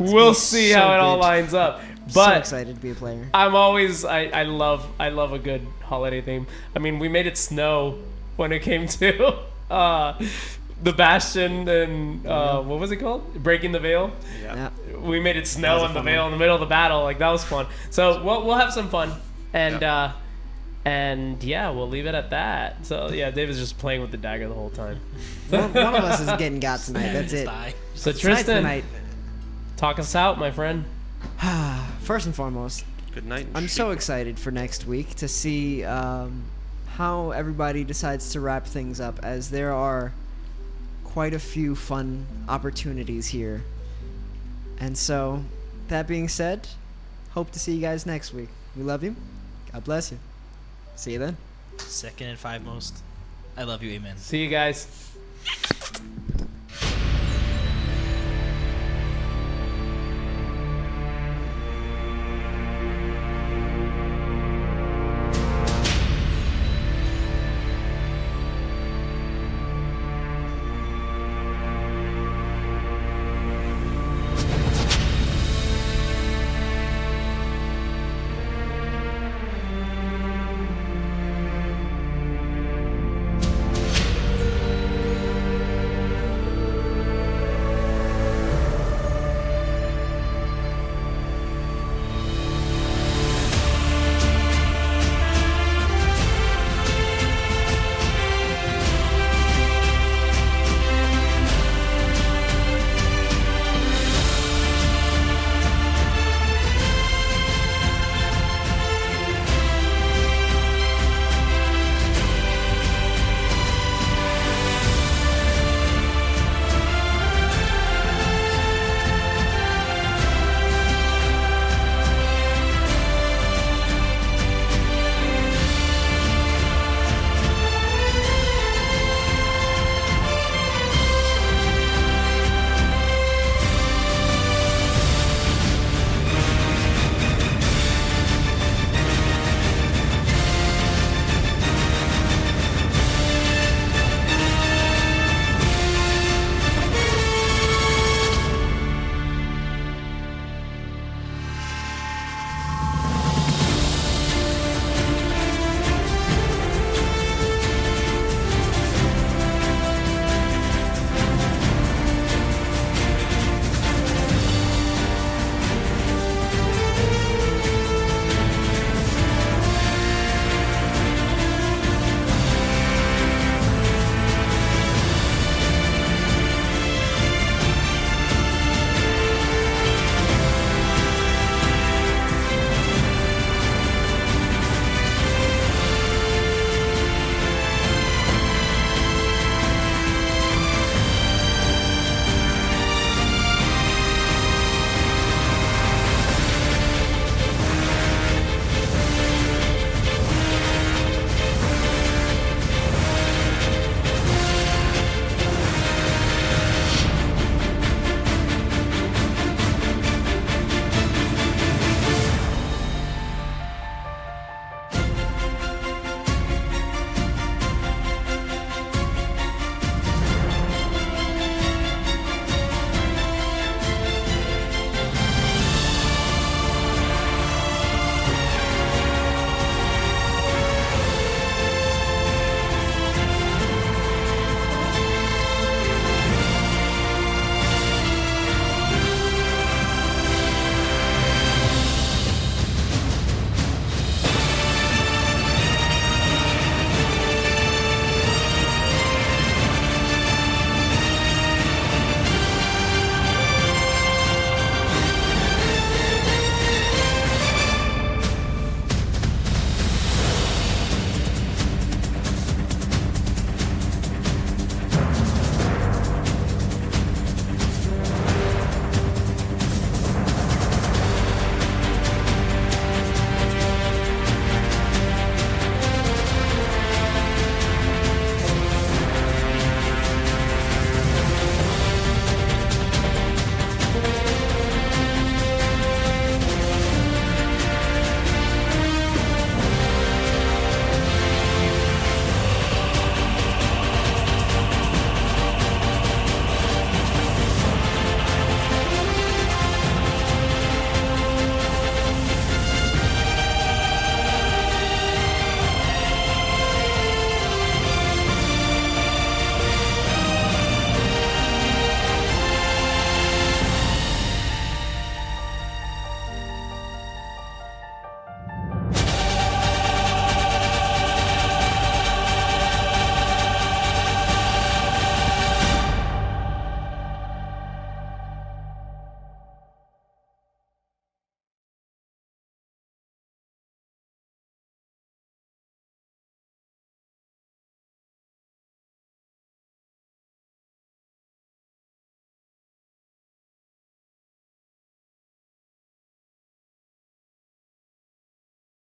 We'll see how it all lines up. But so excited to be a player. I'm always I love a good holiday theme. I mean, we made it snow when it came to the Bastion and what was it called? Breaking the Veil. Yeah. We made it snow in the Veil in the middle of the battle. Like, that was fun. So we'll have some fun, and and yeah, we'll leave it at that. So yeah, David's just playing with the dagger the whole time. One of us is getting got tonight. That's it. So Tristan, talk us out, my friend. First and foremost, Good night. I'm so excited for next week to see how everybody decides to wrap things up, as there are quite a few fun opportunities here. And so, that being said, hope to see you guys next week. We love you. God bless you. See you then. Second and five most. I love you. Amen. See you guys.